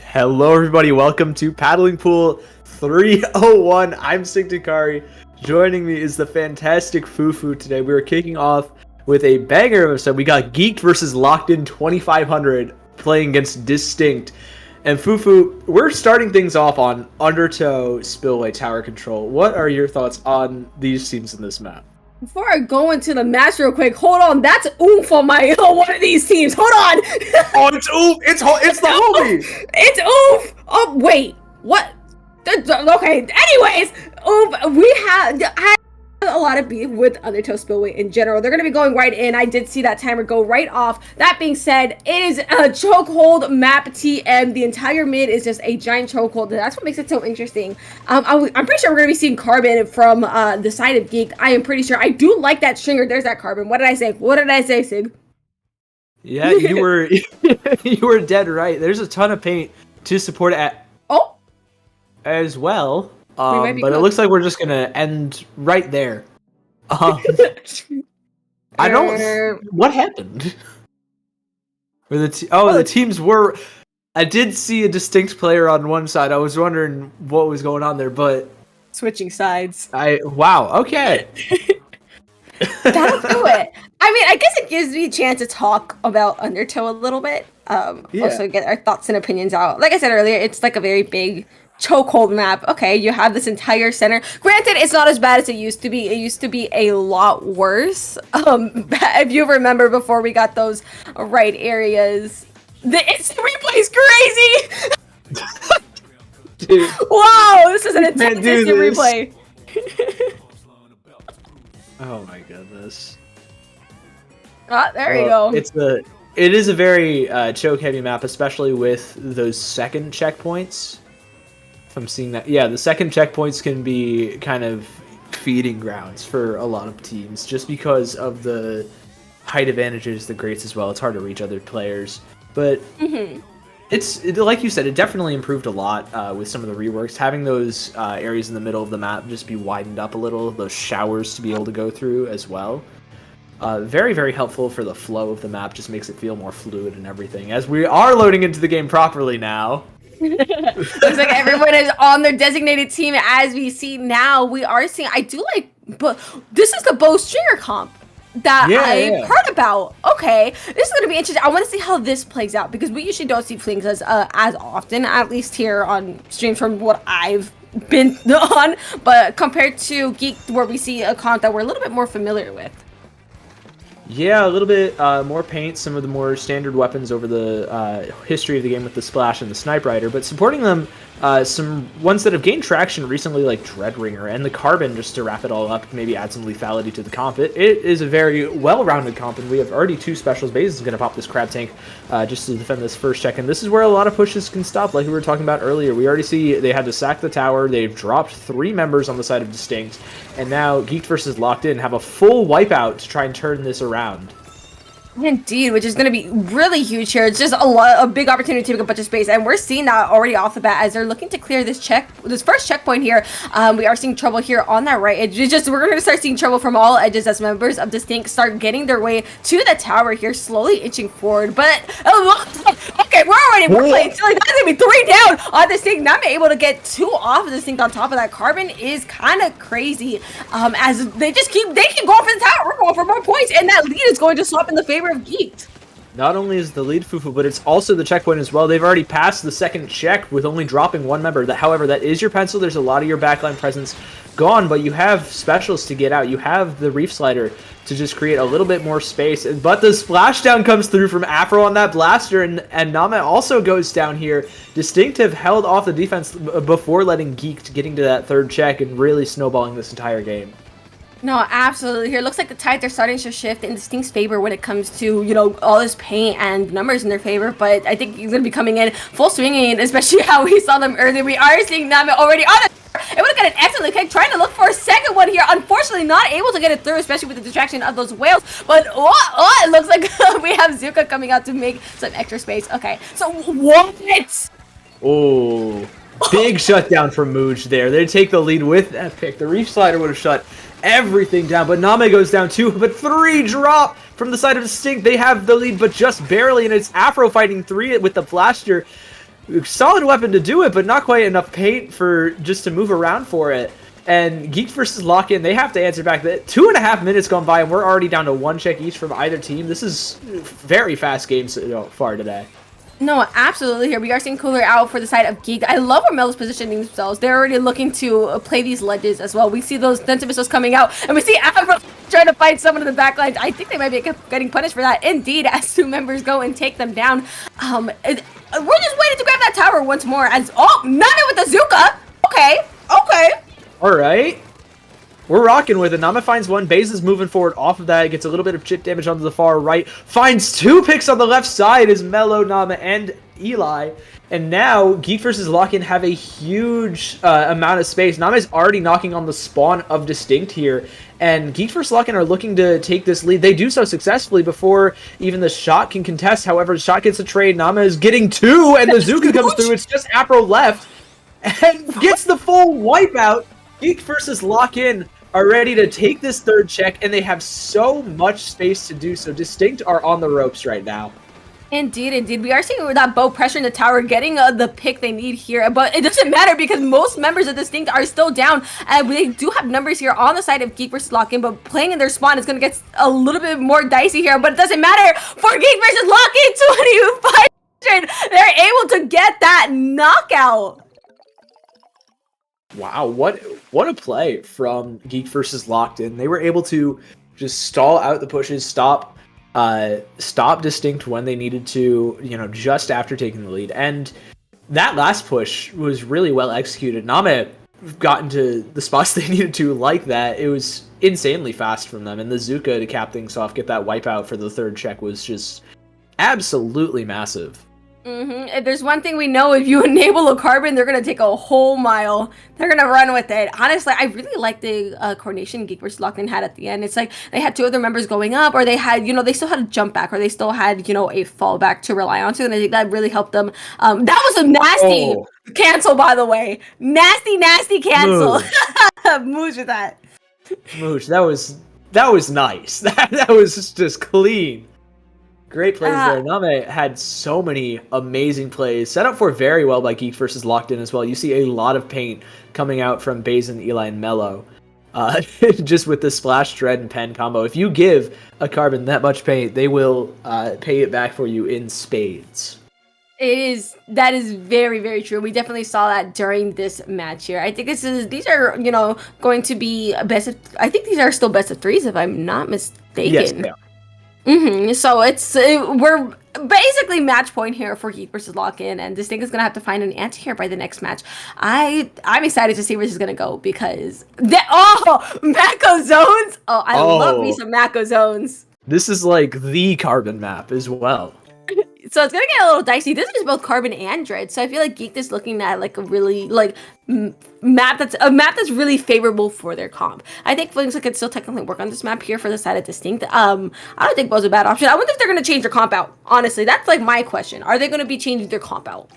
Hello, everybody. Welcome to Paddling Pool 301. I'm Sigtakari. Joining me is the fantastic Fufu today. We are kicking off with a banger of a set. We got Geeked versus Locked In 2500 playing against Distinct. And Fufu, we're starting things off on Undertow Spillway Tower Control. What are your thoughts on these teams in this map? Before I go into the match real quick, hold on. That's oomph on my one of these teams. Hold on. Oh, it's oomph. It's the homie. It's oomph. Oh, wait. What? Okay. Anyways, oomph. I have a lot of beef with Undertow Spillway in general. They're going to be going right in. I did see that timer go right off. That being said, it is a chokehold map TM. The entire mid is just a giant chokehold. That's what makes it so interesting. I'm pretty sure we're going to be seeing Carbon from the side of Geek. I am pretty sure. I do like that stringer. There's that Carbon. What did I say? Sig? Yeah, you were you were dead right. There's a ton of paint to support it as well. But it looks like we're just gonna end right there. I don't. What happened? The teams were. I did see a Distinct player on one side. I was wondering what was going on there, but switching sides. Wow. Okay. That'll do it. I mean, I guess it gives me a chance to talk about Undertow a little bit. Also get our thoughts and opinions out. Like I said earlier, it's like a very big chokehold map. Okay, you have this entire center. Granted, it's not as bad as it used to be. It used to be a lot worse. If you remember before we got those right areas, the instant replay is crazy. Dude, wow, this is an intense instant replay. Oh my goodness. Ah, there you go. It is a very choke heavy map, especially with those second checkpoints. If I'm seeing that, yeah, the second checkpoints can be kind of feeding grounds for a lot of teams, just because of the height advantages, the grates as well. It's hard to reach other players, but it's like you said, it definitely improved a lot with some of the reworks. Having those areas in the middle of the map just be widened up a little, those showers to be able to go through as well. Very, very helpful for the flow of the map. Just makes it feel more fluid and everything. As we are loading into the game properly now. Looks like everyone is on their designated team as we see now. We are seeing, but this is the bow stringer comp that I've heard about. Okay, this is going to be interesting. I want to see how this plays out because we usually don't see flings as often, at least here on streams from what I've been on. But compared to Geek, where we see a comp that we're a little bit more familiar with. Yeah, a little bit more paint, some of the more standard weapons over the history of the game with the Splash and the Snipe Rider, but supporting them, some ones that have gained traction recently like Dreadringer and the Carbon, just to wrap it all up, maybe add some lethality to the comp. It is a very well-rounded comp, and we have already two specials. Baze is going to pop this Crab Tank just to defend this first check, and this is where a lot of pushes can stop, like we were talking about earlier. We already see they had to sack the tower, they've dropped 3 members on the side of Distinct, and now Geeked versus Locked In have a full wipeout to try and turn this around. Indeed, which is going to be really huge here. It's just a big opportunity to take a bunch of space, and we're seeing that already off the bat as they're looking to clear this first checkpoint here. We are seeing trouble here on that right edge. We're going to start seeing trouble from all edges as members of Distinct start getting their way to the tower here, slowly inching forward. But okay, we're playing silly. That's going to be 3 down on Distinct. Not being able to get 2 off of Distinct on top of that. Carbon is kind of crazy as they keep going for the tower. We're going for more points, and that lead is going to swap in the favor of Geeked. Not only is the lead Fufu, but it's also the checkpoint as well. They've already passed the second check with only dropping 1 member. However, that is your pencil. There's a lot of your backline presence gone, but you have specials to get out. You have the Reef Slider to just create a little bit more space. But the splashdown comes through from Afro on that blaster, and Nama also goes down here. Distinct have held off the defense before letting Geek getting to that third check and really snowballing this entire game. No, absolutely. Here, it looks like the tides are starting to shift in Distinct's favor when it comes to, all this paint and numbers in their favor. But I think he's going to be coming in full swinging, especially how we saw them earlier. We are seeing Nami already on it. It would have got an excellent kick, trying to look for a second one here. Unfortunately, not able to get it through, especially with the distraction of those whales. But it looks like we have Zuka coming out to make some extra space. Okay, so what? Oh, big shutdown from Mooj there. They take the lead with that pick. The Reef Slider would have shut everything down, but Name goes down 2, but 3 drop from the side of Distinct. They have the lead, but just barely, and it's Afro fighting 3 with the blaster. solid weapon to do it, but not quite enough paint for just to move around for it. And Geek versus Lock-In, they have to answer back. 2.5 minutes gone by, and we're already down to 1 check each from either team. This is very fast games so far today. No, absolutely. Here we are seeing Cooler out for the side of Geek. I love where Melo's positioning themselves. They're already looking to play these ledges as well. We see those dented missiles coming out, and we see Afro trying to fight someone in the back lines. I think they might be getting punished for that. Indeed, as 2 members go and take them down. We're just waiting to grab that tower once more. As Name with the Zuka. Okay. All right. We're rocking with it. Nama finds one. Baze is moving forward off of that. Gets a little bit of chip damage onto the far right. Finds 2 picks on the left side is Melo, Nama, and Eli. And now Geek versus Lock-In have a huge amount of space. Nama is already knocking on the spawn of Distinct here. And Geek versus Lock-In are looking to take this lead. They do so successfully before even the shot can contest. However, the shot gets a trade. Nama is getting 2, and the Zuka comes through. It's just Afro left. And gets the full wipeout. Geek versus Lock-In are ready to take this 3rd check, and they have so much space to do so. Distinct are on the ropes right now. Indeed. We are seeing that bow pressure in the tower, getting the pick they need here. But it doesn't matter because most members of Distinct are still down. And they do have numbers here on the side of Geek versus Lock-In, but playing in their spawn is going to get a little bit more dicey here. But it doesn't matter for Geek versus Lock-In 2500. They're able to get that knockout. Wow, what a play from Geek versus Locked-In. They were able to just stall out the pushes, stop Distinct when they needed to, just after taking the lead. And that last push was really well executed. Name got into the spots they needed to like that. It was insanely fast from them. And the Zuka to cap things off, get that wipeout for the 3rd check was just absolutely massive. If there's one thing we know, if you enable a carbon, they're going to take a whole mile. They're going to run with it. Honestly, I really like the coordination Geek versus Lock-In had at the end. It's like they had 2 other members going up, or they had, they still had a jump back, or they still had, a fallback to rely on to. And I think that really helped them. That was a nasty cancel, by the way. Nasty cancel. Moosh with that. Moosh, that was nice. That was just clean. Great plays there. Name had so many amazing plays. Set up for very well by Geek versus Locked-In as well. You see a lot of paint coming out from Bazen, Eli, and Melo. Just with the Splash, Dread, and Pen combo. If you give a Carbon that much paint, they will pay it back for you in spades. That is very, very true. We definitely saw that during this match here. I think these are, going to be I think these are still best of 3s if I'm not mistaken. Yes, they are. So we're basically match point here for Geek versus Lock-In, and Distinct is gonna have to find an answer here by the next match. I'm excited to see where this is gonna go because Mako zones. I love me some Mako zones. This is like the Carbon map as well. So it's gonna get a little dicey. This is both Carbon and Dread, so I feel like Geek is looking at like a really map that's really favorable for their comp. I think Flings could still technically work on this map here for the side of Distinct. I don't think Bow's a bad option. I wonder if they're gonna change their comp out. Honestly, that's like my question. Are they gonna be changing their comp out?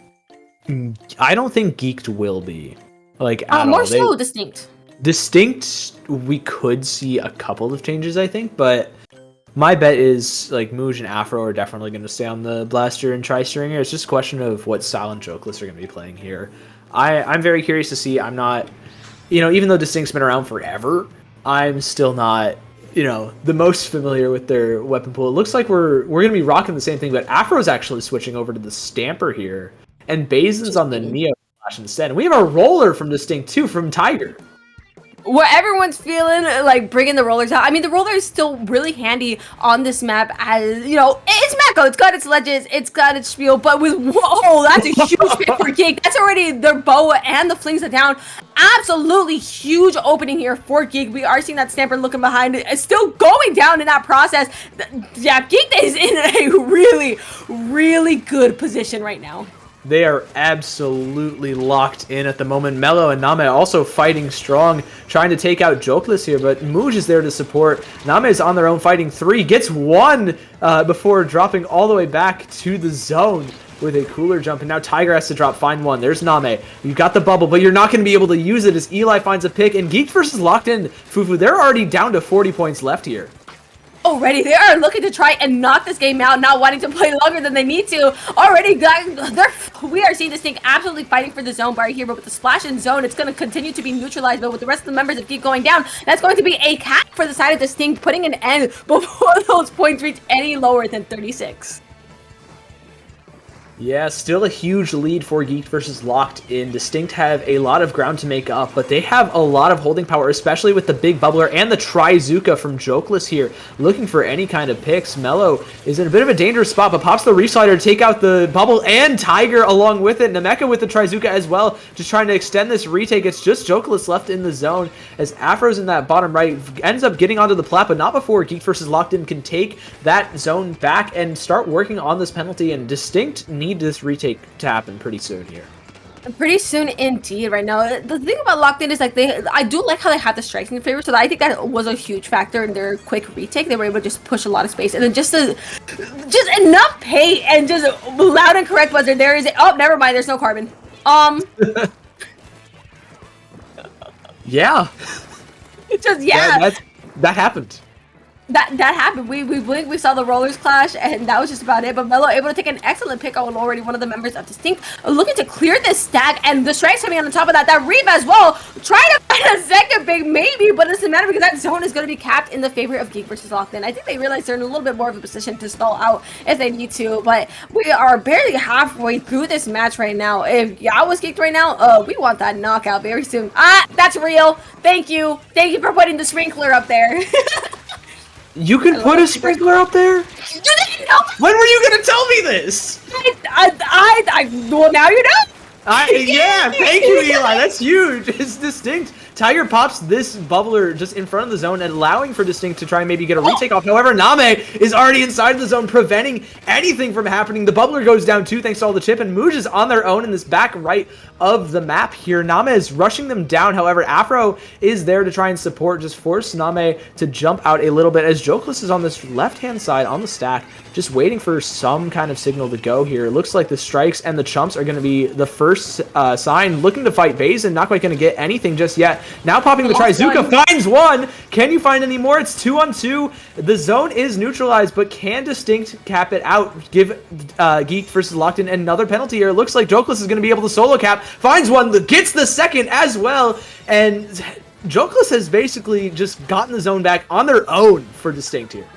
I don't think Geeked will be more so Distinct. Distinct, we could see a couple of changes, I think, but my bet is like Mooj and Afro are definitely going to stay on the Blaster and Tri-Stringer. It's just a question of what style and Jokeless are going to be playing here. I'm very curious to see. I'm not, even though Distinct's been around forever, I'm still not, the most familiar with their weapon pool. It looks like we're going to be rocking the same thing, but Afro's actually switching over to the Stamper here, and Bazen's on the Neo Flash instead. And we have a roller from Distinct too, from Tiger. What everyone's feeling, like bringing the rollers out. I mean, the roller is still really handy on this map as, it's Mako. It's got its ledges, it's got its spiel, but whoa, that's a huge pick for Geek. That's already their bow and the flings it down. Absolutely huge opening here for Geek. We are seeing that Stamper looking behind it. It's still going down in that process. Yeah, Geek is in a really, really good position right now. They are absolutely locked in at the moment. Melo and Name also fighting strong, trying to take out Jokeless here, but Mooj is there to support. Name is on their own fighting 3, gets 1 before dropping all the way back to the zone with a cooler jump, and now Tiger has to drop, find 1. There's Name. You've got the bubble, but you're not going to be able to use it as Eli finds a pick, and Geek versus Locked In, Fufu, they're already down to 40 points left here. already. They are looking to try and knock this game out, not wanting to play longer than they need to. Already, we are seeing Distinct absolutely fighting for the zone bar here, but with the splash in zone, it's going to continue to be neutralized. But with the rest of the members of Geek going down, that's going to be a cap for the side of Distinct, putting an end before those points reach any lower than 36. Yeah, still a huge lead for Geek versus Locked In. Distinct have a lot of ground to make up, but they have a lot of holding power, especially with the big bubbler and the Trizuka from Jokeless here, looking for any kind of picks. Mello is in a bit of a dangerous spot, but pops the Reslider to take out the bubble and Tiger along with it. Nemeka with the Trizuka as well, just trying to extend this retake. It's just Jokeless left in the zone as Afro's in that bottom right, ends up getting onto the plat, but not before Geek versus Locked In can take that zone back and start working on this penalty, and Distinct need this retake to happen pretty soon here. Pretty soon indeed right now. The thing about Locked In is like I do like how they have the strikes in favor, so I think that was a huge factor in their quick retake. They were able to just push a lot of space, and then just enough pay and just loud and correct buzzer. There is oh, never mind, there's no carbon. Yeah. It's just yeah. That happened. That happened. We blinked, we saw the rollers clash, and that was just about it. But Mello able to take an excellent pick on already one of the members of Distinct, looking to clear this stack, and the strikes coming on the top of that. That Reeve as well, trying to find a second pick maybe, but it doesn't matter because that zone is going to be capped in the favor of Geek versus Locked In. I think they realize they're in a little bit more of a position to stall out if they need to, but we are barely halfway through this match right now. If y'all was Geeked right now, we want that knockout very soon. That's real. Thank you for putting the sprinkler up there. You can put a sprinkler up there? You didn't know? When were you gonna tell me this? Well, now you know. Yeah, thank you, Eli. That's huge. It's Distinct. Tiger pops this bubbler just in front of the zone, and allowing for Distinct to try and maybe get a retake off. However, Name is already inside the zone, preventing anything from happening. The bubbler goes down too, thanks to all the chip, and Mooj is on their own in this back right of the map here. Name is rushing them down. However, Afro is there to try and support, just force Name to jump out a little bit, as Jokeless is on this left-hand side on the stack, just waiting for some kind of signal to go here. It looks like the strikes and the chumps are going to be the first sign, looking to fight Basin. Not quite going to get anything just yet. Now popping the Trizuka, finds one. Can you find any more? It's 2-on-2. The zone is neutralized, but can Distinct cap it out? Give Geek versus Locked In another penalty here. It looks like Jokeless is going to be able to solo cap. Finds one, gets the second as well. And Jokeless has basically just gotten the zone back on their own for Distinct here.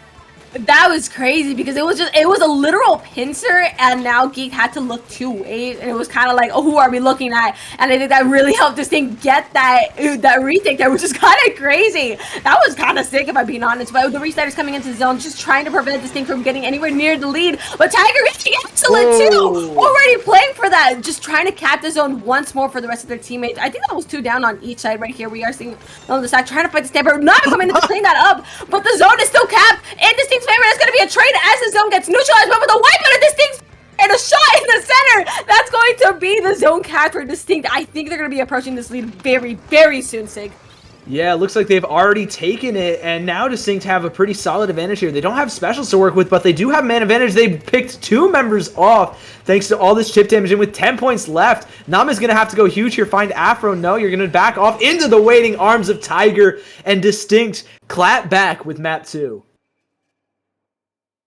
That was crazy because it was a literal pincer, and now Geek had to look two ways, and it was kind of like, oh, who are we looking at? And I think that really helped this thing get that retake there, which is kind of crazy. That was kind of sick if I'm being honest. But the restarters coming into the zone, just trying to prevent this thing from getting anywhere near the lead. But Tiger is excellent too, already playing for that, just trying to cap the zone once more for the rest of their teammates. I think that was 2 down on each side right here. We are seeing on the side trying to fight the stamper, not coming in to clean that up, but the zone is still capped, and this thing's favor is going to be a trade as the zone gets neutralized, but with a wipe out of Distinct and a shot in the center, that's going to be the zone cap for Distinct. I think they're going to be approaching this lead very, very soon, Sig. Yeah, it looks like they've already taken it, and now Distinct have a pretty solid advantage here. They don't have specials to work with, but they do have man advantage. They picked 2 members off thanks to all this chip damage, and with 10 points left, Nama's going to have to go huge here. Find Afro. No, you're going to back off into the waiting arms of Tiger, and Distinct clap back with map 2.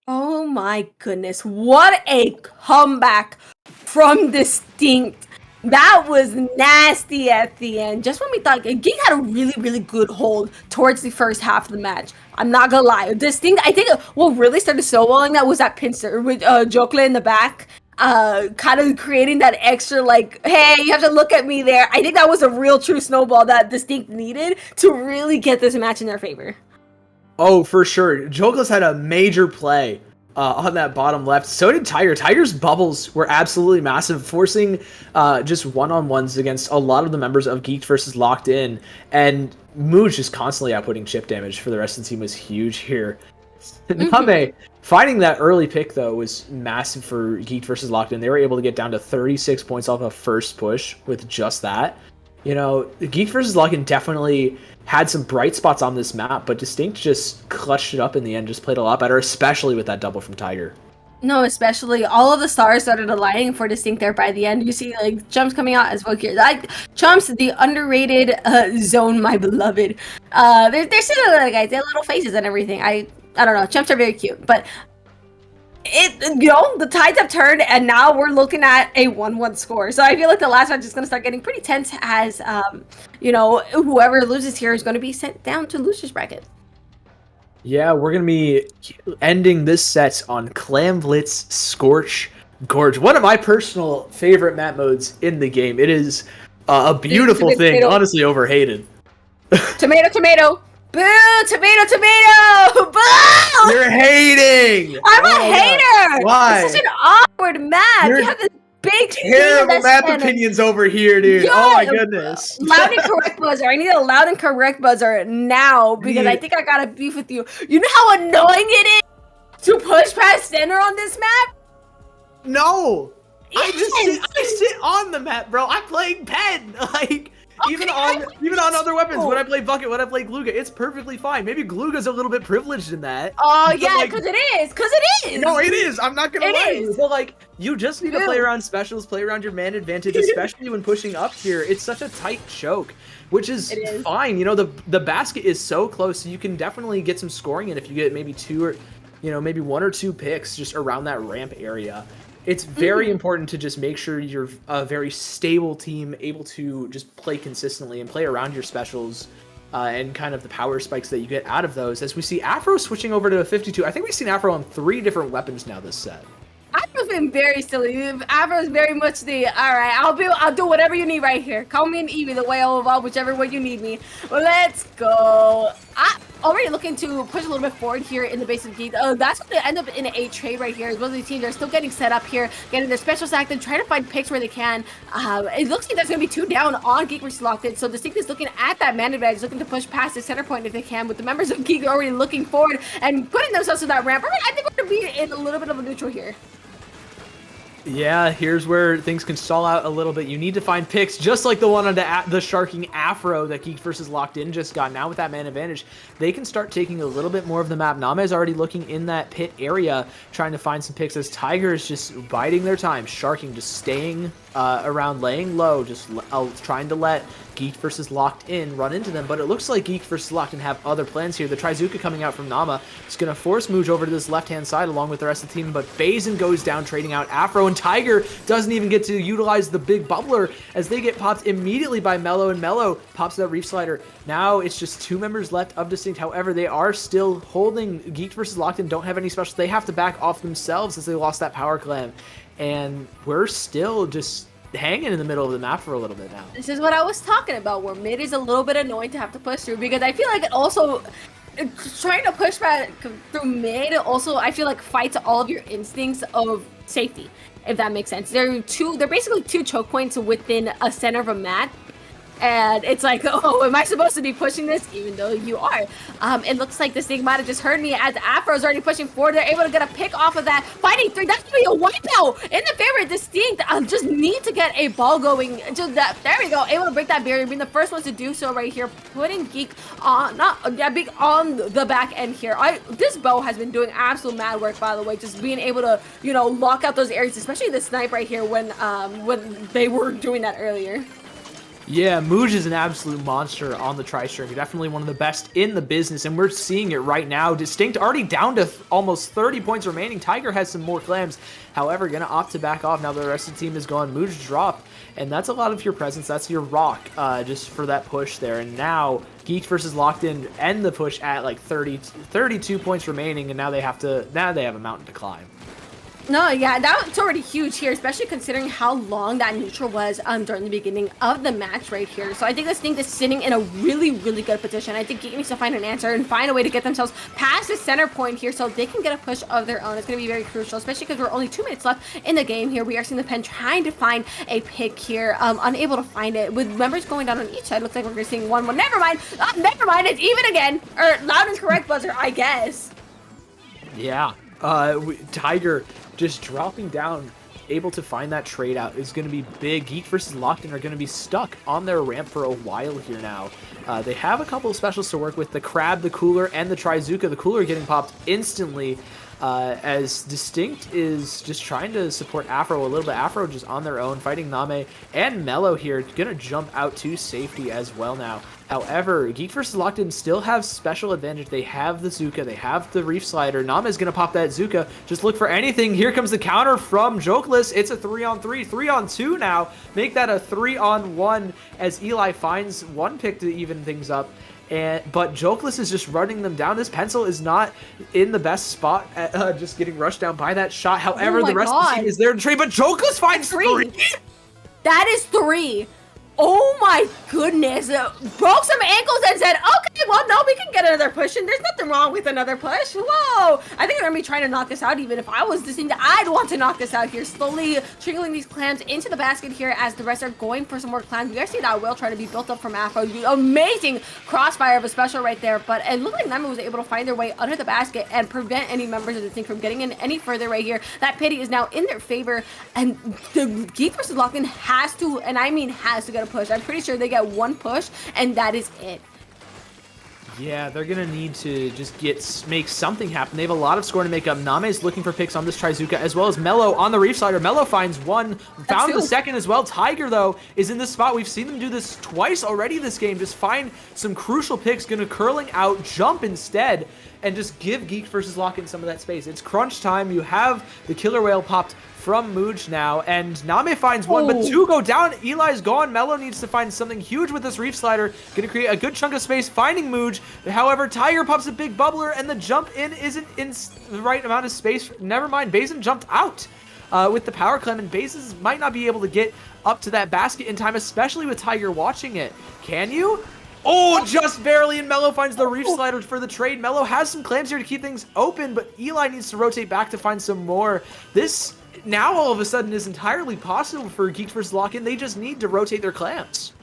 Oh my goodness, what a comeback from Distinct. That was nasty at the end. Just when we thought Geek had a really, really good hold towards the first half of the match. I'm not gonna lie. Distinct, I think what really started snowballing that was that pincer with Jokla in the back. Kind of creating that extra like, hey, you have to look at me there. I think that was a real true snowball that Distinct needed to really get this match in their favor. Oh, for sure. Jokeless had a major play on that bottom left. So did Tiger. Tiger's bubbles were absolutely massive, forcing just one-on-ones against a lot of the members of Geeked versus Locked In. And Mooj just constantly outputting chip damage for the rest of the team was huge here. Name finding that early pick, though, was massive for Geeked versus Locked In. They were able to get down to 36 points off a first push with just that. You know, Geeked versus Locked In definitely had some bright spots on this map, but Distinct just clutched it up in the end, just played a lot better, especially with that double from Tiger. No, especially all of the stars started aligning for Distinct there by the end. You see like Chumps coming out as well here. Like Chumps, the underrated zone, my beloved. They're similar guys. They have little faces and everything. I don't know. Chimps are very cute, but the tides have turned, and now we're looking at a 1-1 score. So I feel like the last match is going to start getting pretty tense as, whoever loses here is going to be sent down to losers bracket. Yeah, we're going to be ending this set on Clamblitz Scorch Gorge. One of my personal favorite map modes in the game. It is a beautiful thing, tomato. Honestly overhated. Tomato, tomato. Boo! Tomato, tomato! Boo! You're hating! I'm a hater! Why? It's such an awkward map. You have this big terrible map opinions over here, dude. Oh my goodness. Loud and correct buzzer. I need a loud and correct buzzer now because I think I got a beef with you. You know how annoying it is to push past center on this map? No! I sit on the map, bro. I'm playing pen. Like, even on other weapons, when I play Bucket, when I play Gluga, it's perfectly fine. Maybe Gluga's a little bit privileged in that. Oh, yeah, because it is. No, it is. I'm not going to lie. But, like, you just need to play around specials, play around your man advantage, especially when pushing up here. It's such a tight choke, which is fine. You know, the basket is so close, so you can definitely get some scoring in if you get maybe maybe 1 or 2 picks just around that ramp area. It's very important to just make sure you're a very stable team, able to just play consistently and play around your specials and kind of the power spikes that you get out of those. As we see Afro switching over to a 52. I think we've seen Afro on 3 different weapons now this set. Afro's been very silly. Afro's very much the, all right, I'll do whatever you need right here. Call me an Eevee the way I'll evolve, whichever way you need me. Well, let's go. I'm already looking to push a little bit forward here in the base of Geek. That's going to end up in a trade right here. As well as the teams are still getting set up here, getting their specials active, trying to find picks where they can. It looks like that's going to be 2 down on Geek versus Locked In. So Distinct is looking at that man advantage, looking to push past the center point if they can, with the members of Geek already looking forward and putting themselves to that ramp. I think we're going to be in a little bit of a neutral here. Yeah, here's where things can stall out a little bit. You need to find picks, just like the one on the Sharking Afro that Geek versus Locked In just got. Now with that man advantage, they can start taking a little bit more of the map. Nama is already looking in that pit area, trying to find some picks, as Tiger is just biding their time. Sharking just staying around, laying low, just trying to let Geek versus Locked In run into them, but it looks like Geek versus Locked In have other plans here. The Trizuka coming out from Nama is going to force Mooj over to this left-hand side along with the rest of the team, but Bazin goes down, trading out Afro, and Tiger doesn't even get to utilize the big bubbler as they get popped immediately by Mello, and Mello pops that Reef Slider. Now it's just 2 members left of Distinct. However, they are still holding. Geek versus Locked In don't have any specials. They have to back off themselves as they lost that power clam, and we're still just hanging in the middle of the map for a little bit now. This is what I was talking about, where mid is a little bit annoying to have to push through, because I feel like it also, trying to push back through mid also, I feel like, fights all of your instincts of safety, if that makes sense. They're basically 2 choke points within a center of a map. And it's like, oh, am I supposed to be pushing this? Even though you are. It looks like this thing might have just heard me as Afro's already pushing forward. They're able to get a pick off of that. Fighting 3. That's going to be a wipeout in the favor of Distinct. Just need to get a ball going. Just that. There we go. Able to break that barrier. Being the first ones to do so right here. Putting Geek on, Big on the back end here. This bow has been doing absolute mad work, by the way. Just being able to, lock out those areas, especially the snipe right here when they were doing that earlier. Yeah, Mooj is an absolute monster on the tri-string. Definitely one of the best in the business, and we're seeing it right now. Distinct already down to almost 30 points remaining. Tiger has some more clams. However, gonna opt to back off now that the rest of the team is gone. Mooj drop, and that's a lot of your presence. That's your rock just for that push there. And now Geek versus Locked In end the push at like 32 points remaining, and now they have a mountain to climb. No, yeah, that's already huge here, especially considering how long that neutral was during the beginning of the match right here. So I think this thing is sitting in a really, really good position. I think Geek needs to find an answer and find a way to get themselves past the center point here so they can get a push of their own. It's going to be very crucial, especially because we're only 2 minutes left in the game here. We are seeing the Pen trying to find a pick here, unable to find it. With members going down on each side, looks like we're seeing one. Well, never mind. Never mind. It's even again. Or loud and correct buzzer, I guess. Yeah. Tiger just dropping down, able to find that trade out is going to be big. Geek versus Locked In are going to be stuck on their ramp for a while here now. They have a couple of specials to work with, the Crab, the Cooler, and the Trizuka. The Cooler getting popped instantly as Distinct is just trying to support Afro a little bit. Afro just on their own, fighting Name and Mello here, gonna jump out to safety as well now. However, Geek vs. Locked In still have special advantage. They have the Zuka, they have the Reef Slider. Name is gonna pop that Zuka, just look for anything. Here comes the counter from Jokeless. It's a 3-on-3, 3-on-2 now. Make that a 3-on-1 as Eli finds one pick to even things up. But Jokeless is just running them down. This pencil is not in the best spot at just getting rushed down by that shot. However, the rest of the team is there to trade, but Jokeless finds 3. That is 3. Oh my goodness. Broke some ankles and said, okay, well, no, we can get another push, and there's nothing wrong with another push. Whoa. I think they're going to be trying to knock this out. Even if I was Distinct, I'd want to knock this out here. Slowly trickling these clams into the basket here as the rest are going for some more clams. We actually see that will try to be built up from Afro. Amazing crossfire of a special right there, but it looked like Nami was able to find their way under the basket and prevent any members of the team from getting in any further right here. That pity is now in their favor, and the Geek vs. Locked In has to, and I mean has to, get a push. I'm pretty sure they get one push, and that is it. Yeah, they're gonna need to just make something happen. They have a lot of scoring to make up. Name is looking for picks on this Trizuka, as well as Mello on the Reef Slider. Mello finds one, found the second as well. Tiger, though, is in this spot. We've seen them do this twice already this game. Just find some crucial picks, gonna curling out, jump instead, and just give Geek vs. Lock In some of that space. It's crunch time. You have the Killer Whale popped from Mooj now, and Name finds one, but 2 go down. Eli's gone. Mello needs to find something huge with this Reef Slider. Gonna create a good chunk of space, finding Mooj. However, Tiger pops a big bubbler, and the jump in isn't in the right amount of space. Never mind, Bazin jumped out with the power clam, and Bazin might not be able to get up to that basket in time, especially with Tiger watching it. Can you? Oh, just barely, and Mello finds the Reef Slider for the trade. Mello has some clams here to keep things open, but Eli needs to rotate back to find some more. This now all of a sudden is entirely possible for Geeks vs. Lock In. They just need to rotate their clams.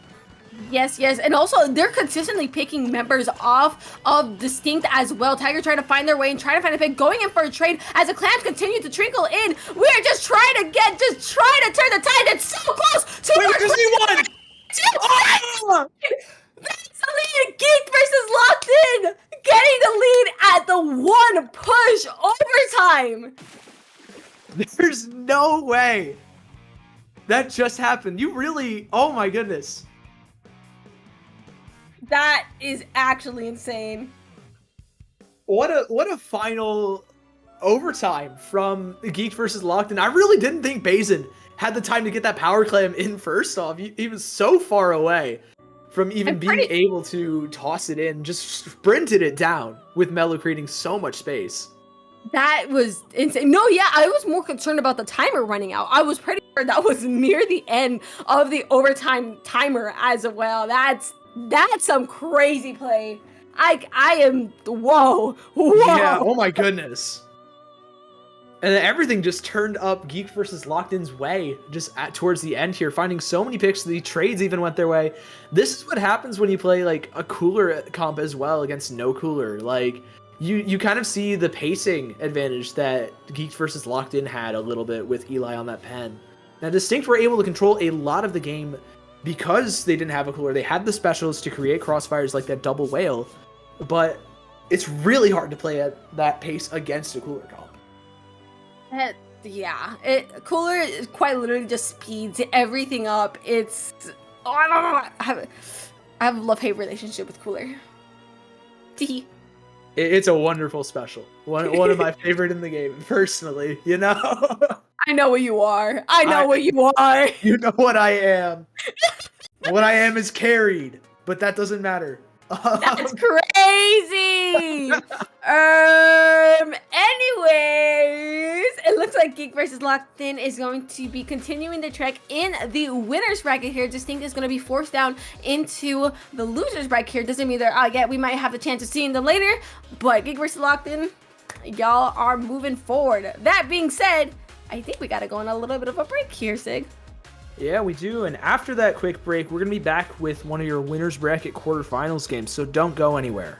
Yes, and also they're consistently picking members off of Distinct as well. Tiger trying to find their way and trying to find a pick, going in for a trade as the clams continue to trickle in. We are just trying to turn the tide. It's so close. Wait, just see one. That's the lead. Geek vs. Locked In, getting the lead at the 1 push overtime. There's no way that just happened. You really, oh my goodness. That is actually insane. What a final overtime from Geek vs. Locked In. I really didn't think Bazin had the time to get that power clam in first off. He was so far away from even being able to toss it in, just sprinted it down with Mello creating so much space. That was insane. No, yeah, I was more concerned about the timer running out. I was pretty sure that was near the end of the overtime timer as well. That's some crazy play. I am, whoa. Yeah, oh my goodness. And then everything just turned up Geek vs. Locked In's way just towards the end here, finding so many picks. The trades even went their way. This is what happens when you play like a cooler comp as well against no cooler. Like, you kind of see the pacing advantage that Geek vs. Locked In had a little bit with Eli on that pen. Now, Distinct were able to control a lot of the game because they didn't have a cooler. They had the specials to create crossfires like that double whale, but it's really hard to play at that pace against a cooler comp. Yeah, cooler quite literally just speeds everything up. It's, oh, I don't know. I have a love-hate relationship with cooler. Tee. It's a wonderful special. One of my favorite in the game, personally, you know? I know what you are. I know what you are. You know what I am. What I am is carried, but that doesn't matter. That's crazy! Anyways, it looks like Geek vs. Locked In is going to be continuing the trek in the winner's bracket here. Distinct is going to be forced down into the loser's bracket here. Doesn't mean they're we might have the chance of seeing them later, but Geek vs. Locked In, y'all are moving forward. That being said, I think we got to go on a little bit of a break here, Sig. Yeah, we do. And after that quick break, we're going to be back with one of your winner's bracket quarterfinals games, so don't go anywhere.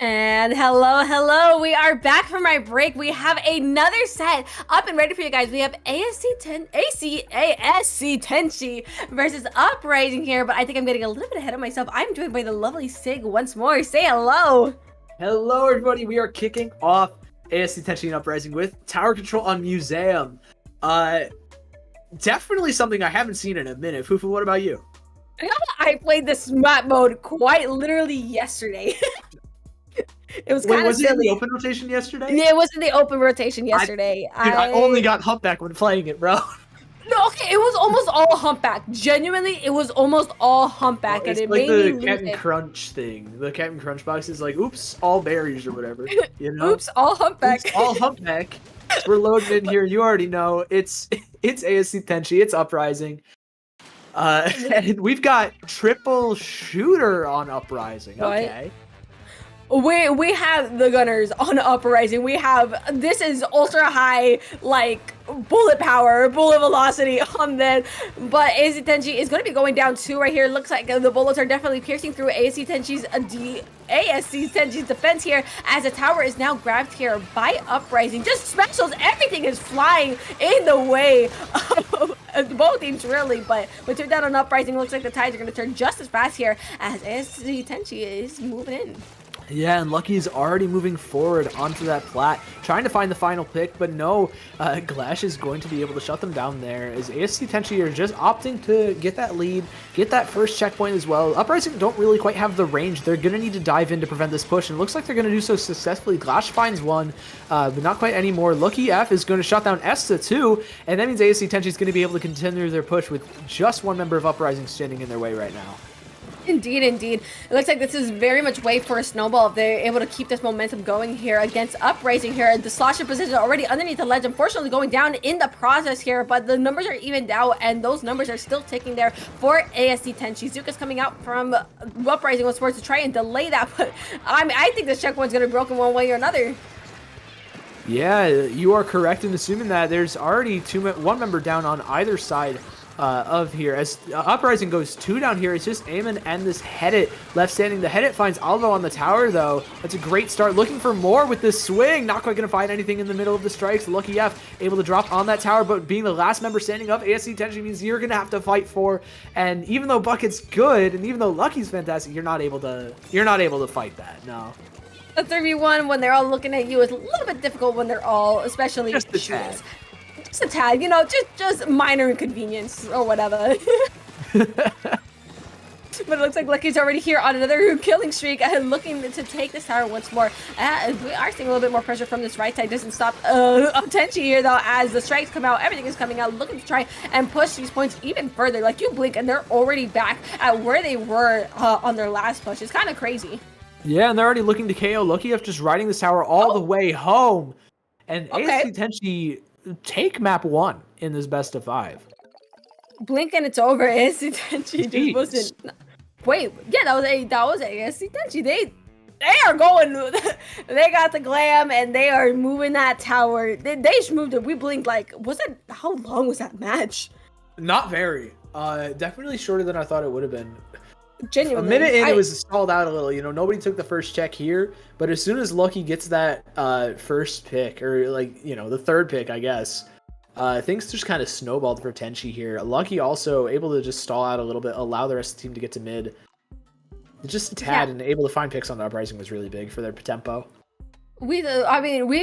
And hello, we are back from our break. We have another set up and ready for you guys. We have ASC Tenchi versus Uprising here, but I think I'm getting a little bit ahead of myself. I'm joined by the lovely Sig once more. Say hello. Hello, everybody. We are kicking off ASC Tenchi and Uprising with Tower Control on Museum. Definitely something I haven't seen in a minute. Fufu, what about you? I played this map mode quite literally yesterday. It was kind of silly. Was it in the open rotation yesterday? Yeah, it was in the open rotation yesterday. I only got humpback when playing it, bro. No, okay, it was almost all humpback. Genuinely, it was almost all humpback, and it like made me the Captain Crunch thing. The Captain Crunch box is like, oops, all berries or whatever. You know? Oops, all humpback. Oops, all humpback. We're loading in here. You already know it's ASC Tenchi. It's Uprising. And we've got triple shooter on Uprising. Okay. We have the gunners on Uprising. We have, this is ultra high, like, bullet power, bullet velocity on that. But ASC Tenchi is going to be going down 2 right here. Looks like the bullets are definitely piercing through ASC Tenchi's defense here, as the tower is now grabbed here by Uprising. Just specials, everything is flying in the way of both teams, really. But with 2 down on Uprising, looks like the tides are going to turn just as fast here as ASC Tenchi is moving in. Yeah, and Lucky is already moving forward onto that plat, trying to find the final pick, but no, Glash is going to be able to shut them down there, as ASC Tenchi are just opting to get that lead, get that first checkpoint as well. Uprising don't really quite have the range. They're going to need to dive in to prevent this push, and it looks like they're going to do so successfully. Glash finds one, but not quite anymore. Lucky F is going to shut down Esta too, and that means ASC Tenchi is going to be able to continue their push with just one member of Uprising standing in their way right now. Indeed, indeed. It looks like this is very much way for a snowball if they're able to keep this momentum going here against Uprising here. The slosher position already underneath the ledge, unfortunately going down in the process here, but the numbers are evened out, and those numbers are still ticking there for ASC Tenchi. Zuka's coming out from Uprising with Sports to try and delay that, but I think this checkpoint's going to be broken one way or another. Yeah, you are correct in assuming that there's already one member down on either side of here. As Uprising goes 2 down here, it's just Eamon and this Headit left standing. The Headit finds Alvo on the tower, though. That's a great start. Looking for more with this swing. Not quite going to find anything in the middle of the strikes. Lucky F able to drop on that tower, but being the last member standing up, ASC Tenchi means you're going to have to fight for. And even though Bucket's good, and even though Lucky's fantastic, you're not able to fight that. No. A 3v1 when they're all looking at you is a little bit difficult when they're all, especially Just a tad. Just a tad, you know, just minor inconvenience or whatever. But it looks like Lucky's already here on another killing streak and looking to take this tower once more. We are seeing a little bit more pressure from this right side. Doesn't stop Tenchi here though, as the strikes come out, everything is coming out, looking to try and push these points even further. Like, you blink and they're already back at where they were on their last push. It's kind of crazy. Yeah, and they're already looking to KO Lucky F, just riding this tower all the way home. And Okay. ASC Tenchi take map 1 in this best of 5. Blink and it's over. ASC Tenchi just wasn't. Wait, yeah, that was ASC Tenchi. They are going. They got the glam and they are moving that tower. They just moved it. We blinked. Like, how long was that match? Not very. Definitely shorter than I thought it would have been. Genuinely, a minute in, it was stalled out a little. You know, nobody took the first check here, but as soon as Lucky gets that first pick, or like, you know, the third pick, I guess, things just kind of snowballed for Tenchi here. Lucky also able to just stall out a little bit, allow the rest of the team to get to mid. Just a tad, and able to find picks on the Uprising was really big for their tempo. We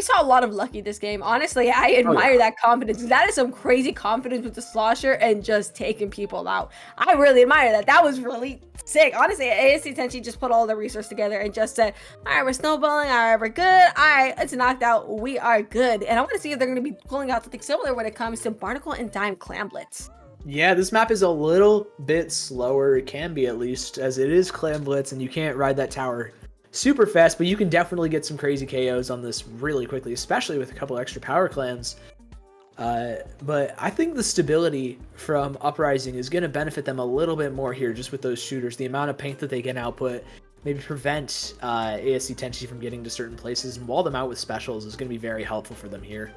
saw a lot of Lucky this game. Honestly, I admire that confidence. That is some crazy confidence with the slosher and just taking people out. I really admire that. That was really sick. Honestly, ASC Tenchi just put all the resources together and just said, all right, we're snowballing. All right, we're good. All right, it's knocked out. We are good. And I want to see if they're going to be pulling out something similar when it comes to Barnacle and Dime Clamblitz. Yeah, this map is a little bit slower. It can be, at least, as it is Clam Blitz, and you can't ride that tower super fast, but you can definitely get some crazy KOs on this really quickly, especially with a couple extra power clams. But I think the stability from Uprising is going to benefit them a little bit more here, just with those shooters. The amount of paint that they can output, maybe prevent ASC Tenchi from getting to certain places, and wall them out with specials is going to be very helpful for them here.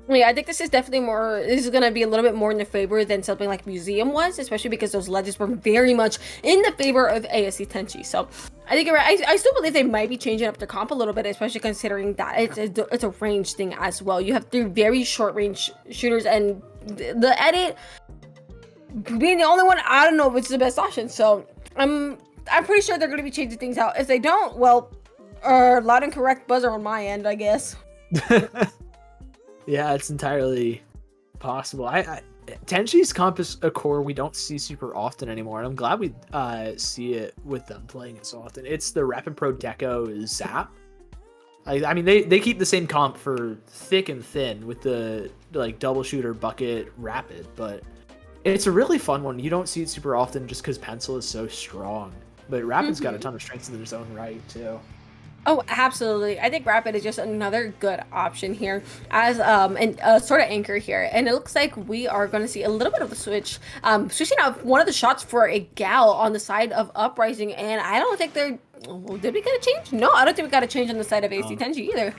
Yeah, I think this is definitely this is going to be a little bit more in their favor than something like Museum was, especially because those ledges were very much in the favor of ASC Tenchi. So I think you're right. I still believe they might be changing up their comp a little bit, especially considering that it's a range thing as well. You have 3 very short range shooters, and the edit being the only one, I don't know which is the best option. So I'm pretty sure they're going to be changing things out. If they don't, well, loud and correct buzzer on my end, I guess. Yeah, it's entirely possible. Tenchi's comp is a core we don't see super often anymore, and I'm glad we see it with them playing it so often. It's the Rapid Pro Deco Zap. I mean, they keep the same comp for thick and thin with the like double shooter bucket rapid, but it's a really fun one. You don't see it super often just because Pencil is so strong, but Rapid's got a ton of strengths in its own right too. Oh, absolutely. I think Rapid is just another good option here as a sort of anchor here. And it looks like we are going to see a little bit of a switch. Switching out one of the shots for a gal on the side of Uprising. And I don't think they're... Well, did we get a change? No, I don't think we got a change on the side of AC Tenchi either.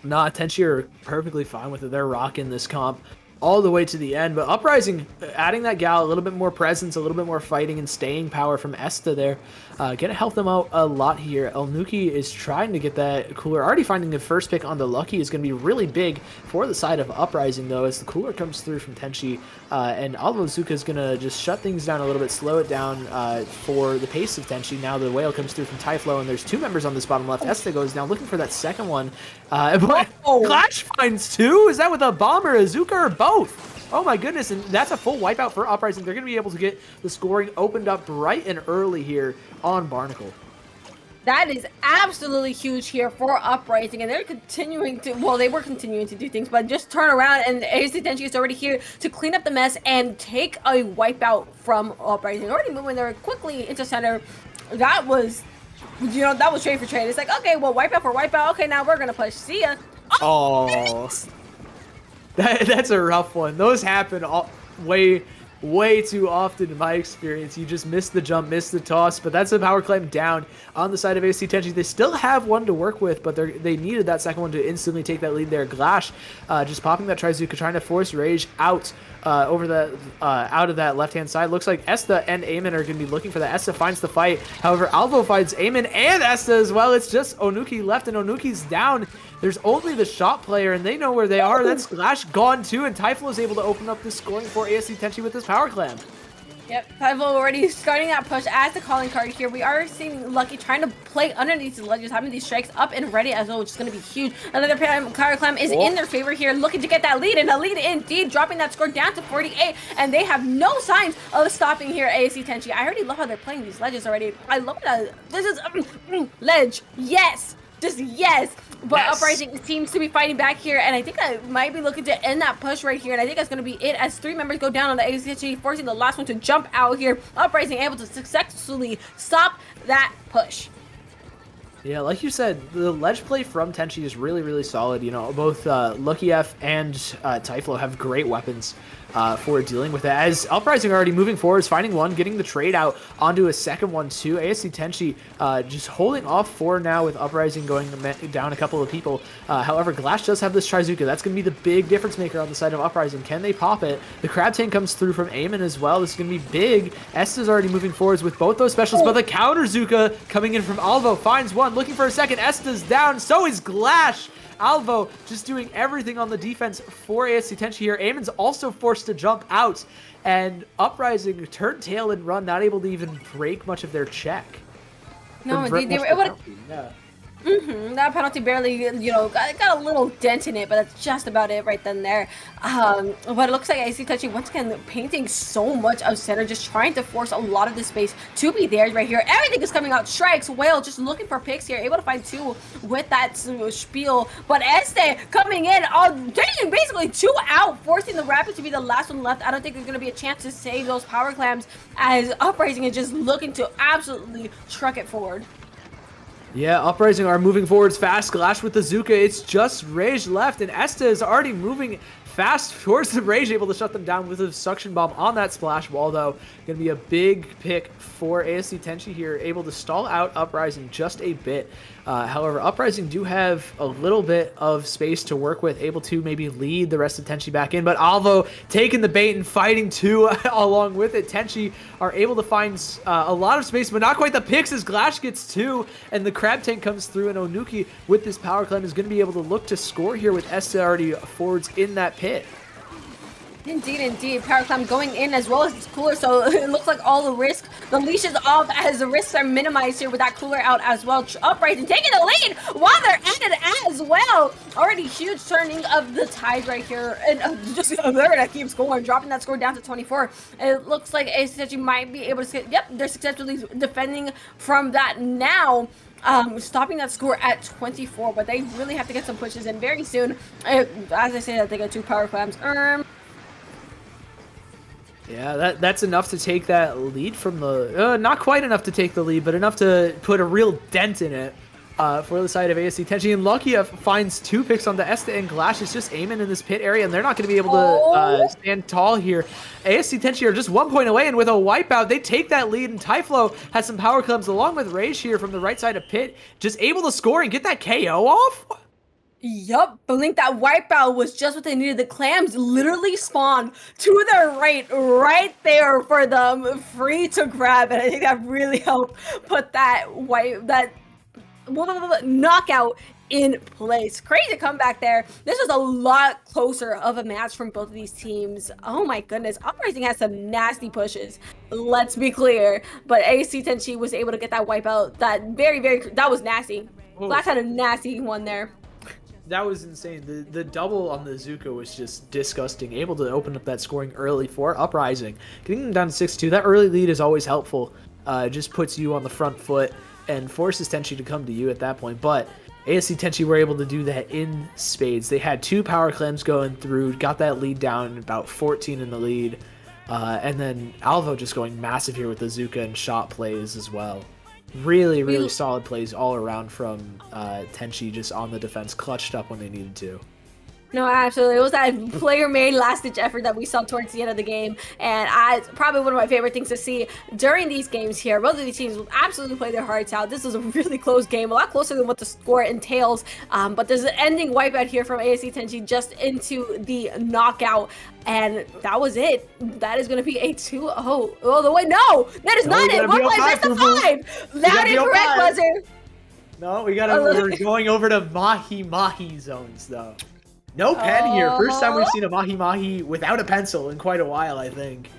Nah, Tenchi are perfectly fine with it. They're rocking this comp all the way to the end, but Uprising adding that gal a little bit more presence, a little bit more fighting and staying power from Esta there, gonna help them out a lot here. El Nuki is trying to get that cooler, already finding the first pick on the Lucky is gonna be really big for the side of Uprising though, as the cooler comes through from Tenchi, and Alvozuka is gonna just shut things down a little bit, slow it down for the pace of Tenchi. Now the whale comes through from Typhlo, and there's 2 members on this bottom left. Esta goes down looking for that second one, but Clash finds 2. Is that with a bomb or a Zuka or both? Oh my goodness, and that's a full wipeout for Uprising. They're going to be able to get the scoring opened up bright and early here on Barnacle. That is absolutely huge here for Uprising, and they're continuing to, well, they were continuing to do things, but just turn around, and AC Tenchi is already here to clean up the mess and take a wipeout from Uprising. Already moving there quickly into center. That was, that was trade for trade. It's like, okay, well, wipeout for wipeout. Okay, now we're going to push. See ya. Oh, that's a rough one. Those happen way too often in my experience. You just miss the jump, miss the toss, but that's a power climb down on the side of AC Tenchi. They still have one to work with, but they needed that second one to instantly take that lead there. Glash just popping that Trizuka, trying to force Rage out out of that left-hand side. Looks like Esta and Eamon are going to be looking for that. Esta finds the fight. However, Alvo finds Eamon and Esta as well. It's just Onuki left, and Onuki's down. There's only the shot player, and they know where they are. That's Glash gone too, and Typhlo is able to open up the scoring for ASC Tenchi with this power clam. Yep, Typhlo already starting that push as the calling card here. We are seeing Lucky trying to play underneath the ledges, having these strikes up and ready as well, which is going to be huge. Another power clam is in their favor here, looking to get that lead, and a lead indeed, dropping that score down to 48, and they have no signs of stopping here, ASC Tenchi. I already love how they're playing these ledges already. I love that. This is ledge. Yes. Just yes. But yes. Uprising seems to be fighting back here, and I think I might be looking to end that push right here, and I think that's going to be it as 3 members go down on the ACHG, forcing the last one to jump out here. Uprising able to successfully stop that push. Yeah, like you said, the ledge play from Tenchi is really, really solid. You know, both Lucky F and Typhlo have great weapons for dealing with it. As Uprising are already moving forward, is finding one, getting the trade out onto a second one too. ASC Tenchi just holding off for now with Uprising going down a couple of people. However, Glash does have this Trizuka. That's going to be the big difference maker on the side of Uprising. Can they pop it? The Crab Tank comes through from Eamon as well. This is going to be big. Esta's already moving forwards with both those specials, but the counter Zuka coming in from Alvo finds one. Looking for a second. Esta's down. So is Glash. Alvo just doing everything on the defense for ASC Tenchi here. Eamon's also forced to jump out, and Uprising turned tail and run, not able to even break much of their check. No, they were able to... Yeah. That penalty barely, got a little dent in it, but that's just about it right then there. But it looks like AC Tenchi once again painting so much of center, just trying to force a lot of the space to be theirs right here. Everything is coming out. Strikes, Whale just looking for picks here, able to find 2 with that spiel. But Este coming in, taking basically 2 out, forcing the Rapid to be the last one left. I don't think there's going to be a chance to save those power clams, as Uprising is just looking to absolutely truck it forward. Yeah, Uprising are moving forwards fast. Glash with the Zuka. It's just Rage left, and Esta is already moving fast towards the Rage, able to shut them down with a suction bomb on that splash wall, though. Going to be a big pick for ASC Tenchi here, able to stall out Uprising just a bit. However, Uprising do have a little bit of space to work with, able to maybe lead the rest of Tenchi back in, but Alvo taking the bait and fighting 2 along with it. Tenchi are able to find a lot of space, but not quite the picks as Glash gets 2, and the Crab Tank comes through, and Onuki with this power climb is going to be able to look to score here with Esta already forwards in that pit. Indeed. Power climb going in as well as it's cooler, so it looks like all the risk, the leash is off as the risks are minimized here with that cooler out as well. Uprising taking the lead while they're at it as well. Already huge turning of the tide right here, and just there that keeps going, dropping that score down to 24. It looks like ACG might be able to, yep, they're successfully defending from that now. Stopping that score at 24, but they really have to get some pushes in very soon. As I said, they got 2 power clams. Yeah, that's enough to take that lead from the... not quite enough to take the lead, but enough to put a real dent in it for the side of ASC Tenchi. And Lucky finds 2 picks on the Esta, and Glash is just aiming in this pit area, and they're not going to be able to stand tall here. ASC Tenchi are just 1 point away, and with a wipeout, they take that lead, and Typhlo has some power clubs along with Rage here from the right side of pit, just able to score and get that KO off? Yup, Blink, that wipeout was just what they needed. The clams literally spawned to their right there for them, free to grab, and I think that really helped put that knockout in place. Crazy comeback there. This was a lot closer of a match from both of these teams. Oh my goodness, Uprising has some nasty pushes. Let's be clear, but AC Tenchi was able to get that wipeout. That was nasty. Glass had a nasty one there. That was insane. The double on the Zuka was just disgusting. Able to open up that scoring early for Uprising. Getting them down to 6-2. That early lead is always helpful. It just puts you on the front foot and forces Tenchi to come to you at that point. But ASC Tenchi were able to do that in spades. They had 2 power clams going through, got that lead down, about 14 in the lead. And then Alvo just going massive here with the Zuka and shot plays as well. Really, really solid plays all around from Tenchi, just on the defense, clutched up when they needed to. No, absolutely. It was that player-made last-ditch effort that we saw towards the end of the game, and it's probably one of my favorite things to see during these games here. Both of these teams will absolutely play their hearts out. This was a really close game, a lot closer than what the score entails, but there's an ending wipeout here from ASC Tenchi just into the knockout, and that was it. That is going to be a 2-0. Oh, the way, no! That is not it! We're playing best of 5! Loud and correct buzzer! No, we're going over to Mahi zones, though. No pen here. First time we've seen a Mahi without a pencil in quite a while, I think.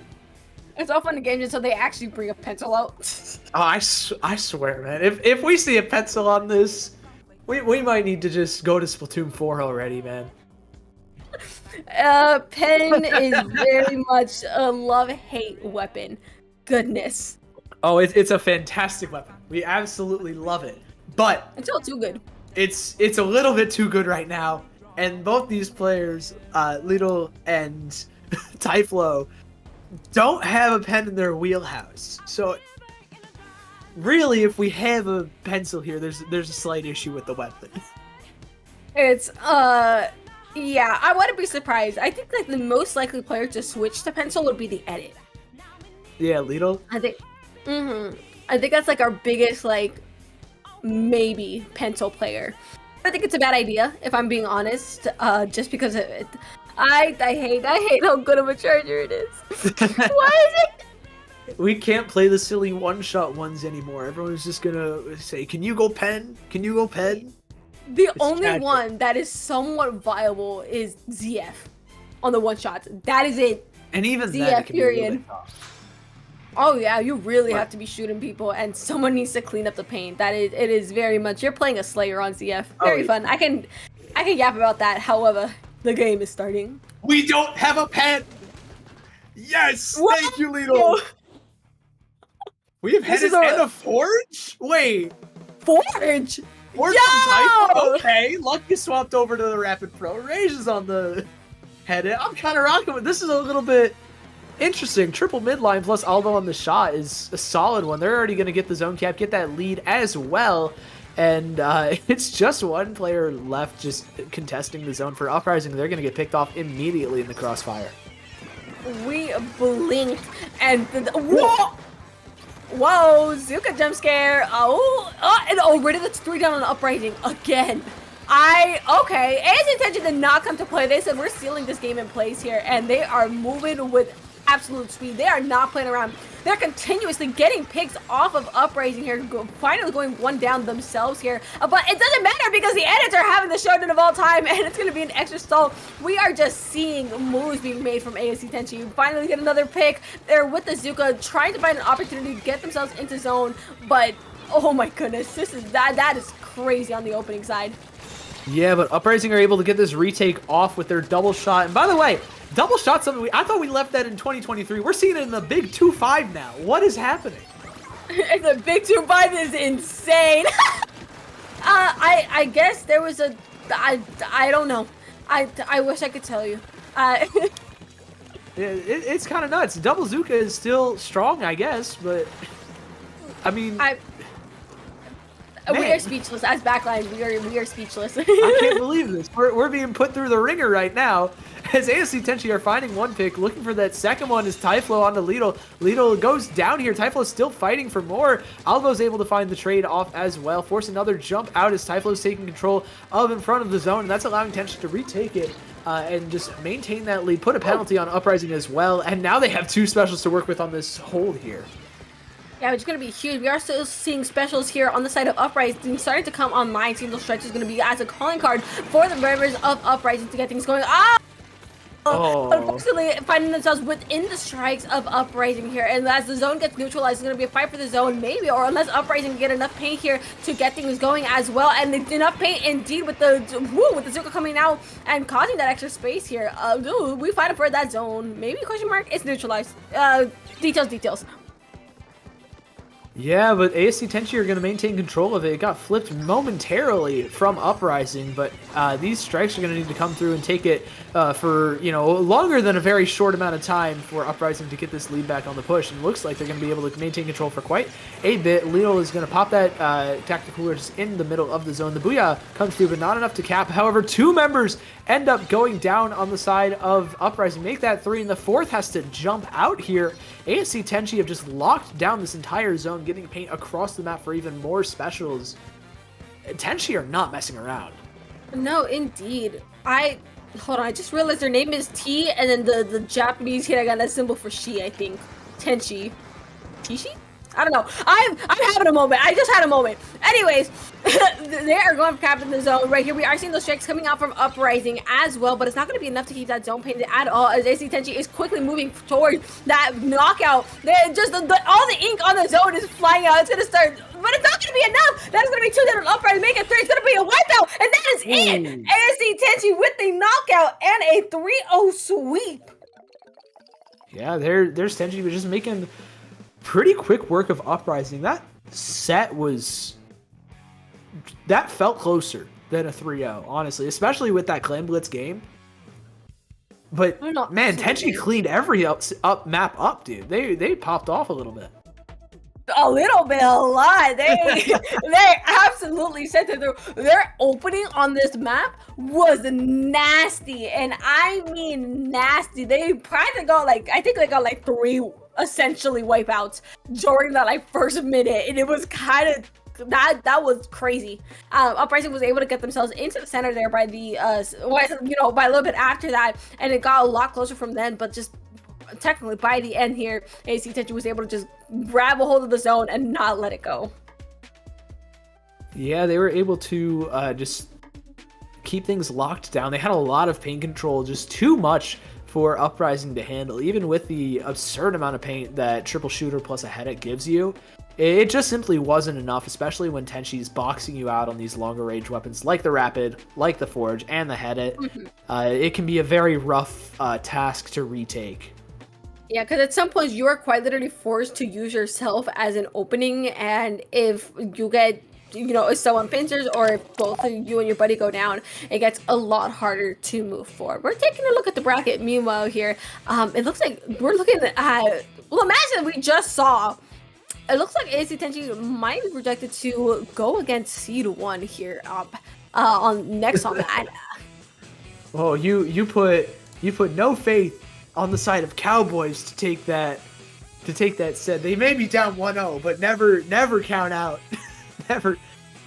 It's all fun and games until they actually bring a pencil out. Oh, I swear, man. If we see a pencil on this, we might need to just go to Splatoon 4 already, man. Pen is very much a love-hate weapon. Goodness. Oh, it's a fantastic weapon. We absolutely love it. But until too good. It's a little bit too good right now. And both these players, Lidl and Typhlo, don't have a pen in their wheelhouse. So, really, if we have a pencil here, there's a slight issue with the weapon. It's, yeah, I wouldn't be surprised. I think, like, the most likely player to switch to pencil would be the edit. Yeah, Lidl? I think, I think that's, like, our biggest, like, maybe pencil player. I think it's a bad idea, if I'm being honest, just because of it. I hate how good of a charger it is. Why is it? We can't play the silly one-shot ones anymore. Everyone's just gonna say, can you go pen? Can you go pen? The only one that is somewhat viable is ZF on the one-shots. That is it. And even ZF, then, it can period. be a little bit tough. Oh yeah, you really have to be shooting people, and someone needs to clean up the paint. It is very much, you're playing a Slayer on ZF. Very fun. I can yap about that. However, the game is starting. We don't have a pen. Yes, thank you, Lidl. We have headed and a forge. Wait, forge. Forge from Typhlo. Okay, Lucky swapped over to the Rapid Pro. Rage is on the head. I'm kind of rocking with this. Is a little bit interesting. Triple midline plus Aldo on the shot is a solid one. They're already going to get the zone cap, get that lead as well. And it's just one player left just contesting the zone for Uprising. They're going to get picked off immediately in the crossfire. We blinked and whoa! Whoa, Zuka jump scare. And already that's 3 down on Uprising again. Okay, AS's intention did not come to play. They said we're sealing this game in place here, and they are moving with absolute speed. They are not playing around. They're continuously getting picks off of Uprising here, finally going 1 down themselves here. But it doesn't matter because the edits are having the showdown of all time, and it's going to be an extra stall. We are just seeing moves being made from ASC Tenchi. Finally get another pick. They're with the Zuka, trying to find an opportunity to get themselves into zone, but oh my goodness, that is crazy on the opening side. Yeah, but Uprising are able to get this retake off with their double shot. And by the way, double shot something I thought we left that in 2023. We're seeing it in the big 2-5 now. What is happening? The big 2-5 is insane. I guess there was a I don't know. I wish I could tell you. It's kind of nuts. Double Zuka is still strong, I guess, but I mean, we are speechless. As backline, we are speechless. I can't believe this. We're being put through the ringer right now. As ASC Tenchi are finding one pick, looking for that second one is Typhlo onto Lidl. Lidl goes down here. Typhlo is still fighting for more. Alvo's able to find the trade off as well. Force another jump out as Typhlo's taking control of in front of the zone, and that's allowing Tenchi to retake it and just maintain that lead. Put a penalty on Uprising as well, and now they have 2 specials to work with on this hold here. Yeah, it's going to be huge. We are still seeing specials here on the side of Uprising starting to come online. Single stretch is going to be as a calling card for the members of Uprising to get things going. Unfortunately, finding themselves within the strikes of Uprising here, and as the zone gets neutralized, it's going to be a fight for the zone, maybe, or unless Uprising can get enough paint here to get things going as well, and enough paint indeed with the Zuka coming out and causing that extra space here. We fighting for that zone, maybe, question mark, it's neutralized. Details. Yeah, but ASC Tenchi are going to maintain control of it. It got flipped momentarily from Uprising, but these strikes are going to need to come through and take it for, longer than a very short amount of time for Uprising to get this lead back on the push. And it looks like they're going to be able to maintain control for quite a bit. Leo is going to pop that Tactical Cooler just in the middle of the zone. The Booyah comes through, but not enough to cap. However, 2 members end up going down on the side of Uprising. Make that 3, and the 4th has to jump out here. ASC Tenchi have just locked down this entire zone, getting paint across the map for even more specials. Tenchi are not messing around. No, indeed. Hold on, I just realized their name is T, and then the Japanese hiragana symbol for she, I think. Tenchi. Tishi? I don't know. I'm having a moment. I just had a moment. Anyways, they are going for cap in the zone right here. We are seeing those strikes coming out from Uprising as well, but it's not going to be enough to keep that zone painted at all, as AC Tenchi is quickly moving towards that knockout. Just all the ink on the zone is flying out. It's going to start, but it's not going to be enough. That's going to be 2 down on Uprising. Make it 3. It's going to be a wipeout, and that is it. AC Tenchi with the knockout and a 3-0 sweep. Yeah, there's Tenchi, but just making pretty quick work of Uprising. That set that felt closer than a 3-0, honestly, especially with that Clan Blitz game. But man, Tenchi cleaned every up map up, dude. They popped off a little bit. A little bit, a lot. They absolutely sent it through. Their opening on this map was nasty, and I mean nasty. They probably got I think they got 3 essentially wipeouts during that first minute, and it was kind of that was crazy. Uprising was able to get themselves into the center there by the by a little bit after that, and it got a lot closer from then, but just technically by the end here, AC Tenchi was able to just grab a hold of the zone and not let it go. Yeah, they were able to just keep things locked down. They had a lot of paint control, just too much for Uprising to handle. Even with the absurd amount of paint that Triple Shooter plus a Headache gives you, it just simply wasn't enough, especially when Tenchi's boxing you out on these longer range weapons like the Rapid, like the Forge, and the Headache. It can be a very rough task to retake. Yeah, because at some point you are quite literally forced to use yourself as an opening, and if you get, if someone pincers or if both of you and your buddy go down, it gets a lot harder to move forward. We're taking a look at the bracket. Meanwhile here, it looks like we're looking at, well, imagine we just saw, it looks like AC Tenchi might be projected to go against Seed 1 here on next on that. Oh, you put no faith on the side of Cowboys to take that set. They may be down 1-0, but never count out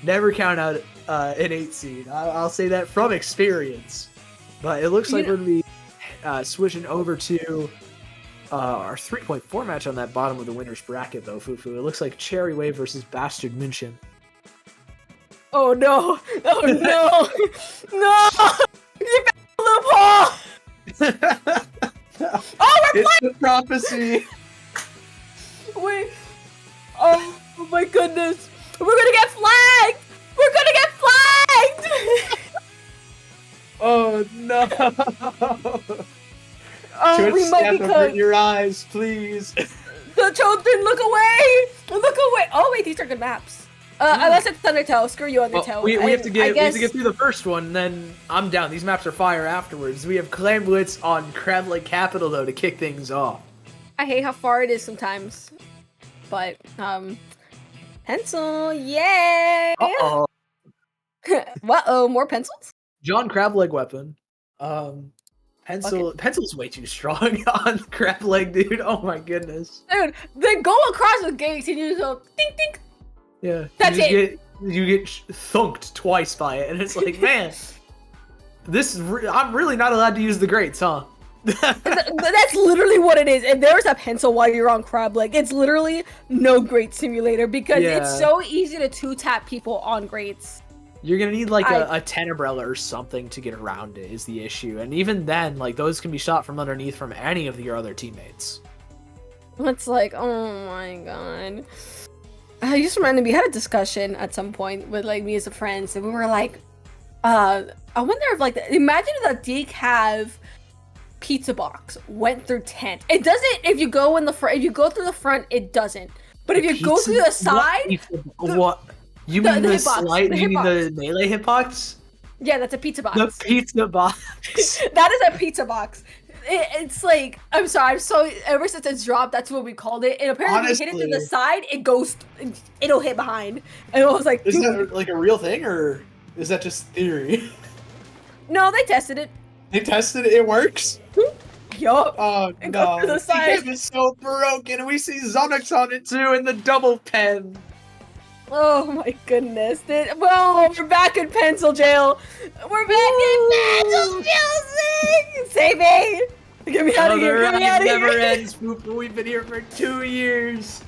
never count out an 8 seed. I'll say that from experience. But it looks like we're going to be switching over to our 3.4 match on that bottom of the winner's bracket, though, Fufu. It looks like Cherry Wave versus Bastard München. Oh no! Oh no! No! You loophole! Oh, we're it's the prophecy. Wait. Oh my goodness. We're gonna get flagged! We're gonna get flagged! Oh no. Oh, Twitch, we might be cooked. your eyes, please. The children, look away! Look away! Oh wait, these are good maps. Unless it's Undertow. Screw you, Undertow. We have to get through the first one, and then I'm down. These maps are fire afterwards. We have Clan Blitz on Crab Lake Capital, though, to kick things off. I hate how far it is sometimes. But, pencil, yay! Uh-oh. Uh-oh, more pencils? John Crab Leg weapon. Pencil's way too strong on Crab Leg, dude. Oh my goodness. Dude, they go across the gates and you just go, ding, ding. Yeah, that's it. You get thunked twice by it, and it's like, man, I'm really not allowed to use the grates, huh? That's literally what it is. And there's a pencil while you're on Crab Leg. It's literally no grate simulator because it's so easy to 2-tap people on grates. You're gonna need like a 10 umbrella or something to get around it is the issue, and even then, like those can be shot from underneath from any of your other teammates. It's like, oh my god. I just reminded me, we had a discussion at some point with like me as a friend, and we were like, I wonder if like, imagine if the decaf pizza box went through tent. It doesn't, if you go in the front, if you go through the front, it doesn't. But if you go to the side, what? You mean the hitbox, slight? You mean hitbox. the melee hitbox? Yeah, that's a pizza box. The pizza box. That is a pizza box. It's like, I'm sorry, so ever since it's dropped, that's what we called it. And apparently, if you hit it to the side, it'll hit behind. And I was like, is that like a real thing, or is that just theory? No, they tested it. They tested it. It works. Yup. Oh And no! go to the The side. game is so broken. We see Zonix on it too. Two in the double pen. Oh my goodness. Well, we're back in pencil jail. We're back in pencil jail. Save me. Get me out of here. Get me out of never here. ends, Poopa. We've been here for 2 years.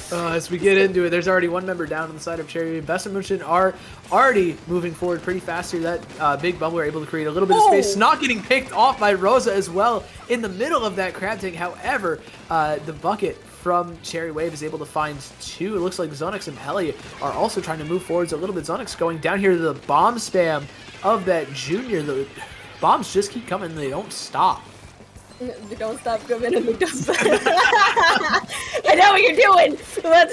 As we get into it, there's already one member down on the side of Cherry Wave. Best of Motion are already moving forward pretty fast here. That big bubble are able to create a little bit of space. Not getting picked off by Rosa as well in the middle of that crab tank. However, the bucket from Cherry Wave is able to find two. It looks like Zonix and Pelly are also trying to move forwards a little bit. Zonix going down here to the bomb spam of that Junior. The bombs just keep coming. They don't stop. They don't stop giving him McDonald's. I know what you're doing. But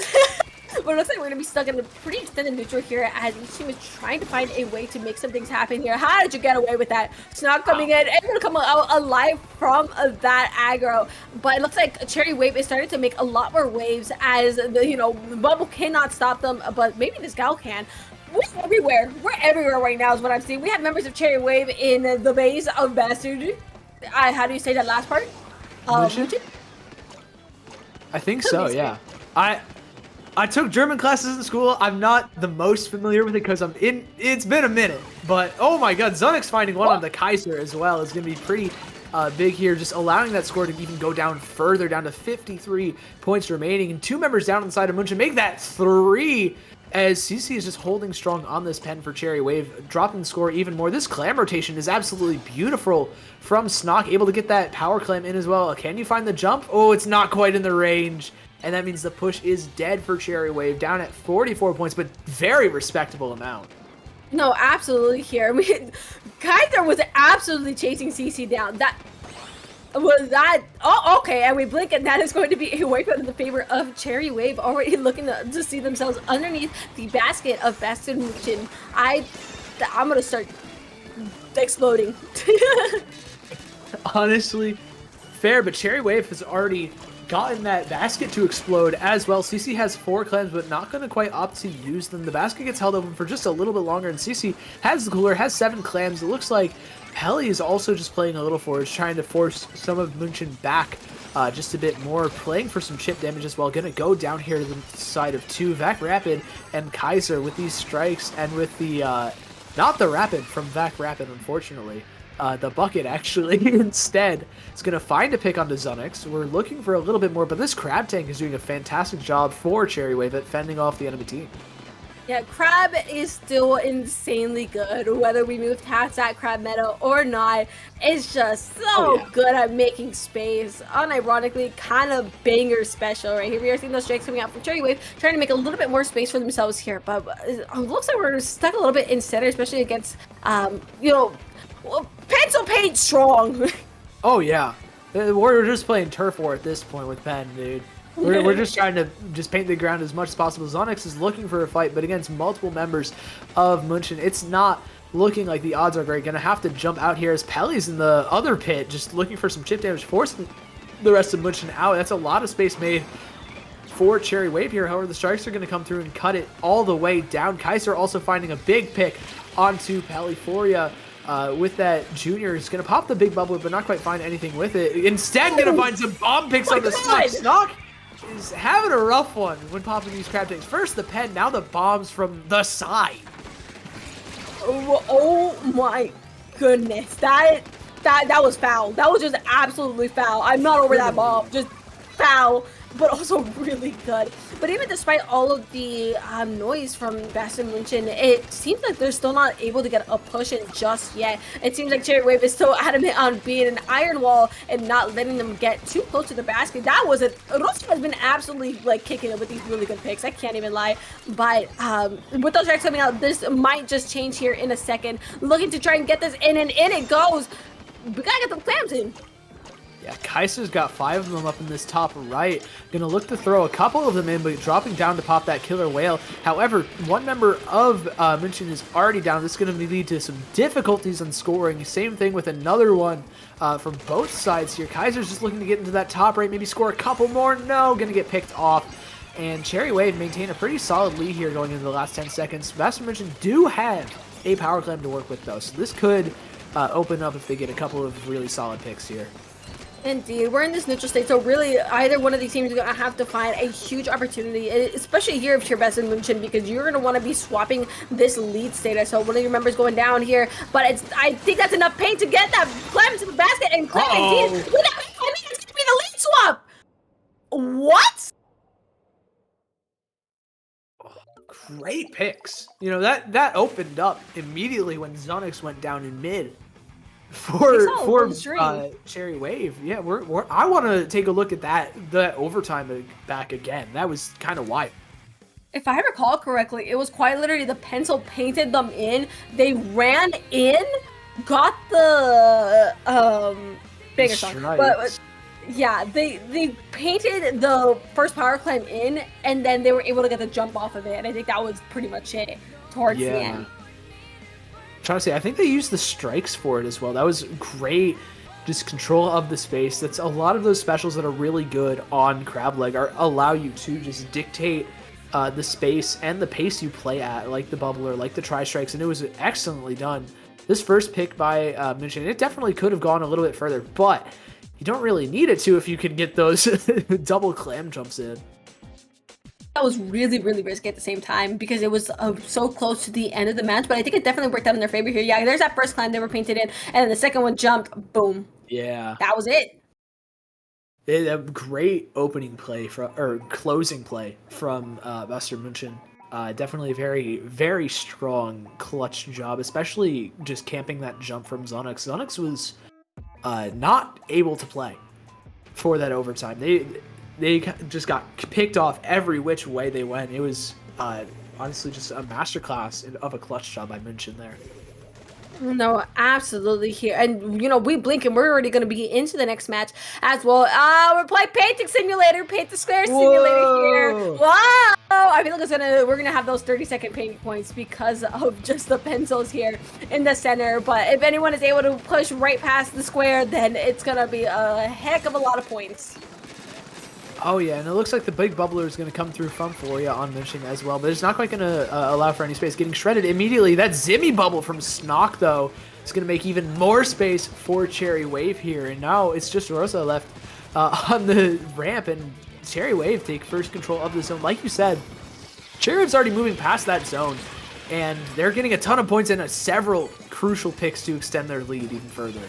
it looks like we're gonna be stuck in a pretty extended neutral here as each team is trying to find a way to make some things happen here. How did you get away with that? It's not coming in. It's gonna come out alive from that aggro. But it looks like Cherry Wave is starting to make a lot more waves as the bubble cannot stop them, but maybe this gal can. We're everywhere. We're everywhere right now is what I'm seeing. We have members of Cherry Wave in the base of Bastard. How do you say that last part? I think so, yeah. I took German classes in school. I'm not the most familiar with it because it's been a minute. But oh my god, Zonix finding one on the Kaiser as well is going to be pretty big here, just allowing that score to even go down further, down to 53 points remaining. And two members down on the side of Munchen make that 3 as CC is just holding strong on this pen for Cherry Wave, dropping the score even more. This clam rotation is absolutely beautiful from Snock, able to get that power clam in as well. Can you find the jump? Oh, it's not quite in the range. And that means the push is dead for Cherry Wave, down at 44 points, but very respectable amount. No, absolutely here. I mean, Kaiser was absolutely chasing CC down. Oh, okay, and we blink, and that is going to be a wipe out in the favor of Cherry Wave, already looking to see themselves underneath the basket of Bastion Muchin. I'm gonna start exploding. Honestly, fair, but Cherry Wave has already gotten that basket to explode as well. CC has 4 clams, but not going to quite opt to use them. The basket gets held open for just a little bit longer, and CC has the cooler, has 7 clams. It looks like Pelly is also just playing a little forward, trying to force some of Munchen back just a bit more, playing for some chip damage as well. Going to go down here to the side of 2, Vac Rapid and Kaiser with these strikes, and with the, not the Rapid from Vac Rapid, unfortunately. The bucket actually instead is going to find a pick onto Zonix. We're looking for a little bit more, but this Crab Tank is doing a fantastic job for Cherry Wave at fending off the enemy team. Yeah, Crab is still insanely good, whether we move past that Crab meta or not. It's just so good at making space. Unironically, kind of banger special right here. We are seeing those strikes coming out from Cherry Wave, trying to make a little bit more space for themselves here. But it looks like we're stuck a little bit in center, especially against, pencil paint strong. Oh yeah, we're just playing turf war at this point with Pen, dude. We're just trying to just paint the ground as much as possible. Zonix is looking for a fight, but against multiple members of Munchen, it's not looking like the odds are great. Gonna have to jump out here as Pelly's in the other pit, just looking for some chip damage, forcing the rest of Munchen out. That's a lot of space made for Cherry Wave here. However, the strikes are going to come through and cut it all the way down. Kaiser also finding a big pick onto Pelliforia. With that Junior, is going to pop the big bubble, but not quite find anything with it. Instead, going to find some bomb picks on the Snock. Snock is having a rough one when popping these crab tanks. First the pen, now the bombs from the side. Oh my goodness, that was foul. That was just absolutely foul. I'm not over that bomb. Just foul, but also really good. But even despite all of the noise from Bastion Munchen, it seems like they're still not able to get a push in just yet. It seems like Cherry Wave is still adamant on being an iron wall and not letting them get too close to the basket. That was it. Rosa has been absolutely kicking it with these really good picks. I can't even lie. But with those strikes coming out, this might just change here in a second. Looking to try and get this in, and in it goes. We gotta get the clams in. Yeah, Kaiser's got 5 of them up in this top right. Gonna look to throw a couple of them in, but dropping down to pop that killer whale. However, one member of München is already down. This is gonna lead to some difficulties on scoring. Same thing with another one from both sides here. Kaiser's just looking to get into that top right, maybe score a couple more. No, gonna get picked off. And Cherry Wave maintain a pretty solid lead here going into the last 10 seconds. Bastard München do have a power climb to work with though, so this could open up if they get a couple of really solid picks here. Indeed, we're in this neutral state, so really either one of these teams is going to have to find a huge opportunity, especially here if you're Best in München, because you're going to want to be swapping this lead state. I saw one of your members going down here, but I think that's enough paint to get that climb into the basket, and climb indeed. With that, I mean, it's going to be the lead swap. What? Great picks. You know, that opened up immediately when Zonix went down in mid. For Cherry Wave, yeah, I want to take a look at that overtime back again. That was kind of wild. If I recall correctly, it was quite literally the pencil painted them in. They ran in, got the bigger song, but yeah, they painted the first power climb in, and then they were able to get the jump off of it. And I think that was pretty much it towards the end. Trying to say, I think they used the strikes for it as well. That was great, just control of the space. That's a lot of those specials that are really good on Crab Leg allow you to just dictate the space and the pace you play at, like the bubbler, like the tri-strikes, and it was excellently done. This first pick by München, it definitely could have gone a little bit further, but you don't really need it to if you can get those double clam jumps in. That was really, really risky at the same time because it was so close to the end of the match, but I think it definitely worked out in their favor here. Yeah, there's that first climb they were painted in, and then the second one jumped, boom. Yeah. That was it. A great opening play or closing play from Bastard München. Definitely a very, very strong clutch job, especially just camping that jump from Zonix. Zonix was not able to play for that overtime. They just got picked off every which way they went. It was honestly just a masterclass of a clutch job by München there. No, absolutely here. And, you know, we blink and we're already going to be into the next match as well. We're playing Painting Simulator, Paint the Square Simulator here. Wow! I feel like we're going to have those 30-second paint points because of just the pencils here in the center. But if anyone is able to push right past the square, then it's going to be a heck of a lot of points. Oh yeah, and it looks like the big bubbler is going to come through from Floria on München as well, but it's not quite going to allow for any space. Getting shredded immediately. That Zimmy bubble from Snock, though, is going to make even more space for Cherry Wave here. And now it's just Rosa left on the ramp, and Cherry Wave take first control of the zone. Like you said, Cherry Wave's already moving past that zone, and they're getting a ton of points and several crucial picks to extend their lead even further.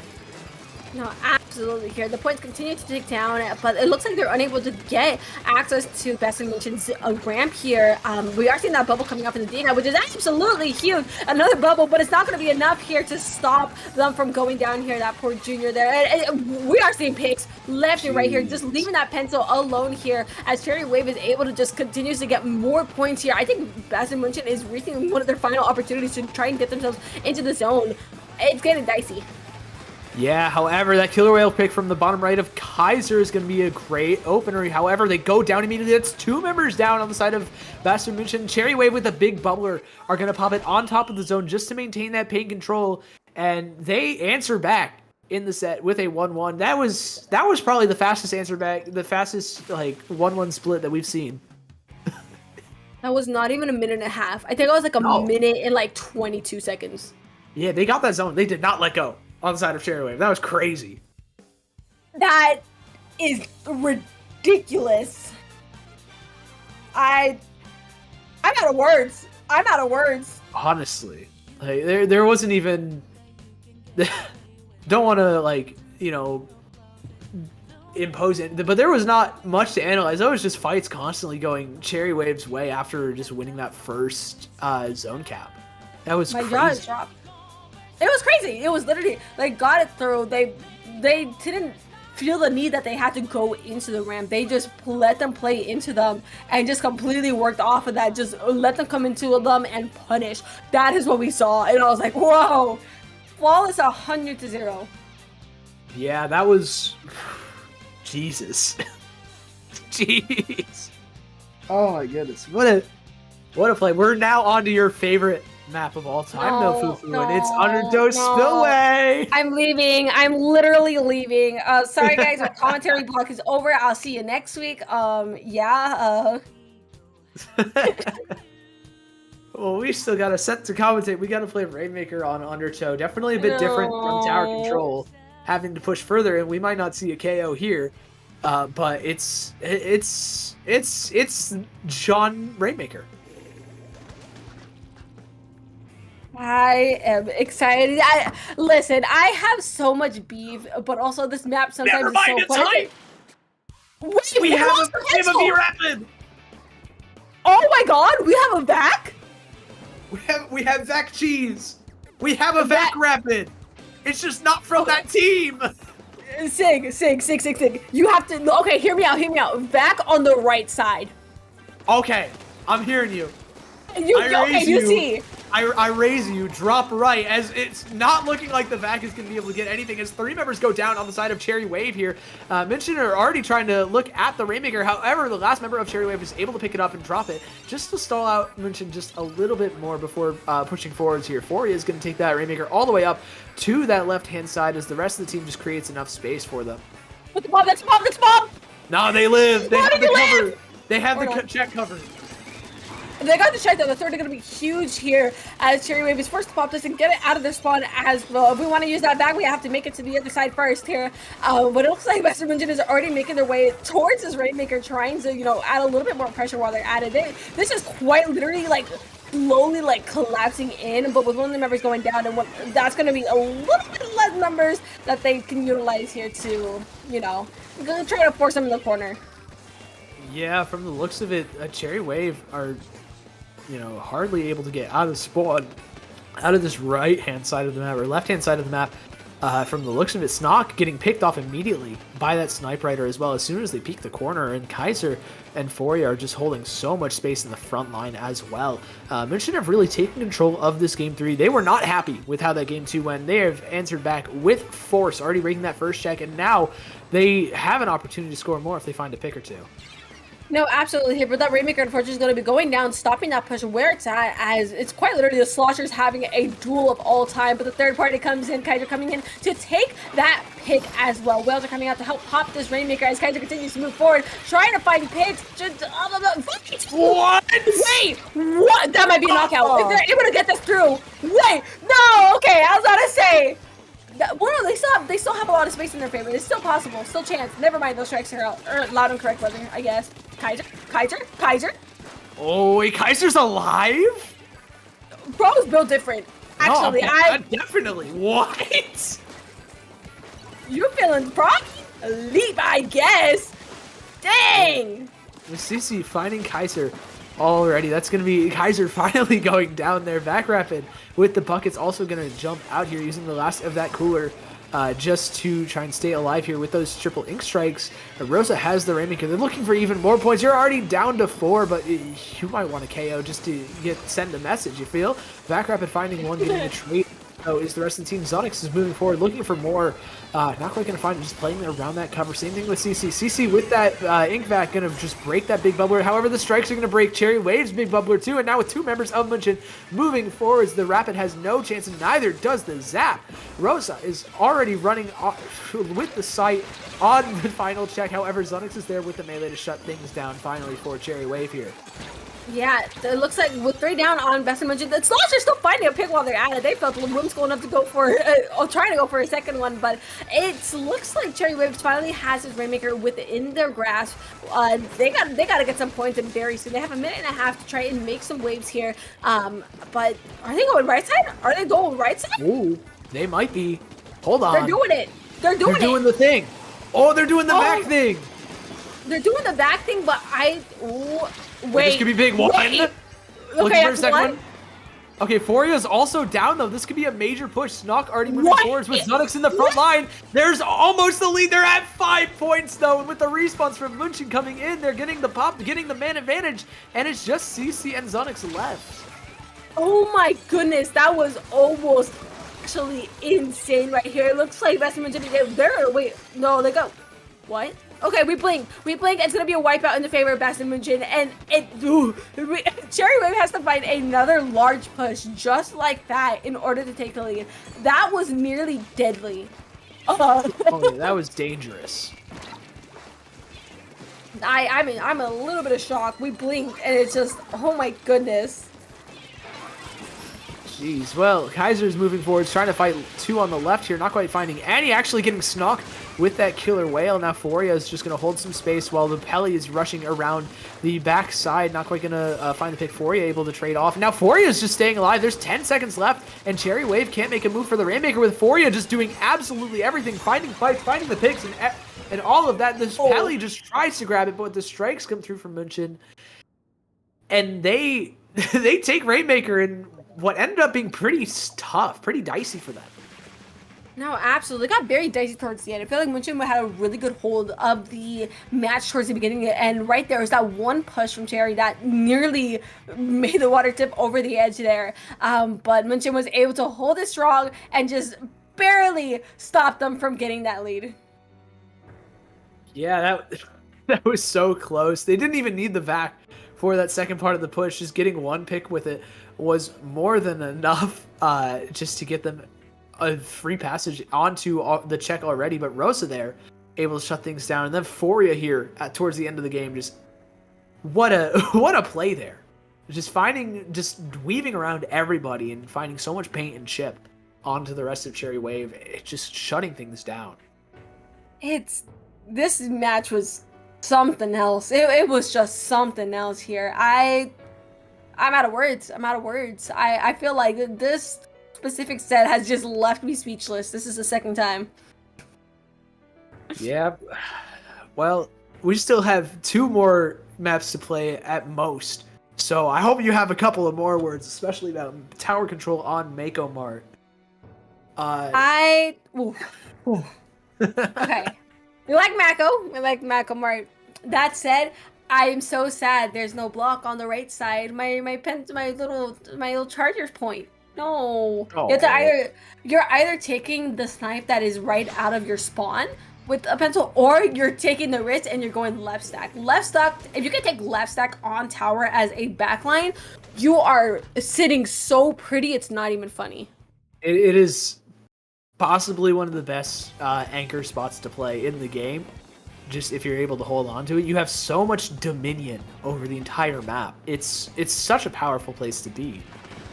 No, absolutely here. The points continue to tick down, but it looks like they're unable to get access to Best in München's ramp here. We are seeing that bubble coming up in the D now, which is absolutely huge. Another bubble, but it's not going to be enough here to stop them from going down here. That poor junior there. And we are seeing picks left and right here, just leaving that pencil alone here as Cherry Wave is able to just continues to get more points here. I think Best in München is reaching one of their final opportunities to try and get themselves into the zone. It's getting dicey. Yeah, however, that killer whale pick from the bottom right of Kaiser is going to be a great opener. However, they go down immediately. That's 2 members down on the side of Bastard München. Cherry Wave with a big bubbler are going to pop it on top of the zone just to maintain that paint control. And they answer back in the set with a 1-1. That was probably the fastest answer back, the fastest like 1-1 split that we've seen. That was not even a minute and a half. I think it was like a minute and like 22 seconds. Yeah, they got that zone. They did not let go on the side of Cherry Wave. That was crazy. That is ridiculous. I'm out of words. I'm out of words. Honestly, like there wasn't even. Don't want to like impose it, but there was not much to analyze. There was just fights constantly going Cherry Wave's way after just winning that first zone cap. That was my crazy. jaw is dropped. It was crazy. It was literally like got it through. They didn't feel the need that they had to go into the ramp. They just let them play into them and just completely worked off of that. Just let them come into them and punish. That is what we saw, and I was like, whoa, flawless 100-0. Yeah, that was Jesus. Jeez. Oh my goodness. What a play. We're now on to your favorite map of all time, no Fufu, and it's Undertow Spillway. I'm leaving. I'm literally leaving. Sorry guys, our commentary block is over. I'll see you next week. Yeah. Well, we still got a set to commentate. We got to play Rainmaker on Undertow. Definitely a bit different from Tower Control, having to push further, and we might not see a KO here. But it's John Rainmaker. I am excited. Listen, I have so much beef, but also this map sometimes is so fun. We have a V-Rapid! Oh my god, we have a Vac? We have Vac Cheese! We have a Vac Rapid! It's just not from that team! Sig. You have to, okay, hear me out. Vac on the right side. Okay, I'm hearing you. You see. I raise you, drop right, as it's not looking like the Vac is going to be able to get anything, as 3 members go down on the side of Cherry Wave here. Minchin are already trying to look at the Rainmaker, however, the last member of Cherry Wave is able to pick it up and drop it, just to stall out Minchin just a little bit more before pushing forwards here. Foria is going to take that Rainmaker all the way up to that left-hand side, as the rest of the team just creates enough space for them. That's bomb! No, they live! They have the cover! They have the check cover. They got the check though. The third are going to be huge here as Cherry Wave is forced to pop this and get it out of their spawn as well. If we want to use that back, we have to make it to the other side first here. But it looks like Western Engine is already making their way towards this Rainmaker, trying to, add a little bit more pressure while they're at it. This is quite literally like slowly like collapsing in, but with one of the members going down, and that's going to be a little bit less numbers that they can utilize here to, try to force them in the corner. Yeah, from the looks of it, Cherry Wave are hardly able to get out of spawn, out of this right-hand side of the map, or left-hand side of the map. From the looks of it, Snock getting picked off immediately by that Snipe Rider as well, as soon as they peek the corner, and Kaiser and Foria are just holding so much space in the front line as well. Minchin have really taken control of this Game 3. They were not happy with how that Game 2 went. They have answered back with force, already breaking that first check, and now they have an opportunity to score more if they find a pick or two. No, absolutely here, but that Rainmaker unfortunately is going to be going down, stopping that push where it's at, as it's quite literally the Sloshers having a duel of all time, but the third party comes in, Kaiser coming in to take that pick as well. Whales are coming out to help pop this Rainmaker as Kaiser continues to move forward, trying to find picks. What? Wait, what? That might be a knockout. If they're able to get this through. Wait, no, okay, I was about to say. Well, no, they still have a lot of space in their favor. It's still possible, still chance. Never mind, those strikes are out. Loud and correct weather, I guess. Kaiser. Oh, wait, Kaiser's alive? Bro's built different. Actually, no, definitely. What? You're feeling leap, I guess. Dang. With CC finding Kaiser already. That's going to be Kaiser finally going down there. Back Rapid with the buckets also going to jump out here using the last of that cooler just to try and stay alive here with those triple ink strikes. Rosa has the Rainmaker. They're looking for even more points. You're already down to 4, but you might want a KO just to send a message, you feel? Back Rapid finding one, getting a trade. So is the rest of the team. Zonix is moving forward, looking for more. Not quite going to find it, just playing around that cover. Same thing with CC. CC with that Ink Vac going to just break that big bubbler. However, the strikes are going to break Cherry Wave's big bubbler too. And now with 2 members of Minchin moving forwards, the Rapid has no chance, and neither does the Zap. Rosa is already running with the sight on the final check. However, Zonix is there with the melee to shut things down finally for Cherry Wave here. Yeah, it looks like with 3 down on Best and Minchin, the Slosh are still finding a pick while they're at it. They felt the room's going up to go for, trying to go for a second one, but it looks like Cherry Wave finally has his Rainmaker within their grasp. They got to get some points in very soon. They have a minute and a half to try and make some waves here. But are they going right side? Are they going right side? Ooh, they might be. Hold on. They're doing it. They're doing the thing. Oh, they're doing the back thing. They're doing the back thing, but wait, this could be big one. Okay, looking for a second one. Okay, Foria's also down though. This could be a major push. Snock already moving forwards with Zonix in the front line. There's almost the lead. They're at 5 points though, and with the respawns from Minchin coming in, they're getting the pop, getting the man advantage, and it's just CC and Zonix left. Oh my goodness, that was almost actually insane right here. It looks like Best Minchin. Wait, no, they go. What? Okay, we blink. It's gonna be a wipeout in the favor of Bastion Munchen, and Cherry Wave has to find another large push just like that in order to take the lead. That was nearly deadly. Oh yeah, that was dangerous. I'm a little bit of shock. We blinked, and it's just, oh my goodness. Jeez, well, Kaiser's moving forward, trying to fight two on the left here, not quite finding any, actually getting snuck with that killer whale. Now Foria is just going to hold some space while the Pelly is rushing around the back side, not quite going to find the pick. Foria able to trade off. Now Foria is just staying alive. There's 10 seconds left, and Cherry Wave can't make a move for the Rainmaker with Foria just doing absolutely everything, finding fights, finding the picks, and all of that. This Pelly just tries to grab it, but the strikes come through from Munchen, and they take Rainmaker in what ended up being pretty tough, pretty dicey for them. No, absolutely. It got very dicey towards the end. I feel like Munchen had a really good hold of the match towards the beginning, and right there was that one push from Cherry that nearly made the water tip over the edge there. But Munchen was able to hold it strong and just barely stop them from getting that lead. Yeah, that was so close. They didn't even need the vac for that second part of the push. Just getting one pick with it was more than enough just to get them a free passage onto the check already. But Rosa there able to shut things down, and then Foria here towards the end of the game. Just what a play there. Just weaving around everybody and finding so much paint and chip onto the rest of Cherry Wave. It's just shutting things down. This match was something else. It was just something else here. I'm out of words. I feel like this specific set has just left me speechless. This is the second time. Yeah. Well, we still have 2 more maps to play at most. So I hope you have a couple of more words, especially about tower control on Mako Mart. Okay. We like Mako Mart. That said, I am so sad there's no block on the right side. My little charger's point. No. Oh. You're either taking the snipe that is right out of your spawn with a pencil, or you're taking the risk and you're going left stack. Left stack, if you can take left stack on tower as a backline, you are sitting so pretty, it's not even funny. It is possibly one of the best anchor spots to play in the game. Just if you're able to hold on to it, you have so much dominion over the entire map. It's such a powerful place to be.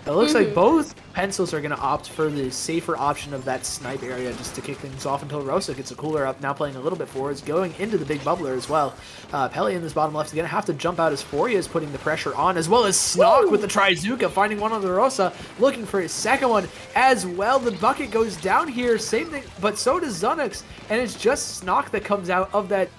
It looks like both pencils are going to opt for the safer option of that snipe area just to kick things off until Rosa gets a cooler up, now playing a little bit forwards, going into the big bubbler as well. Pelly in this bottom left is going to have to jump out as Foria is putting the pressure on, as well as Snog with the Trizuka, finding one on the Rosa, looking for his second one as well. The bucket goes down here, same thing, but so does Zunix, and it's just Snog that comes out of that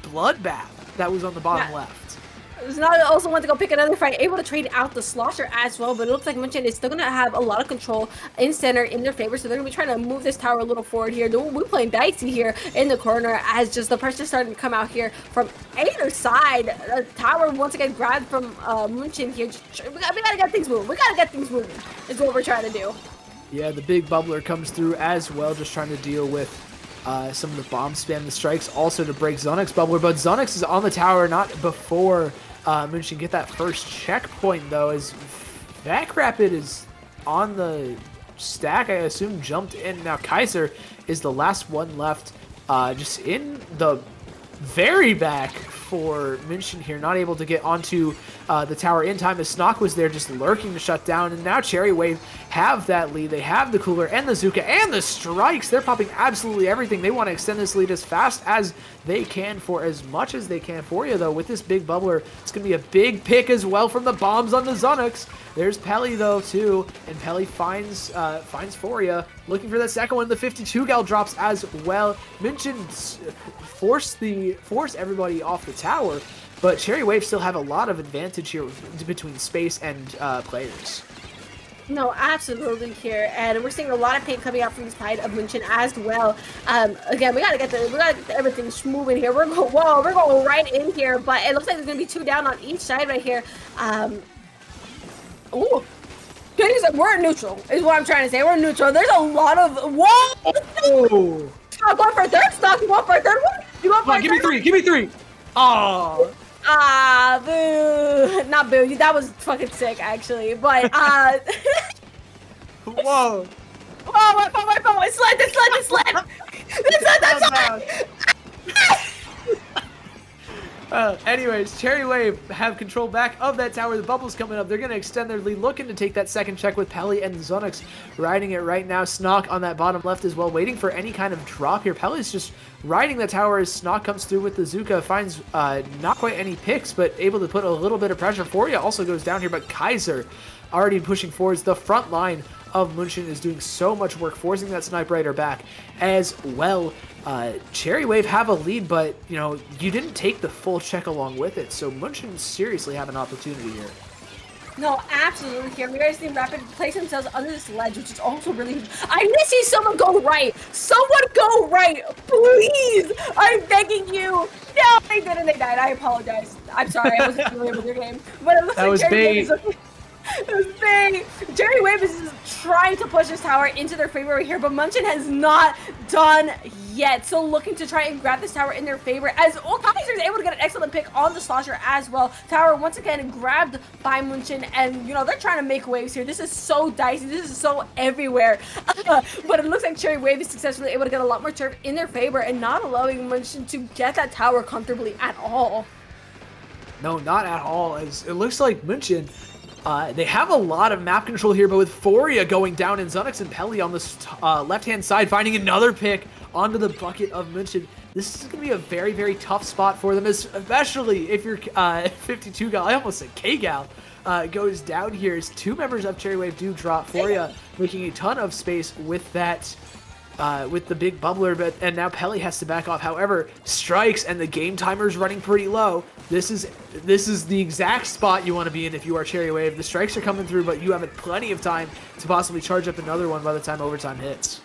bloodbath that was on the bottom left. Znada also went to go pick another fight, able to trade out the Slosher as well, but it looks like Munchen is still going to have a lot of control in center in their favor, so they're going to be trying to move this tower a little forward here. We're playing dicey here in the corner as just the pressure starting to come out here from either side. The tower once again grabbed from Munchen here. We got to get things moving. Is what we're trying to do. Yeah, the big bubbler comes through as well, just trying to deal with some of the bomb spam, the strikes also to break Zonix bubbler, but Zonix is on the tower, not before Munchen get that first checkpoint though, as Vac Rapid is on the stack, I assume jumped in. Now Kaiser is the last one left, just in the very back for Munchen here, not able to get onto the tower in time as Snock was there just lurking to shut down, and now Cherry Wave have that lead. They have the cooler and the Zuka and the strikes. They're popping absolutely everything. They want to extend this lead as fast as they can for as much as they can for you, though. With this big bubbler, it's going to be a big pick as well from the bombs on the Zunix. There's Pelly, though, too, and Pelly finds Foria, looking for that second one. The 52 gal drops as well. Munchen force everybody off the tower, but Cherry Wave still have a lot of advantage here between space and players. No, absolutely here, and we're seeing a lot of paint coming out from the side of Munchen as well. Again, we gotta get everything moving here. We're going right in here, but it looks like there's gonna be 2 down on each side right here. Ooh. We're neutral, is what I'm trying to say. We're neutral. There's a lot of... Whoa! Oh. Stock going for a third. Stock going for a third one. You want Come on, give me 3. Give me 3. Oh. Ah, boo. Not boo. That was fucking sick, actually. But, Whoa. Oh, my phone. It slid. It slid. Anyways, Cherry Wave have control back of that tower. The bubble's coming up. They're going to extend their lead, looking to take that second check with Pelly and Zonix riding it right now. Snock on that bottom left as well, waiting for any kind of drop here. Pelly's just riding the tower as Snock comes through with the Zuka, finds not quite any picks, but able to put a little bit of pressure. Foria also goes down here, but Kaiser already pushing forwards. The front line of Munchen is doing so much work, forcing that Snipe Rider back as well. Cherry Wave have a lead, but, you know, you didn't take the full check along with it, so Munchen seriously have an opportunity here. No, absolutely here. We are seeing Rapid place themselves under this ledge, which is also really huge. I need to see someone go right. Someone go right, please. I'm begging you. No, they didn't. They died. I apologize. I'm sorry. I wasn't familiar with your game. But it looks That like was Cherry bait. Wave is it was big. Cherry Wave is trying to push this tower into their favor right here, but Munchen has not done yet. So looking to try and grab this tower in their favor as Kaiser is able to get an excellent pick on the Slosher as well. Tower once again grabbed by Munchen, and you know, they're trying to make waves here. This is so dicey. This is so everywhere. But it looks like Cherry Wave is successfully able to get a lot more turf in their favor and not allowing Munchen to get that tower comfortably at all. No, not at all, as it looks like Munchen, they have a lot of map control here, but with Foria going down and Zonix and Pelly on the left-hand side, finding another pick onto the bucket of Munchen, this is going to be a very, very tough spot for them, especially if your 52 gal, I almost said K-gal, goes down here as 2 members of Cherry Wave do drop. Foria making a ton of space with that, with the big bubbler, and now Pelly has to back off. However, strikes and the game timer's running pretty low. This is the exact spot you want to be in if you are Cherry Wave. The strikes are coming through, but you have plenty of time to possibly charge up another one by the time overtime hits.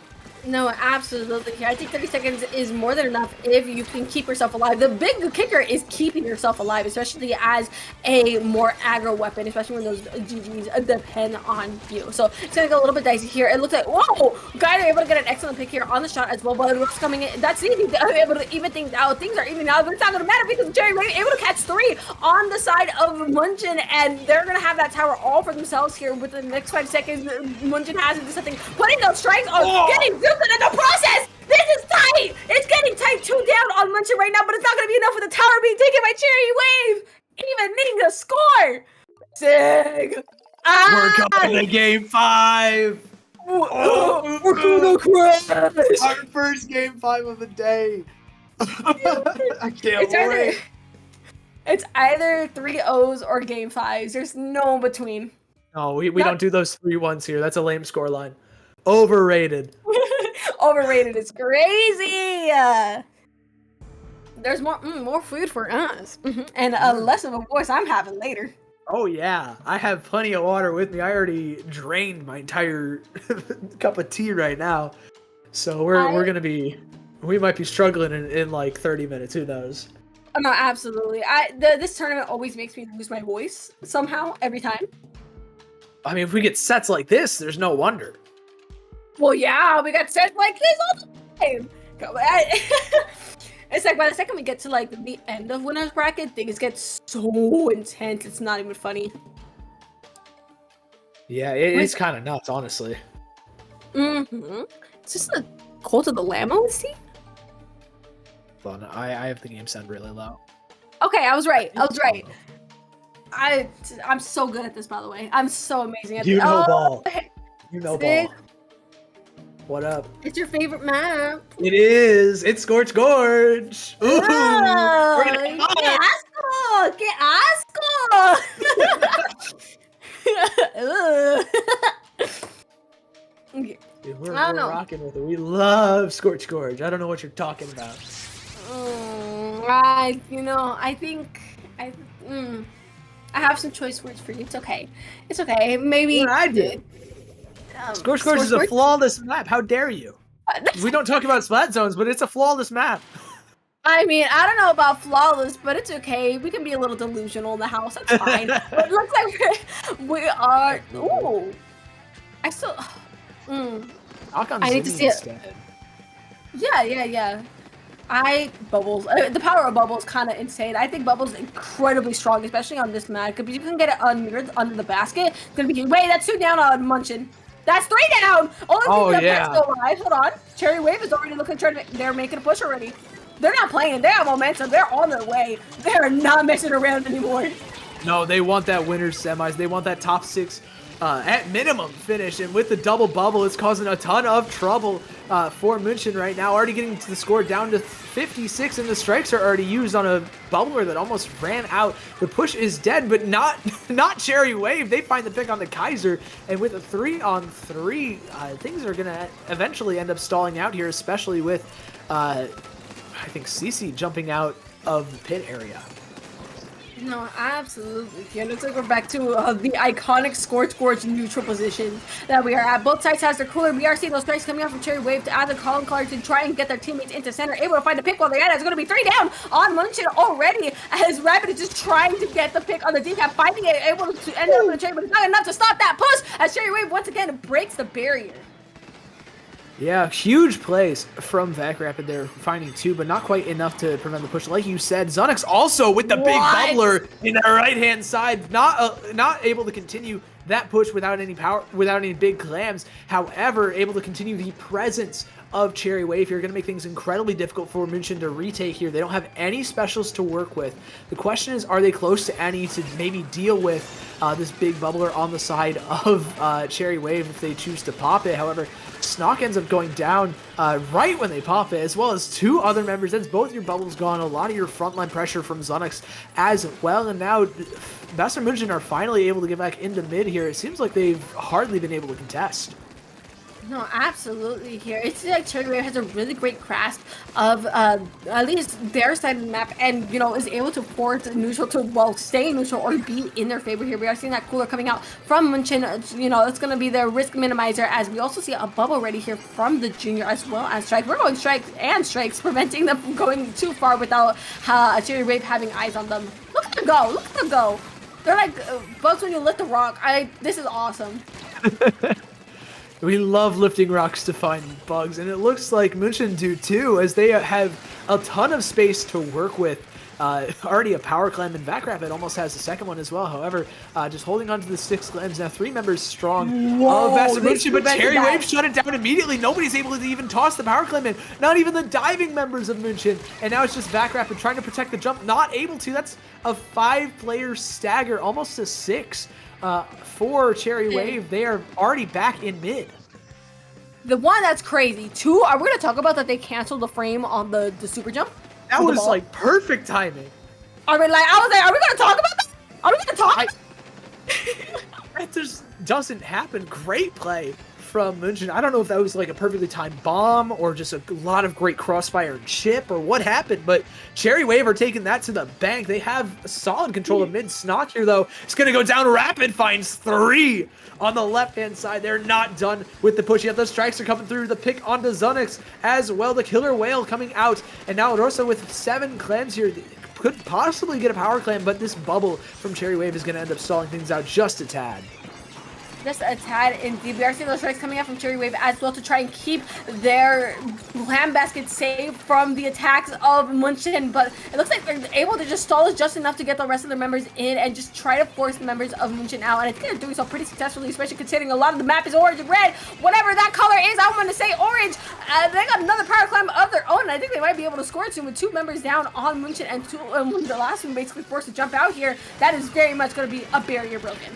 No, absolutely. I think 30 seconds is more than enough if you can keep yourself alive. The big kicker is keeping yourself alive, especially as a more aggro weapon, especially when those GGs depend on you. So it's going to go a little bit dicey here. It looks like, whoa, guys are able to get an excellent pick here on the shot as well, but what's coming in, that's easy. They're able to even things out. Things are even out, but it's not going to matter because Jerry Wave able to catch 3 on the side of Munchen, and they're going to have that tower all for themselves here with the next 5 seconds. Munchen has to do something, putting those strikes on, getting in the process. This is tight. It's getting tight. 2 down on Munchen right now, but it's not going to be enough with the tower being taken by Cherry Wave, even needing to score. Sick. We're coming to game 5. We're gonna crash. Our first game 5 of the day. I can't wait. It's either 3-0s or game 5s. There's no in between. No, we don't do those 3-1s here. That's a lame scoreline. Overrated. Overrated is crazy. There's more food for us, and less of a voice I'm having later. Oh yeah, I have plenty of water with me. I already drained my entire cup of tea right now, so we might be struggling in like 30 minutes. Who knows? Oh, no, absolutely. This tournament always makes me lose my voice somehow every time. I mean, if we get sets like this, there's no wonder. Well, yeah, we got sets like this all the time. It's like by the second we get to like the end of winner's bracket, things get so intense. It's not even funny. Yeah, it's kind of nuts, honestly. Is this the Cult of the Lamb I see? Fun. I have the game sound really low. Okay, I was right. I'm so good at this, by the way. I'm so amazing at this. Ball. You know Sick. ball. What up? It's your favorite map. It is. It's Scorch Gorge. Ooh. Oh, We're gonna get asco. Okay. Dude, we're I don't know. rocking with it. We love Scorch Gorge. I don't know what you're talking about. I have some choice words for you. It's okay. It's okay. Maybe What I did. Scorch Gorge is a flawless map. How dare you? We don't talk about splat zones, but it's a flawless map. I mean, I don't know about flawless, but it's okay. We can be a little delusional in the house. That's fine. It looks like we are. Ooh. I still. Knock on I need to Ziggy see it. instead. Yeah. Bubbles. The power of Bubble is kind of insane. I think Bubble's incredibly strong, especially on this map. Because you can get it under the basket. It's gonna be. Wait, that's 2 down on Munchin. That's 3 down. Only thing that's still alive. Hold on. Cherry Wave is already looking. They're making a push already. They're not playing. They have momentum. They're on their way. They're not messing around anymore. No, they want that winner's semis. They want that top 6 at minimum finish. And with the double bubble, it's causing a ton of trouble for München right now. Already getting the score down to 56, and the strikes are already used on a bubbler that almost ran out. The push is dead, but not Cherry Wave. They find the pick on the Kaiser, and with a 3-on-3, things are going to eventually end up stalling out here, especially with, I think, Cece jumping out of the pit area. No, absolutely. Yeah, looks like we're back to the iconic Scorch neutral position that we are at. Both sides has their cooler. We are seeing those strikes coming out from Cherry Wave to add the column color to try and get their teammates into center. Able to find the pick while they're at it. It's going to be 3 down on Munchin already, as Rapid is just trying to get the pick on the decap, finding it, able to end up in the Cherry, but it's not enough to stop that push as Cherry Wave once again breaks the barrier. Yeah, huge plays from Vac Rapid there, finding 2, but not quite enough to prevent the push. Like you said, Zunix also with the big bubbler in the right-hand side, not able to continue that push without any power, without any big clams. However, able to continue the presence of Cherry Wave here. Going to make things incredibly difficult for München to retake here. They don't have any specials to work with. The question is, are they close to any to maybe deal with this big bubbler on the side of Cherry Wave if they choose to pop it? However, Snock ends up going down right when they pop it, as well as 2 other members. That's both your bubbles gone. A lot of your frontline pressure from Zunix as well. And now Bester München are finally able to get back into mid here. It seems like they've hardly been able to contest. No, absolutely here. It's like Cherry Wave has a really great grasp of at least their side of the map, and is able to force neutral to stay neutral or be in their favor here. We are seeing that cooler coming out from München. It's going to be their risk minimizer, as we also see a bubble ready here from the junior as well as strike. We're going strikes, preventing them from going too far without Cherry Wave having eyes on them. Look at them go! Look at them go! They're like bugs when you lift a rock. This is awesome. We love lifting rocks to find bugs, and it looks like München do too, as they have a ton of space to work with. Already a power clam, and Vac Rapid almost has the second one as well. However, just holding on to the 6 clams now, 3 members strong. Whoa, München, but Cherry Wave shut it down immediately. Nobody's able to even toss the power clam in. Not even the diving members of München. And now it's just Vac Rapid trying to protect the jump. Not able to. That's a 5-player stagger, almost a 6 for Cherry Wave. They are already back in mid. The one that's crazy, 2, are we going to talk about that they canceled the frame on the super jump? That was like perfect timing. I mean, I was like, are we going to talk about that? Are we going to talk? That just doesn't happen. Great play from München. I don't know if that was like a perfectly timed bomb or just a lot of great crossfire and chip or what happened, but Cherry Wave are taking that to the bank. They have a solid control of mid. Snock here, though, it's going to go down. Rapid finds 3 on the left-hand side. They're not done with the push yet. The strikes are coming through. The pick onto Zunix as well. The killer whale coming out. And now Rosa with 7 clams here. Could possibly get a power clam, but this bubble from Cherry Wave is going to end up stalling things out just a tad. Just a tad indeed. We are seeing those strikes coming out from Cherry Wave as well to try and keep their clam basket safe from the attacks of München, but it looks like they're able to just stall us just enough to get the rest of their members in and just try to force the members of München out, and I think they're doing so pretty successfully, especially considering a lot of the map is orange and red. Whatever that color is, I want to say orange. They got another power climb of their own, and I think they might be able to score it soon with 2 members down on München and the last one basically forced to jump out here. That is very much going to be a barrier broken.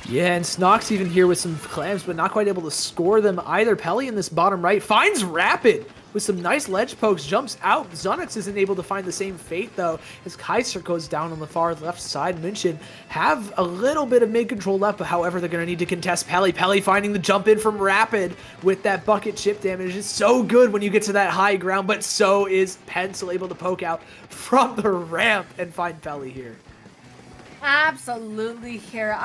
Yeah, and Snock's even here with some clams, but not quite able to score them either. Pelly in this bottom right finds Rapid with some nice ledge pokes, jumps out. Zunix isn't able to find the same fate, though, as Kaiser goes down on the far left side. München have a little bit of mid-control left, but however, they're going to need to contest Pelly. Pelly finding the jump in from Rapid with that bucket chip damage. It's so good when you get to that high ground, but so is Pencil able to poke out from the ramp and find Pelly here. Absolutely here.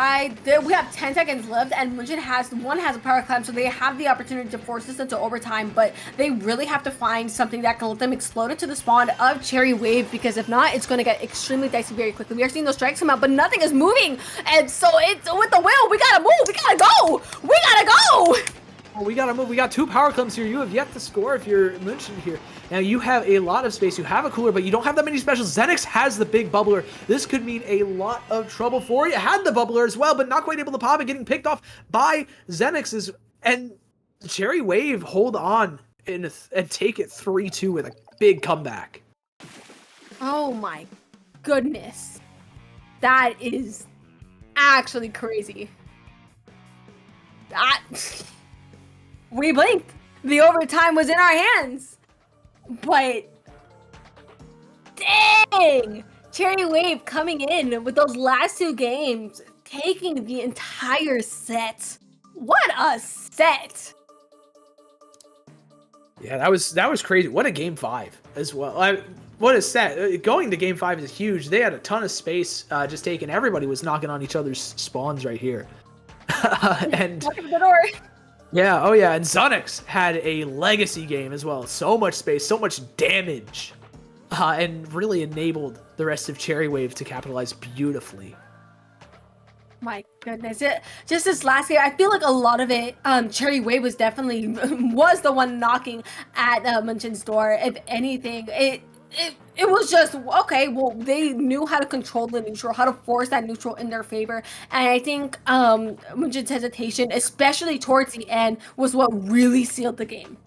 We have 10 seconds left, and München has a power climb, so they have the opportunity to force this into overtime, but they really have to find something that can let them explode into the spawn of Cherry Wave, because if not, it's going to get extremely dicey very quickly. We are seeing those strikes come out, but nothing is moving, and so it's with the wheel. We gotta move. We gotta go. We gotta go. We gotta move. We got 2 power clumps here. You have yet to score if you're Munchen here. Now you have a lot of space. You have a cooler, but you don't have that many specials. Xenix has the big bubbler. This could mean a lot of trouble for you. Had the bubbler as well, but not quite able to pop it, getting picked off by Xenix's. And Cherry Wave hold on and take it 3-2 with a big comeback. Oh my goodness. That is actually crazy. We blinked. The overtime was in our hands. But dang! Cherry Wave coming in with those last 2 games, taking the entire set. What a set! Yeah, that was crazy. What a game 5 as well. What a set. Going to game 5 is huge. They had a ton of space just taken. Everybody was knocking on each other's spawns right here. And walking the door. Yeah, oh yeah, and Xenix had a legacy game as well. So much space, so much damage. And really enabled the rest of Cherry Wave to capitalize beautifully. My goodness, just this last game, I feel like a lot of it, Cherry Wave was definitely was the one knocking at Munchen's door. If anything, it was just okay. Well, they knew how to control the neutral, how to force that neutral in their favor, and I think Munchen's hesitation, especially towards the end, was what really sealed the game.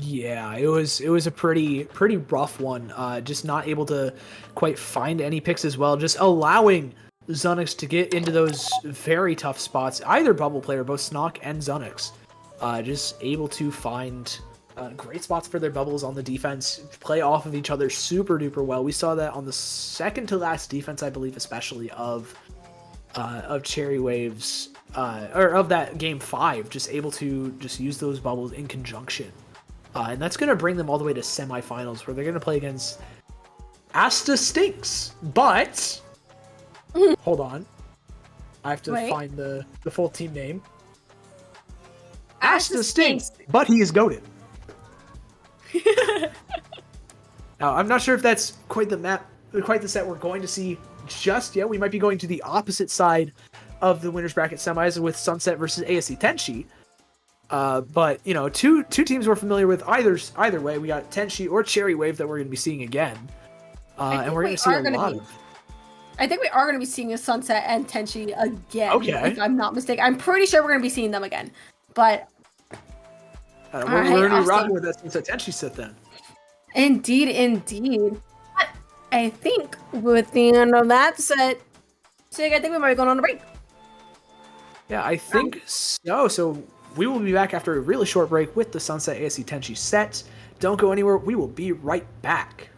Yeah, it was a pretty rough one. Just not able to quite find any picks as well. Just allowing Xenix to get into those very tough spots. Either bubble player, both Snock and Xenix, just able to find great spots for their bubbles on the defense, play off of each other super duper well. We saw that on the second to last defense, I believe, especially of Cherry Waves, or of that game 5, just able to just use those bubbles in conjunction. And that's going to bring them all the way to semifinals, where they're going to play against Asta Stinks. But hold on, I have to find the full team name. Asta Stinks, but he is goated. Now, I'm not sure if that's quite the set we're going to see just yet. We might be going to the opposite side of the winners bracket semis with Sunset versus ASC Tenchi. But you know, two teams we're familiar with either way. We got Tenchi or Cherry Wave that we're going to be seeing again, and we're going to see a lot of. I think we are going to be seeing a Sunset and Tenchi again. Okay. If I'm not mistaken, I'm pretty sure we're going to be seeing them again. But we're going to be rocking with that Sunset Tenchi set then. Indeed. But I think with the end of that set, Sig, I think we might be going on a break. Yeah, I think so. So we will be back after a really short break with the Sunset ASC Tenchi set. Don't go anywhere. We will be right back.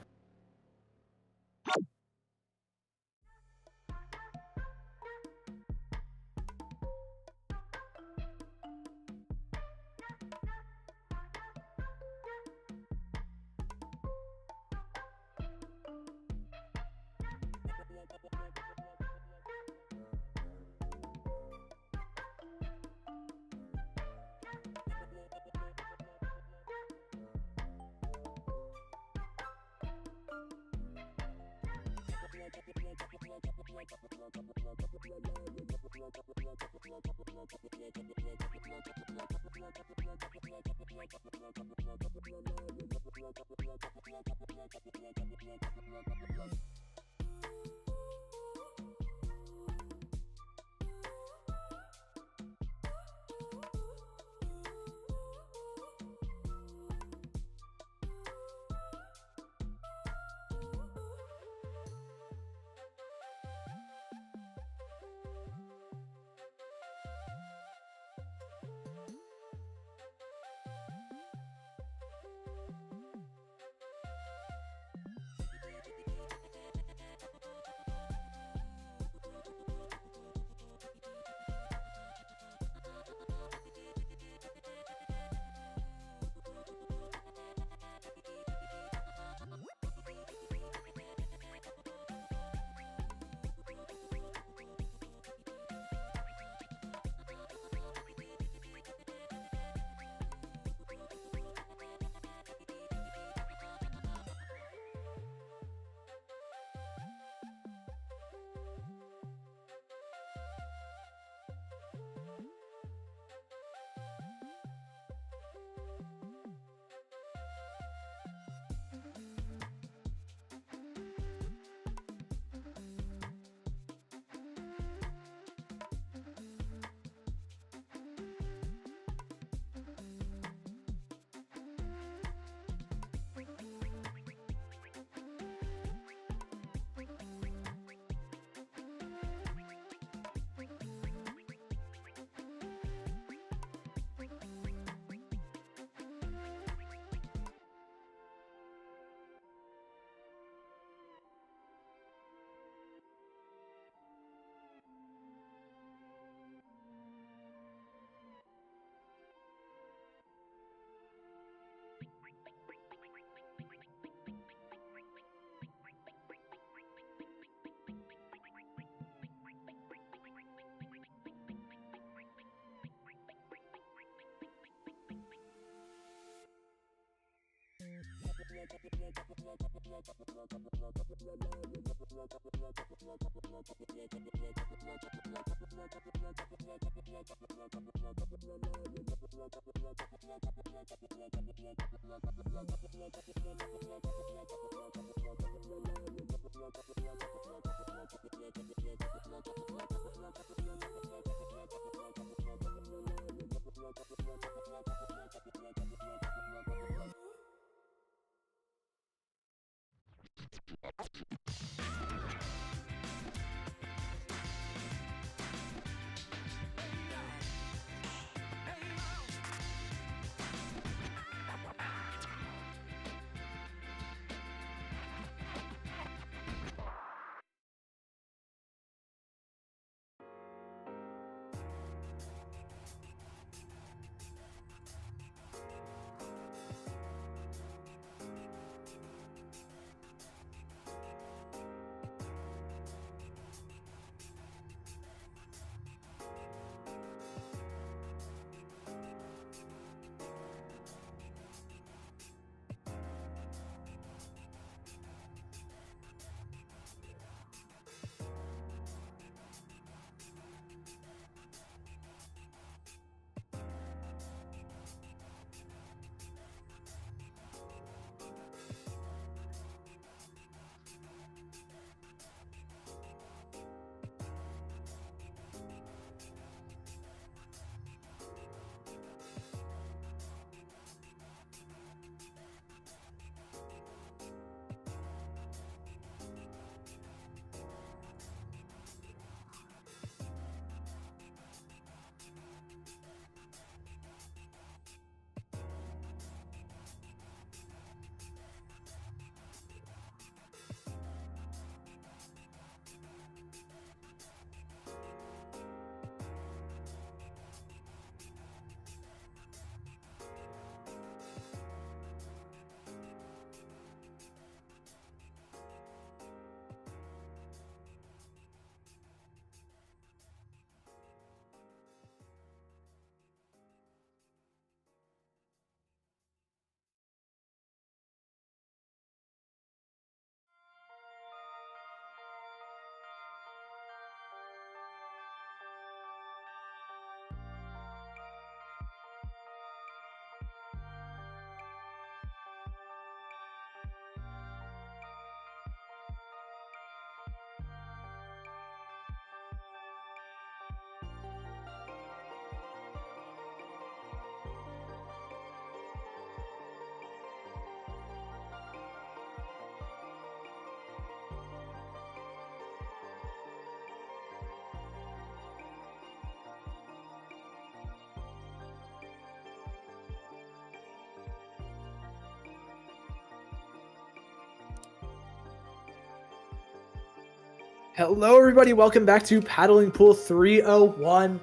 Hello, everybody. Welcome back to Paddling Pool 301.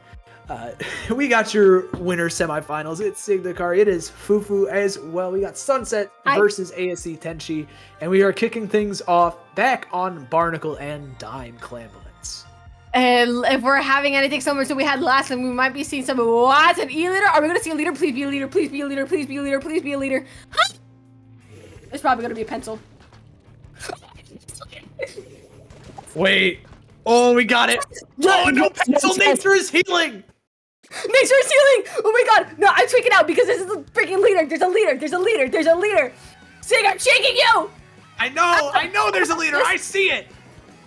We got your winner semifinals. It's Signakari. It is Fufu as well. We got Sunset versus ASC Tenchi. And we are kicking things off back on Barnacle and Dime Clamblets. And if we're having anything similar to we had last time, we might be seeing some what? An E-leader? Are we going to see a leader? Please be a leader. Please be a leader. Please be a leader. Please be a leader. Huh? It's probably going to be a pencil. Wait. Oh, we got it. Oh, no pencil. Nature is healing. Nature is healing. Oh my god. No, I'm tweaking out because this is a freaking leader. There's a leader. There's a leader. There's a leader. Sig, I'm shaking you. I know there's a leader. I see it.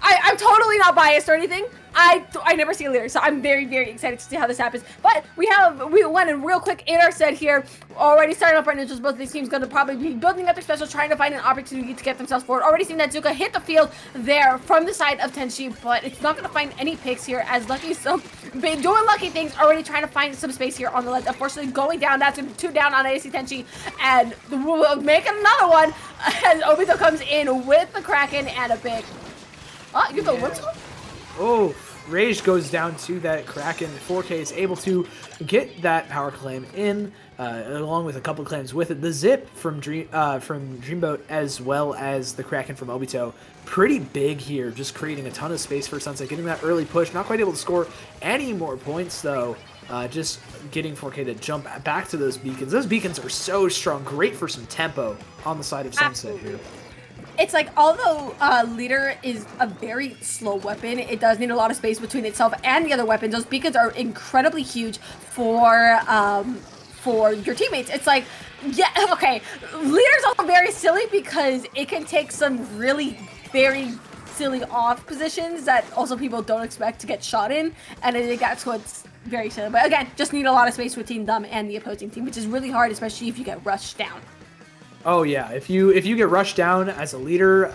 I'm totally not biased or anything. I never see a leader, so I'm very, very excited to see how this happens. But we went in real quick in our set here, already starting up our ninjas. Both of these teams going to probably be building up their specials, trying to find an opportunity to get themselves forward. Already seen that Zuka hit the field there from the side of Tenchi, but it's not going to find any picks here as Lucky's doing lucky things, already trying to find some space here on the left. Unfortunately, going down, that's 2 down on AC Tenchi, and we'll make another one as Obito comes in with the Kraken and a big... Oh, you go what's up? Oh, Rage goes down to that Kraken. 4K is able to get that power claim in, along with a couple claims with it. The zip from Dreamboat as well as the Kraken from Obito. Pretty big here, just creating a ton of space for Sunset, getting that early push. Not quite able to score any more points though. just getting 4K to jump back to those beacons. Those beacons are so strong, great for some tempo on the side of Sunset here. It's like, although Leader is a very slow weapon, it does need a lot of space between itself and the other weapons. Those beacons are incredibly huge for your teammates. It's like, yeah, okay, Leader's also very silly because it can take some really very silly off positions that also people don't expect to get shot in, and that's what's very silly. But again, just need a lot of space between them and the opposing team, which is really hard, especially if you get rushed down. Oh yeah, if you get rushed down as a leader,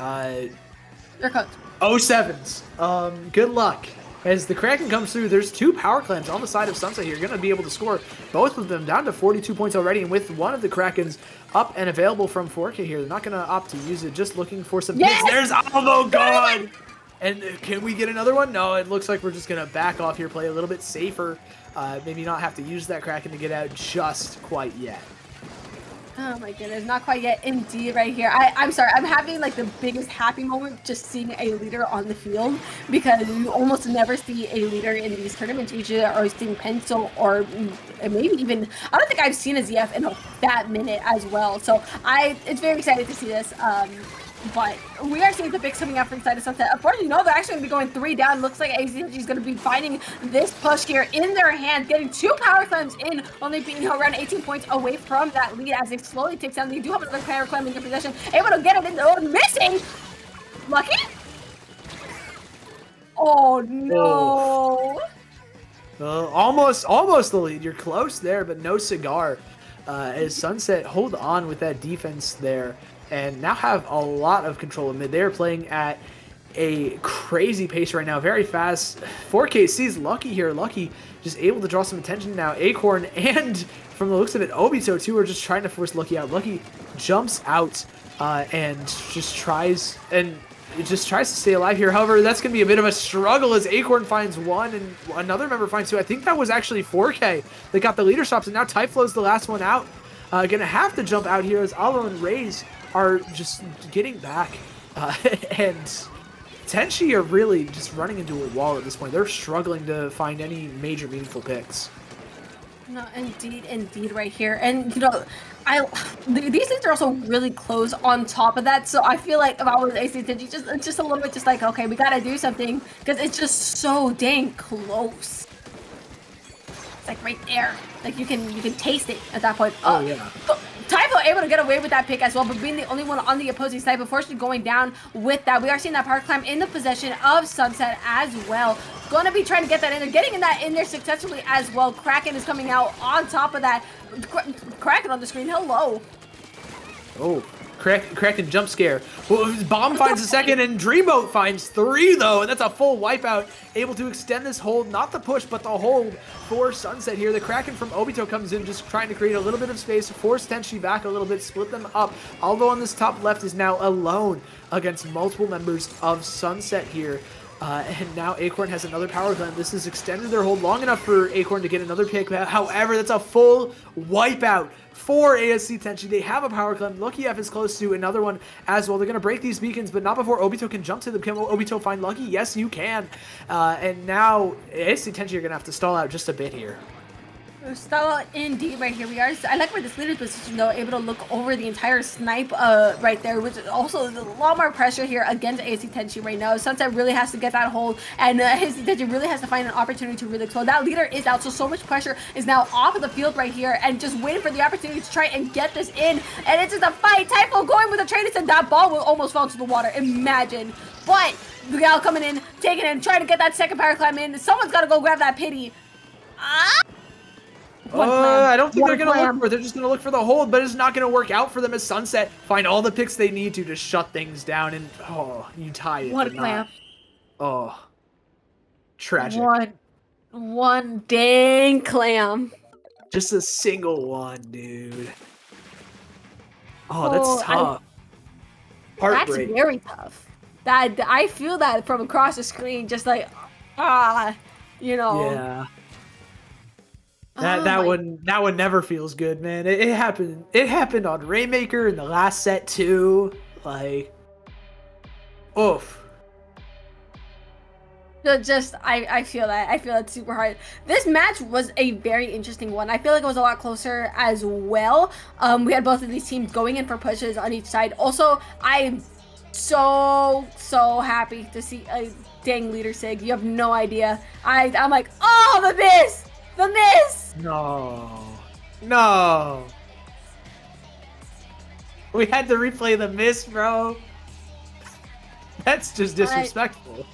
You're cooked. 07s. Good luck. As the Kraken comes through, there's 2 power clams on the side of Sunset here. You're going to be able to score both of them down to 42 points already. And with one of the Krakens up and available from 4K here, they're not going to opt to use it, just looking for some hits. There's Alvo gone! And can we get another one? No, it looks like we're just going to back off here, play a little bit safer. Maybe not have to use that Kraken to get out just quite yet. Oh my goodness, not quite yet. Indeed, right here. I'm sorry, I'm having like the biggest happy moment just seeing a leader on the field, because you almost never see a leader in these tournaments. Usually are seeing Pencil or maybe even, I don't think I've seen a ZF in that minute as well. So it's very exciting to see this. But we are seeing the picks coming out from side of Sunset. Unfortunately, no, they're actually going to be going 3 down. Looks like ACG is going to be finding this push here in their hand, getting 2 power clams in, only being around 18 points away from that lead as it slowly takes down. They do have another power clam in their possession, able to get it in. Oh, missing! Lucky? Oh, no. Almost the lead. You're close there, but no cigar. As Sunset hold on with that defense there, and now have a lot of control of mid. They are playing at a crazy pace right now, very fast. 4K sees Lucky here. Lucky just able to draw some attention now. Acorn and, from the looks of it, Obito too are just trying to force Lucky out. Lucky jumps out and just tries to stay alive here. However, that's going to be a bit of a struggle as Acorn finds one and another member finds 2. I think that was actually 4K that got the leader stops, and now Typhlo's the last one out. Gonna have to jump out here as Alo and Raze are just getting back. And Tenchi are really just running into a wall at this point. They're struggling to find any major meaningful picks. No, indeed, right here. And, you know, these things are also really close on top of that, so I feel like if I was ACG, just a little bit just like, okay, we gotta do something, because it's just so dang close. It's like right there. Like you can taste it at that point. Oh yeah. Typho able to get away with that pick as well, but being the only one on the opposing side, unfortunately going down with that. We are seeing that power climb in the possession of Sunset as well. Gonna be trying to get that in there, getting in there successfully as well. Kraken is coming out on top of that. Kraken on the screen, hello. Oh, Kraken jump scare. Well, Bomb finds a second, and Dreamboat finds 3, though, and that's a full wipeout. Able to extend this hold, not the push, but the hold for Sunset here. The Kraken from Obito comes in, just trying to create a little bit of space, force Tenchi back a little bit, split them up. Although on this top left is now alone against multiple members of Sunset here. And now Acorn has another power glen. This has extended their hold long enough for Acorn to get another pick. However, that's a full wipeout for ASC Tenchi. They have a power glen. Lucky F is close to another one as well. They're going to break these beacons, but not before Obito can jump to them. Can Obito find Lucky? Yes, you can. And now ASC Tenchi are going to have to stall out just a bit here. Stella, indeed, right here we are. I like where this leader's position, though, able to look over the entire snipe right there, which is also a lot more pressure here against AC Tenchi right now. Sunset really has to get that hold, and AC Tenchi really has to find an opportunity to really explode. That leader is out, so much pressure is now off of the field right here, and just waiting for the opportunity to try and get this in, and it's just a fight. Typho going with the train, and that ball will almost fall into the water. Imagine. But the gal coming in, taking it, trying to get that second power climb in. Someone's got to go grab that pity. I don't think they're going to look for it. They're just going to look for the hold, but it's not going to work out for them as Sunset find all the picks they need to shut things down. And, you tie it. One clam. Oh, tragic. One dang clam. Just a single one, dude. Oh, that's tough. Heartbreak. That's very tough. That I feel that from across the screen, just like, you know. Yeah. That one never feels good, man. It happened. It happened on Rainmaker in the last set too. Like, oof. I feel that. I feel it super hard. This match was a very interesting one. I feel like it was a lot closer as well. We had both of these teams going in for pushes on each side. Also, I'm so happy to see a dang leader Sig. You have no idea. I'm like, oh, the miss. No. We had to replay the miss, bro. That's just disrespectful.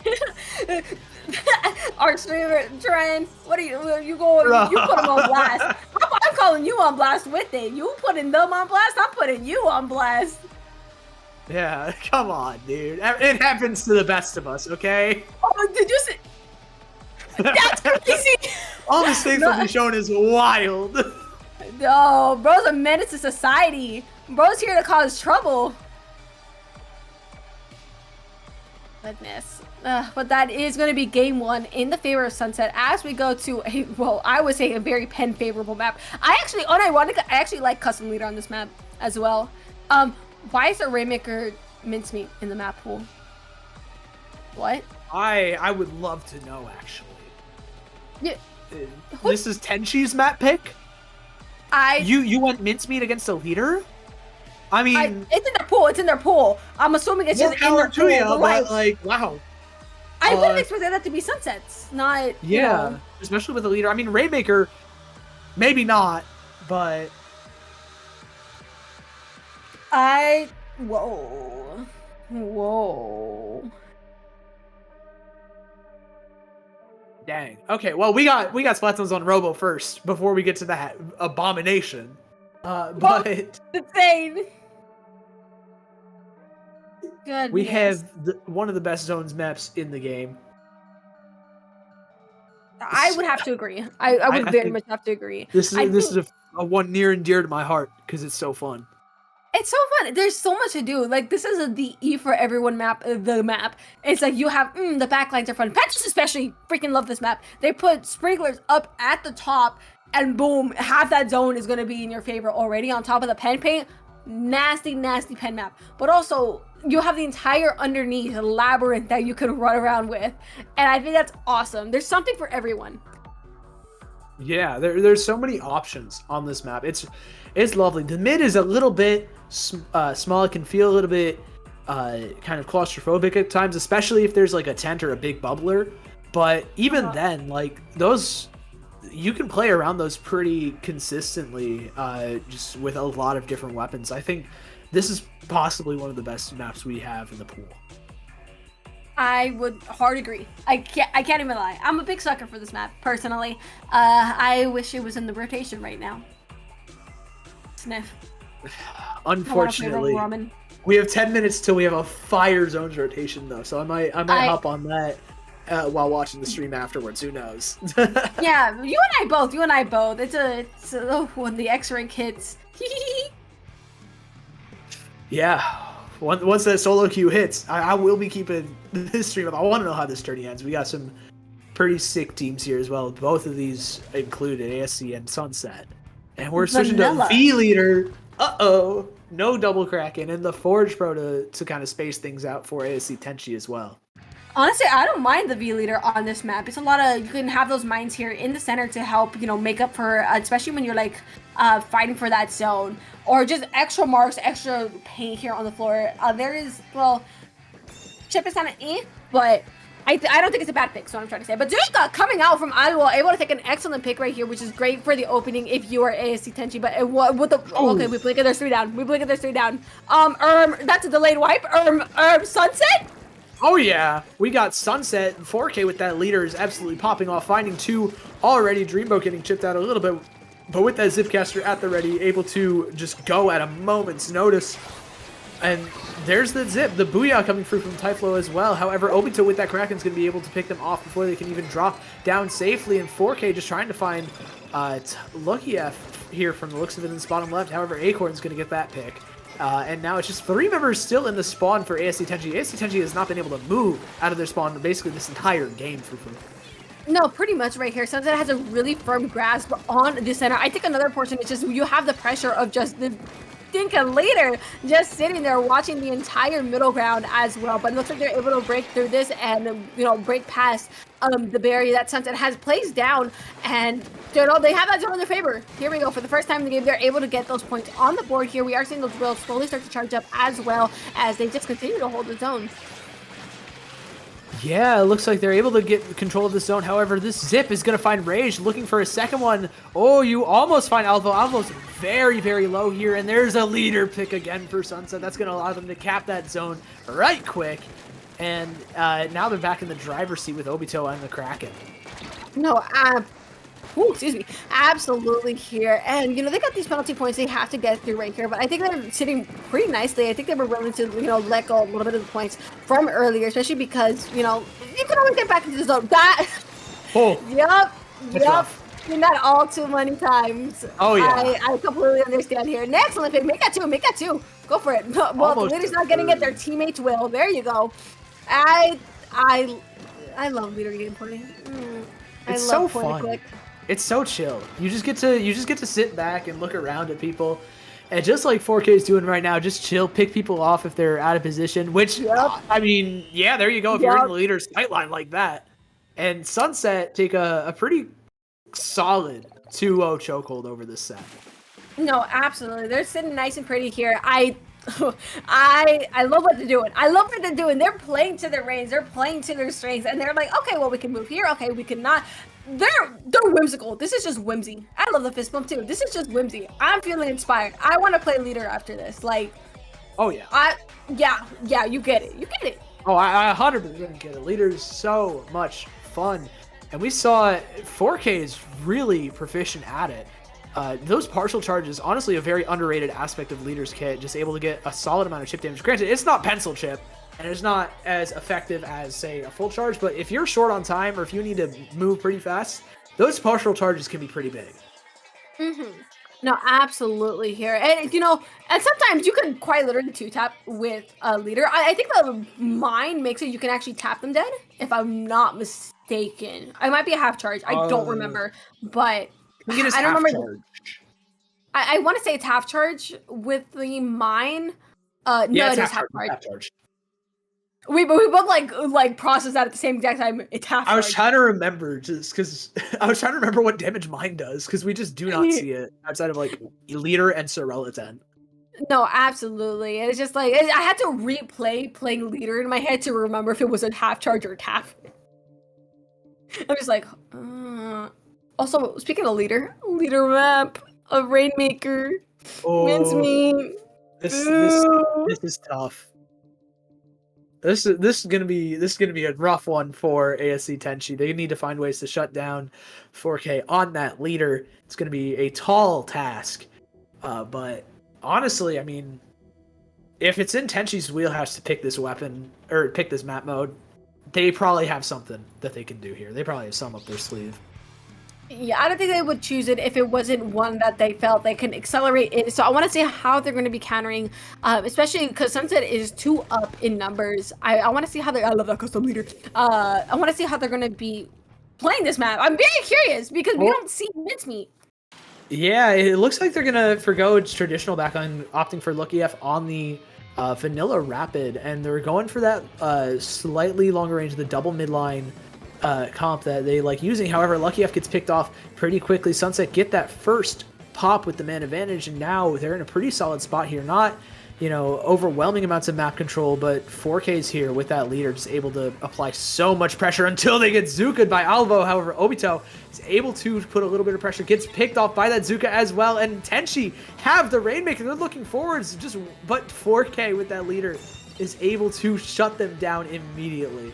Our streamer, Trent, what are you going? You put him on blast. I'm calling you on blast with it. You putting them on blast. I'm putting you on blast. Yeah, come on, dude. It happens to the best of us, okay? Oh, did you see? That's crazy. All the things that we've shown is wild. No, bro's a menace to society. Bro's here to cause trouble. Goodness. But that is going to be game one in the favor of Sunset as we go to a, well, I would say a very pen favorable map. I actually like custom leader on this map as well. Why is there Rainmaker mincemeat in the map pool? What? I would love to know, actually. Yeah. This is Tenchi's map pick? You went mincemeat against a leader? I mean, it's in their pool. It's in their pool. I'm assuming it's just in their pool. You, but like, wow. I wouldn't expect that to be Sunsets, not. Yeah, you know. Especially with a leader. I mean, Rainmaker, maybe not, but. Whoa. Dang. Okay. Well, we got splat zones on Robo first before we get to that abomination. But insane. Goodness. We have one of the best zones maps in the game. I would have to agree. I would very much have to agree. This is a one near and dear to my heart because it's so fun. It's so fun. There's so much to do. Like, this is the E for everyone map, the map. It's like you have, the backlines are fun. Patches especially freaking love this map. They put sprinklers up at the top and boom, half that zone is going to be in your favor already on top of the pen paint. Nasty pen map. But also, you have the entire underneath labyrinth that you can run around with. And I think that's awesome. There's something for everyone. Yeah, there's so many options on this map. It's lovely. The mid is a little bit small. It can feel a little bit kind of claustrophobic at times, especially if there's like a tent or a big bubbler. But even then, like those, you can play around those pretty consistently, just with a lot of different weapons. I think this is possibly one of the best maps we have in the pool. I would hard agree. I can't even lie. I'm a big sucker for this map, personally. I wish it was in the rotation right now. Sniff. Unfortunately, we have 10 minutes till we have a fire zones rotation though, so I might hop on that while watching the stream afterwards. Who knows? Yeah, you and I both. It's when the X rank hits. Yeah. Once that solo queue hits, I will be keeping this stream up. I want to know how this tourney ends. We got some pretty sick teams here as well. Both of these included ASC and Sunset. And we're switching to V leader. Uh-oh. No double Kraken and the Forge Pro to kind of space things out for ASC Tenchi as well. Honestly, I don't mind the V leader on this map. It's a lot of, you can have those mines here in the center to help, make up for, especially when you're like fighting for that zone, or just extra marks, extra paint here on the floor. There is, well, chip is kind of but I don't think it's a bad pick, so I'm trying to say. But Dushka coming out from Iowa, able to take an excellent pick right here, which is great for the opening if you are ASC Tenchi. But okay, we blink it, there's 3 down. There's 3 down. That's a delayed wipe. Sunset? Oh yeah, we got Sunset 4K with that leader is absolutely popping off, finding 2 already. Dreamboat getting chipped out a little bit, but with that Zipcaster at the ready, able to just go at a moment's notice. And there's the Zip, the Booyah coming through from Typhlo as well. However, Obito with that Kraken's going to be able to pick them off before they can even drop down safely. And 4K just trying to find Lucky F here from the looks of it in the bottom left. However, Acorn's going to get that pick. And now it's just 3 members still in the spawn for ASC Tenchi. ASC Tenchi has not been able to move out of their spawn basically this entire game through. No, pretty much right here. Sunset has a really firm grasp on the center. I think another portion is just you have the pressure of just the stinking leader just sitting there watching the entire middle ground as well. But it looks like they're able to break through this and, you know, break past the barrier that Sunset has placed down. And, you know, they have that zone in their favor. Here we go. For the first time in the game, they're able to get those points on the board here. We are seeing those drills slowly start to charge up as well as they just continue to hold the zone. Yeah, it looks like they're able to get control of the zone. However, this Zip is going to find Rage, looking for a second one. Oh, you almost find Alvo. Alvo's very, very low here, and there's a leader pick again for Sunset. That's going to allow them to cap that zone right quick. And now they're back in the driver's seat with Obito and the Kraken. No, excuse me, absolutely here. And, you know, they got these penalty points they have to get through right here, but I think they're sitting pretty nicely. I think they were willing to, you know, let go a little bit of the points from earlier, especially because, you know, you can always get back into the zone. That, yep, seen that all too many times. Oh, yeah. I completely understand here. Next Olympic, make that two. Go for it. Well, Almost the leader's not getting it, their teammates will. There you go. I love leader gameplay. It's so fun. It's so chill. You just get to sit back and look around at people, and just like 4K is doing right now, just chill, pick people off if they're out of position. Which I mean, yeah, there you go. If you're in the leader's sightline like that, and Sunset take a pretty solid 2-0 chokehold over this set. No, absolutely. They're sitting nice and pretty here. I love what they're doing. I love what they're doing. They're playing to their range. They're playing to their strengths, and they're like, okay, well, we can move here. Okay, we cannot. They're whimsical. This is just whimsy. I love the fist bump too. This is just whimsy. I'm feeling inspired. I want to play leader after this. Like, oh yeah. Yeah. You get it. You get it. Oh, I 100% get it. Leader is so much fun, and we saw 4K is really proficient at it. Those partial charges, honestly, a very underrated aspect of Leader's kit. Just able to get a solid amount of chip damage. Granted, it's not pencil chip, and it's not as effective as, say, a full charge, but if you're short on time or if you need to move pretty fast, those partial charges can be pretty big. No, absolutely here. And, you know, and sometimes you can quite literally two-tap with a leader. I think the mine makes it you can actually tap them dead, if I'm not mistaken. I might be a half charge. I don't remember, but I don't remember. I want to say it's half charge with the mine. No, it is half charge. We both like process that at the same exact time. It's half charge. I was trying to remember just because I was trying to remember what damage mine does because we just do not see it outside of like Leader and Sorella 10. No, absolutely. It's just like I had to replay playing Leader in my head to remember if it was a half charge or half. I'm just like, Also, speaking of leader map of Rainmaker. Wins me. This is tough. This is gonna be a rough one for ASC Tenchi. They need to find ways to shut down 4K on that leader. It's gonna be a tall task. But honestly, I mean, if it's in Tenchi's wheelhouse to pick this weapon or pick this map mode, they probably have something that they can do here. They probably have some up their sleeve. Yeah, I don't think they would choose it if it wasn't one that they felt they can accelerate it. So I want to see how they're going to be countering, especially because Sunset is 2 up in numbers. I want to see how I love that custom leader. I want to see how they're going to be playing this map. I'm very curious because we don't see mincemeat. Yeah, it looks like they're going to forgo its traditional back on opting for Lucky F on the Vanilla Rapid, and they're going for that slightly longer range, the double midline comp that they like using. However, Lucky F gets picked off pretty quickly. Sunset get that first pop with the man advantage, and now they're in a pretty solid spot here. Not, overwhelming amounts of map control, but 4K's here with that leader, just able to apply so much pressure until they get Zuka'd by Alvo. However, Obito is able to put a little bit of pressure, gets picked off by that Zuka as well, and Tenchi have the Rainmaker. They're looking forwards, but 4K with that leader is able to shut them down immediately.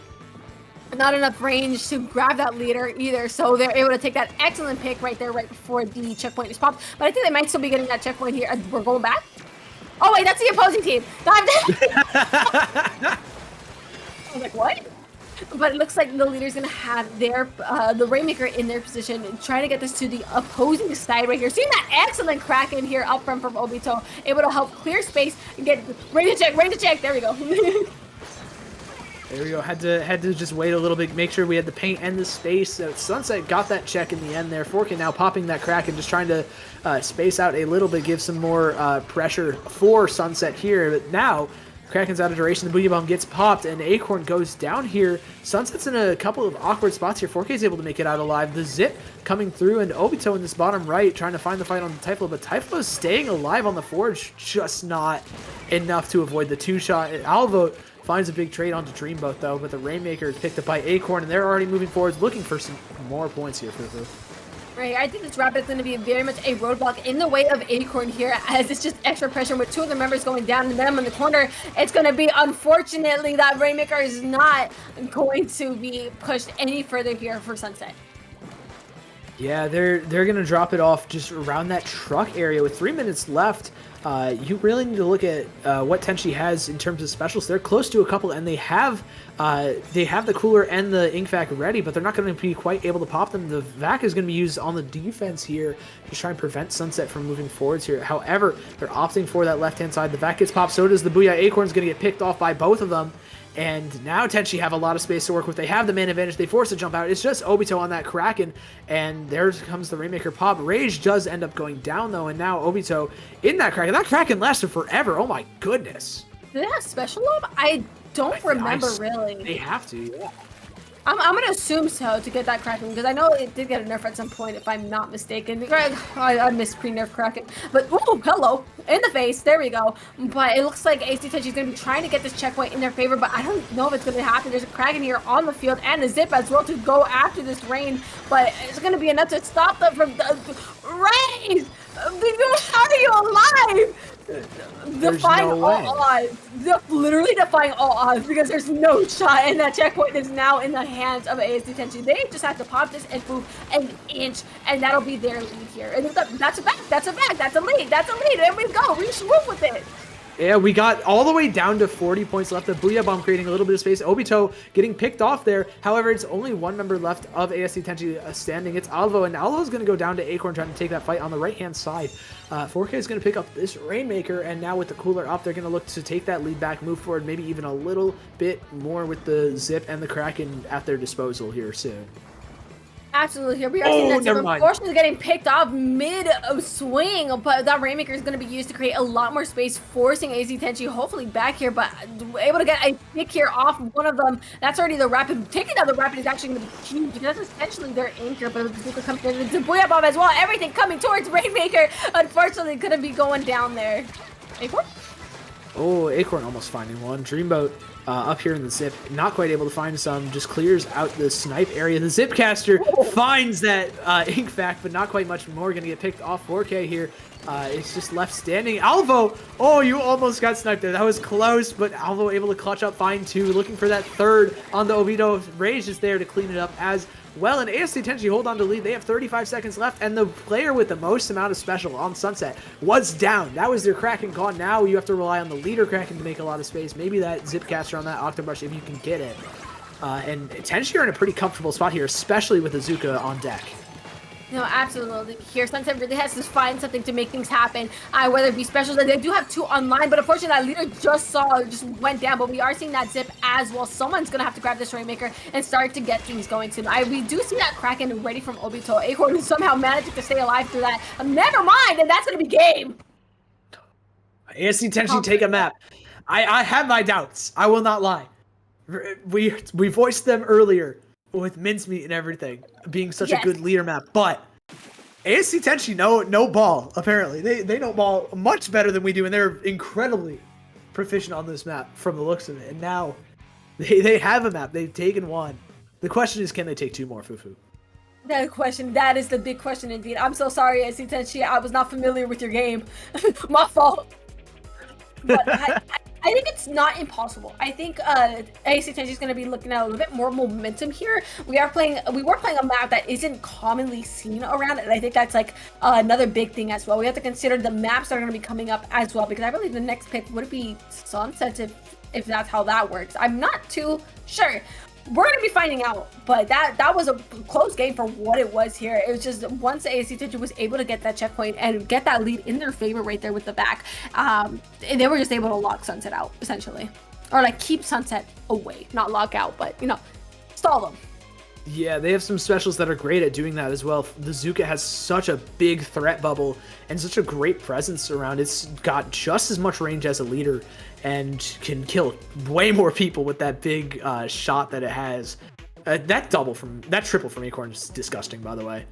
Not enough range to grab that leader either, so they're able to take that excellent pick right there, right before the checkpoint is popped. But I think they might still be getting that checkpoint here. We're going back? Oh wait, that's the opposing team. I was like, what? But it looks like the leader's gonna have their the Rainmaker in their position, trying to get this to the opposing side right here. Seeing that excellent Kraken here up front from Obito, able to help clear space and get range to check. There we go. There we go. Had to just wait a little bit, make sure we had the paint and the space. Sunset got that check in the end there. 4K now popping that crack and just trying to space out a little bit, give some more pressure for Sunset here. But now Kraken's out of duration. The Booyah Bomb gets popped, and Acorn goes down here. Sunset's in a couple of awkward spots here. 4K is able to make it out alive. The Zip coming through, and Obito in this bottom right trying to find the fight on the Typhlo, but Typhlo is staying alive on the Forge, just not enough to avoid the two-shot. Alvo finds a big trade onto Dreamboat, though, but the Rainmaker is picked up by Acorn, and they're already moving forwards, looking for some more points here, Fufu. Right, I think this Rapid is going to be very much a roadblock in the way of Acorn here, as it's just extra pressure with two of the members going down and them in the corner. It's going to be, unfortunately, that Rainmaker is not going to be pushed any further here for Sunset. Yeah, they're going to drop it off just around that truck area with 3 minutes left. You really need to look at what Tenchi has in terms of specials. They're close to a couple, and they have the cooler and the ink vac ready, but they're not going to be quite able to pop them. The vac is going to be used on the defense here to try and prevent Sunset from moving forwards here. However, they're opting for that left-hand side. The vac gets popped, so does the Booyah. Acorn's going to get picked off by both of them. And now Tenchi have a lot of space to work with. They have the man advantage. They force a jump out. It's just Obito on that Kraken. And there comes the Rainmaker pop. Rage does end up going down, though. And now Obito in that Kraken. That Kraken lasted forever. Oh, my goodness. Do they have special up? I don't remember, really. They have to, yeah. I'm going to assume so to get that Kraken, because I know it did get a nerf at some point, if I'm not mistaken. I missed pre-nerf Kraken. But, oh, hello. In the face. There we go. But it looks like AC Tenchi is going to be trying to get this checkpoint in their favor, but I don't know if it's going to happen. There's a Kraken here on the field and a Zip as well to go after this rain, but it's going to be enough to stop them from the rain! How are you alive? Defying no all odds. Literally defying all odds, because there's no shot, and that checkpoint is now in the hands of ASD Tenchi. They just have to pop this and move an inch, and that'll be their lead here. And that's a back, that's a back, that's a lead, that's a lead. There we go. We should move with it. Yeah, we got all the way down to 40 points left. The Booyah Bomb creating a little bit of space. Obito getting picked off there. However, it's only one member left of ASD Tenchi standing. It's Alvo, and Alvo's going to go down to Acorn trying to take that fight on the right-hand side. 4K is going to pick up this Rainmaker, and now with the cooler up, they're going to look to take that lead back, move forward, maybe even a little bit more with the Zip and the Kraken at their disposal here soon. Absolutely, here we are seeing that Zip unfortunately getting picked off mid-swing, but that Rainmaker is going to be used to create a lot more space, forcing AZ Tenchi hopefully back here, but able to get a pick here off one of them. That's already the Rapid. Taking out the Rapid is actually going to be huge, because that's essentially their anchor, but the Bazooka coming in, the Booyah Bomb as well, everything coming towards Rainmaker, unfortunately going to be going down there. Acorn? Oh, Acorn almost finding one. Dreamboat up here in the Zip, not quite able to find some, just clears out the snipe area. The Zipcaster finds that ink vac, but not quite much more. Gonna get picked off. 4K here. It's just left standing. Alvo! Oh, you almost got sniped there. That was close, but Alvo able to clutch up, find two, looking for that third on the Obito. Rage is there to clean it up as well, and ASD Tenchi hold on to lead. They have 35 seconds left, and the player with the most amount of special on Sunset was down. That was their Kraken gone. Now you have to rely on the leader Kraken to make a lot of space. Maybe that Zipcaster on that Octobrush if you can get it. And Tenchi are in a pretty comfortable spot here, especially with Azuka on deck. No, absolutely. Here, Sunset really has to find something to make things happen, whether it be specials. They do have two online, but unfortunately that leader just went down, but we are seeing that Zip as well. Someone's going to have to grab this Rainmaker and start to get things going soon. We do see that Kraken ready from Obito. Acorn is somehow managing to stay alive through that. Never mind, and that's going to be game. ASD Tenchi take a map. I have my doubts. I will not lie. We voiced them earlier with Mincemeat and everything being such a good leader map, but ASC Tenchi no ball, apparently. They know ball much better than we do, and they're incredibly proficient on this map from the looks of it. And now they have a map. They've taken one. The question is, can they take two more, Fufu? That is the big question indeed. I'm so sorry, ASC Tenchi. I was not familiar with your game. My fault. But I think it's not impossible. I think AC Tenchi is going to be looking at a little bit more momentum here. We were playing a map that isn't commonly seen around, and I think that's like another big thing as well. We have to consider the maps that are going to be coming up as well, because I believe the next pick would be Sunset if that's how that works. I'm not too sure. We're going to be finding out, but that was a close game for what it was here. It was just once AC Tenchi was able to get that checkpoint and get that lead in their favor right there with the back, they were just able to lock Sunset out, essentially. or like keep Sunset away, not lock out, but stall them. Yeah, they have some specials that are great at doing that as well. The Zuka has such a big threat bubble and such a great presence around. It's got just as much range as a leader and can kill way more people with that big shot that it has. That triple from Acorn is disgusting, by the way.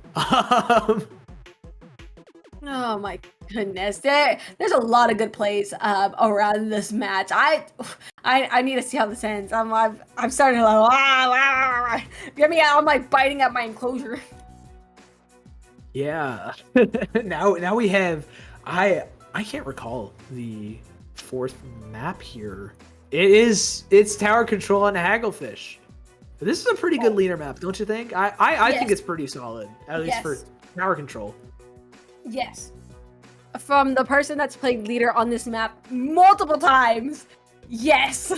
Oh my goodness, there's a lot of good plays around this match. I need to see how this ends. I'm starting to like get me out. I'm like biting at my enclosure. Yeah. now we have I can't recall the fourth map here. It's tower control on Hagglefish. This is a pretty good leader map, don't you think? I think it's pretty solid, at least for tower control. Yes. From the person that's played leader on this map multiple times, yes.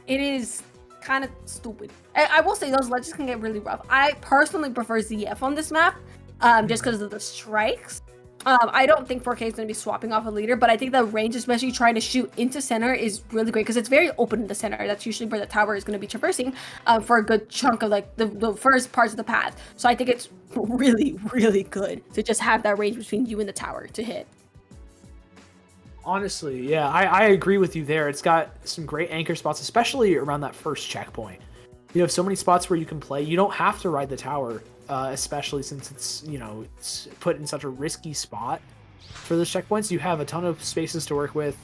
It is kind of stupid. I will say those ledges can get really rough. I personally prefer ZF on this map, just because of the strikes. I don't think 4K is going to be swapping off a leader, but I think the range, especially trying to shoot into center, is really great because it's very open in the center. That's usually where the tower is going to be traversing for a good chunk of like the first parts of the path. So I think it's really, really good to just have that range between you and the tower to hit. Honestly, yeah, I agree with you there. It's got some great anchor spots, especially around that first checkpoint. You have so many spots where you can play. You don't have to ride the tower. Especially since it's put in such a risky spot for the checkpoints. You have a ton of spaces to work with,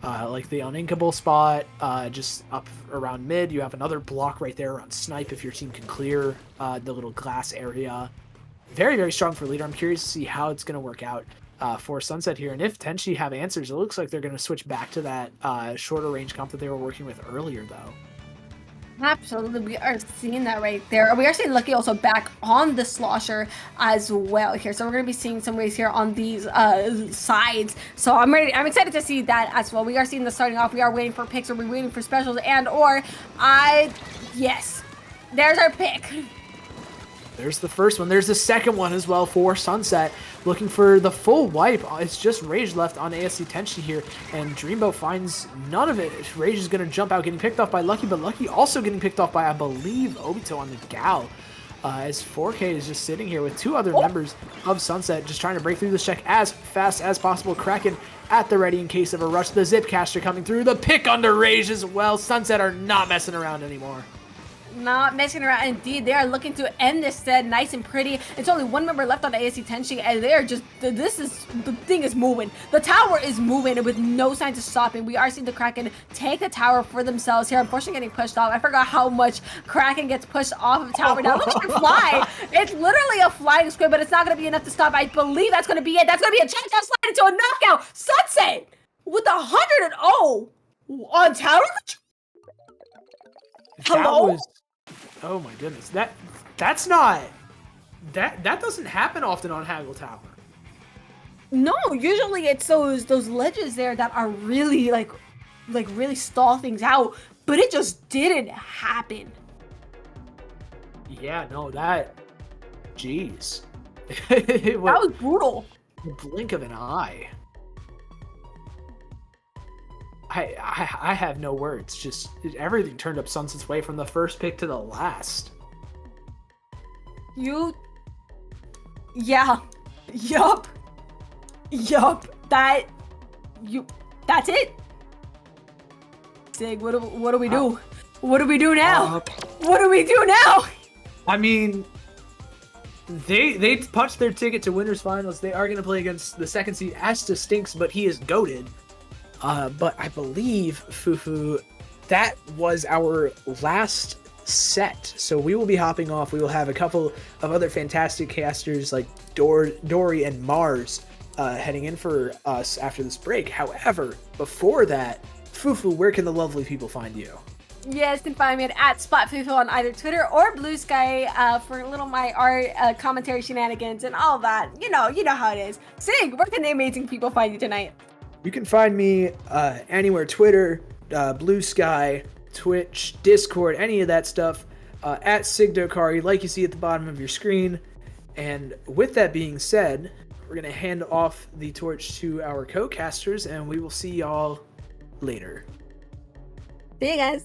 like the uninkable spot, just up around mid. You have another block right there on snipe if your team can clear the little glass area. Very, very strong for leader. I'm curious to see how it's going to work out for Sunset here. And if Tenchi have answers, it looks like they're going to switch back to that shorter range comp that they were working with earlier, though. Absolutely, we are seeing that right there. We are seeing Lucky also back on the slosher as well here. So we're going to be seeing some ways here on these sides. So I'm excited to see that as well. We are seeing the starting off. We are waiting for picks, or we're waiting for specials, yes, there's our pick. There's the first one. There's the second one as well for Sunset. Looking for the full wipe. It's just Rage left on ASC Tenchi here, and Dreamboat finds none of it. Rage is going to jump out, getting picked off by Lucky, but Lucky also getting picked off by, I believe, Obito on the Gal. As 4K is just sitting here with two other members of Sunset, just trying to break through this check as fast as possible. Kraken at the ready in case of a rush. The Zipcaster coming through. The pick under Rage as well. Sunset are not messing around anymore. Not messing around. Indeed, they are looking to end this set nice and pretty. It's only one member left on the ASC Tenchi, and they are just, the thing is moving. The tower is moving with no signs of stopping. We are seeing the Kraken take the tower for themselves here. Unfortunately, getting pushed off. I forgot how much Kraken gets pushed off of the tower. Now look at them fly. It's literally a flying squid, but it's not going to be enough to stop. I believe that's going to be it. That's going to be a chance to slide into a knockout. Sunset with 100-0 on tower. Hello? Oh my goodness, that's not that doesn't happen often on Haggle Tower. No, usually it's those ledges there that are really like really stall things out, but it just didn't happen. Yeah, no, jeez. That was brutal. The blink of an eye. I have no words. Just everything turned up Sunset's way from the first pick to the last. Yup. That's it. Sig, what do we do? What do we do now? What do we do now? I mean, they punched their ticket to winners finals. They are going to play against the second seed Asta Stinks, but he is goated. But I believe, Fufu, that was our last set. So we will be hopping off. We will have a couple of other fantastic casters like Dory and Mars heading in for us after this break. However, before that, Fufu, where can the lovely people find you? Yes, you can find me at SpotFufu on either Twitter or Blue Sky for a little my art commentary shenanigans and all that. You know how it is. Sig, where can the amazing people find you tonight? You can find me anywhere, Twitter, Blue Sky, Twitch, Discord, any of that stuff, at Sigdokari, like you see at the bottom of your screen. And with that being said, we're going to hand off the torch to our co-casters, and we will see y'all later. See you guys.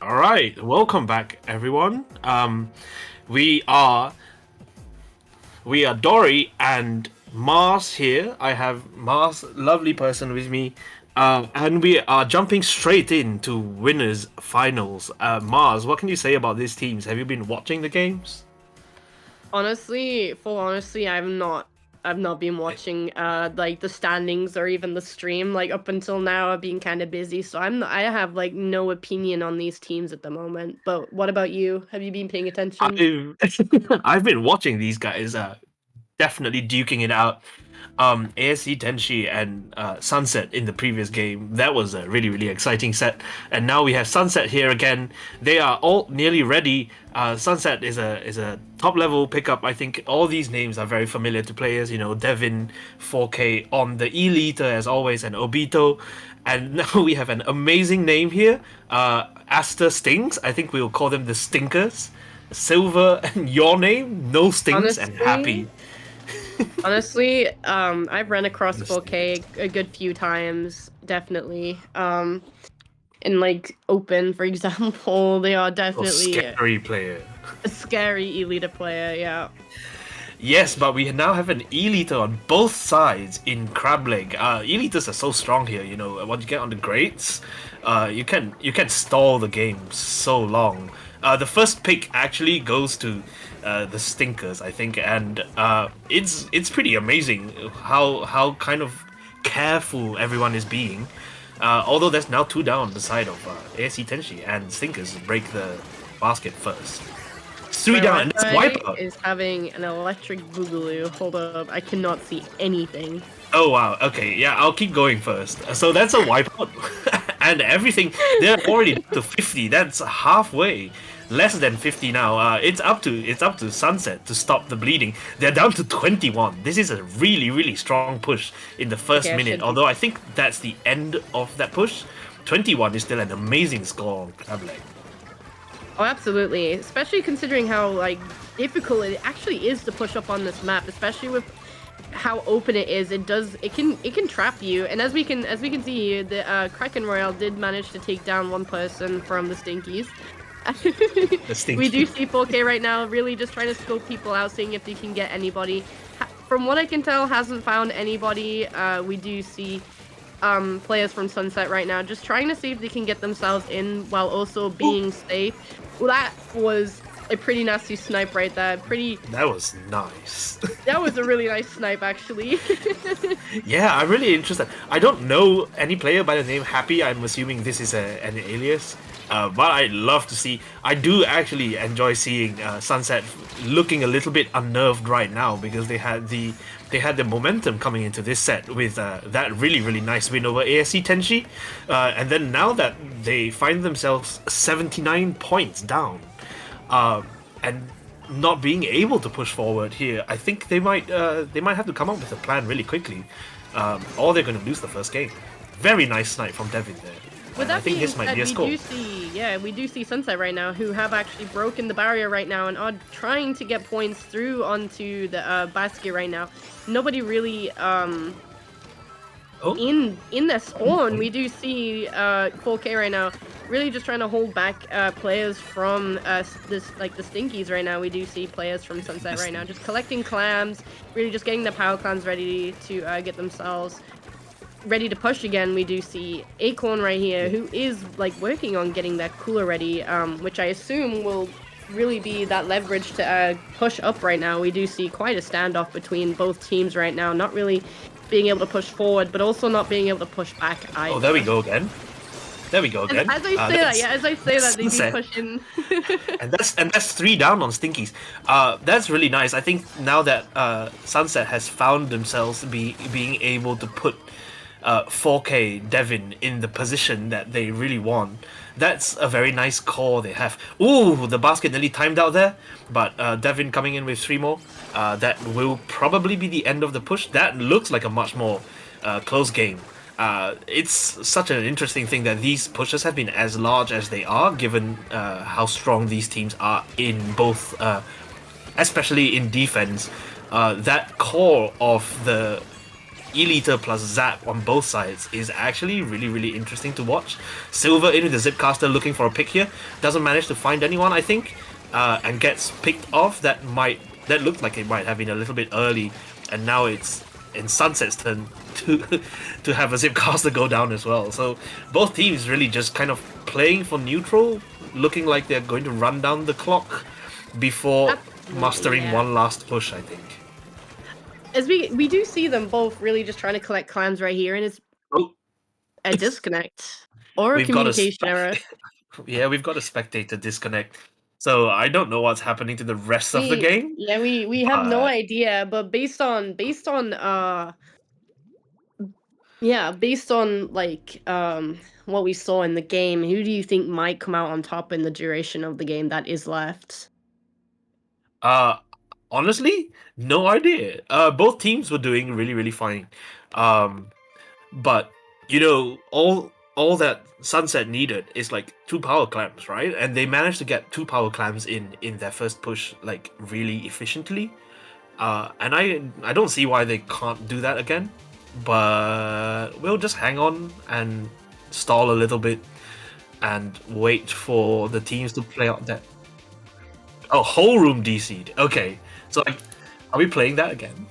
All right, welcome back, everyone. We are Dory and Mars here. I have Mars, lovely person, with me, and we are jumping straight into winners finals. Mars, what can you say about these teams? Have you been watching the games? Honestly, full honestly, I've not been watching like the standings or even the stream. Like up until now I've been kind of busy, so I have like no opinion on these teams at the moment. But what about you? Have you been paying attention? I've been watching these guys. Definitely duking it out. ASC Tenshi and Sunset in the previous game. That was a really, really exciting set. And now we have Sunset here again. They are all nearly ready. Sunset is a top level pickup. I think all these names are very familiar to players. You know, Devin, 4K on the E-liter as always, and Obito. And now we have an amazing name here. Aster Stings. I think we'll call them the Stinkers. Silver and your name, no stings and happy. Honestly, I've run across 4K a good few times, definitely. In like open, for example, they are definitely scary player. a scary elite player. Yeah. Yes, but we now have an E-liter on both sides in Crab Leg. E-liters are so strong here. You know, once you get on the grades, you can stall the game so long. The first pick actually goes to the Stinkers, I think, and it's pretty amazing how kind of careful everyone is being. Although there's now 2 down on the side of ASC Tenshi, and Stinkers break the basket first. 3 down, and it's Wipeout. Is having an electric boogaloo. Hold up, I cannot see anything. Oh wow, okay, yeah, I'll keep going first. So that's a Wipeout, and everything, they're already to 50, that's halfway. Less than 50 now. It's up to Sunset to stop the bleeding. They're down to 21. This is a really, really strong push in the first minute. Although I think that's the end of that push. 21 is still an amazing score on Crab Leg. Oh, absolutely. Especially considering how like difficult it actually is to push up on this map, especially with how open it is. It can trap you. And as we can see, the Kraken Royale did manage to take down one person from the Stinkies. We do see 4K right now really just trying to scope people out, seeing if they can get anybody. From what I can tell, hasn't found anybody. We do see players from Sunset right now just trying to see if they can get themselves in while also being safe. Well, that was a pretty nasty snipe right there. That was nice. That was a really nice snipe, actually. Yeah, I'm really interested. I don't know any player by the name Happy. I'm assuming this is an alias. But I love to see. I do actually enjoy seeing Sunset looking a little bit unnerved right now because they had the momentum coming into this set with that really, really nice win over ASC Tenshi, and then now that they find themselves 79 points down, and not being able to push forward here, I think they might have to come up with a plan really quickly, or they're going to lose the first game. Very nice snipe from Devin there. With that I think this might be a score. We do see Sunset right now, who have actually broken the barrier right now and are trying to get points through onto the basket right now. Nobody really in their spawn. We do see 4K right now really just trying to hold back players from the Stinkies right now. We do see players from Sunset right now just collecting clams, really just getting the power clans ready to get themselves ready to push again. We do see Acorn right here, who is like working on getting that cooler ready, which I assume will really be that leverage to push up right now. We do see quite a standoff between both teams right now, not really being able to push forward, but also not being able to push back either. Oh, there we go again. As I say that, they do push in. and that's 3 down on Stinkies. That's really nice. I think now that Sunset has found themselves being able to put 4K Devin in the position that they really want. That's a very nice call they have. Ooh, the basket nearly timed out there, but Devin coming in with 3 more. That will probably be the end of the push. That looks like a much more close game. It's such an interesting thing that these pushes have been as large as they are, given how strong these teams are in both, especially in defense. That core of the Elita plus Zap on both sides is actually really, really interesting to watch. Silver in with the Zipcaster looking for a pick here. Doesn't manage to find anyone, I think, and gets picked off. That looked like it might have been a little bit early, and now it's in Sunset's turn to have a Zipcaster go down as well. So both teams really just kind of playing for neutral, looking like they're going to run down the clock before mustering one last push, I think. As we do see them both really just trying to collect clams right here, and it's a disconnect or a communication error. Yeah, we've got a spectator disconnect. So I don't know what's happening to the rest of the game. Yeah, we have no idea, but based on like what we saw in the game, who do you think might come out on top in the duration of the game that is left? Honestly, no idea. Both teams were doing really, really fine. But you know, all that Sunset needed is like 2 power clams, right? And they managed to get 2 power clams in their first push like really efficiently. And I don't see why they can't do that again. But we'll just hang on and stall a little bit and wait for the teams to play out that. Oh, whole room DC'd. Okay. So, like, are we playing that again?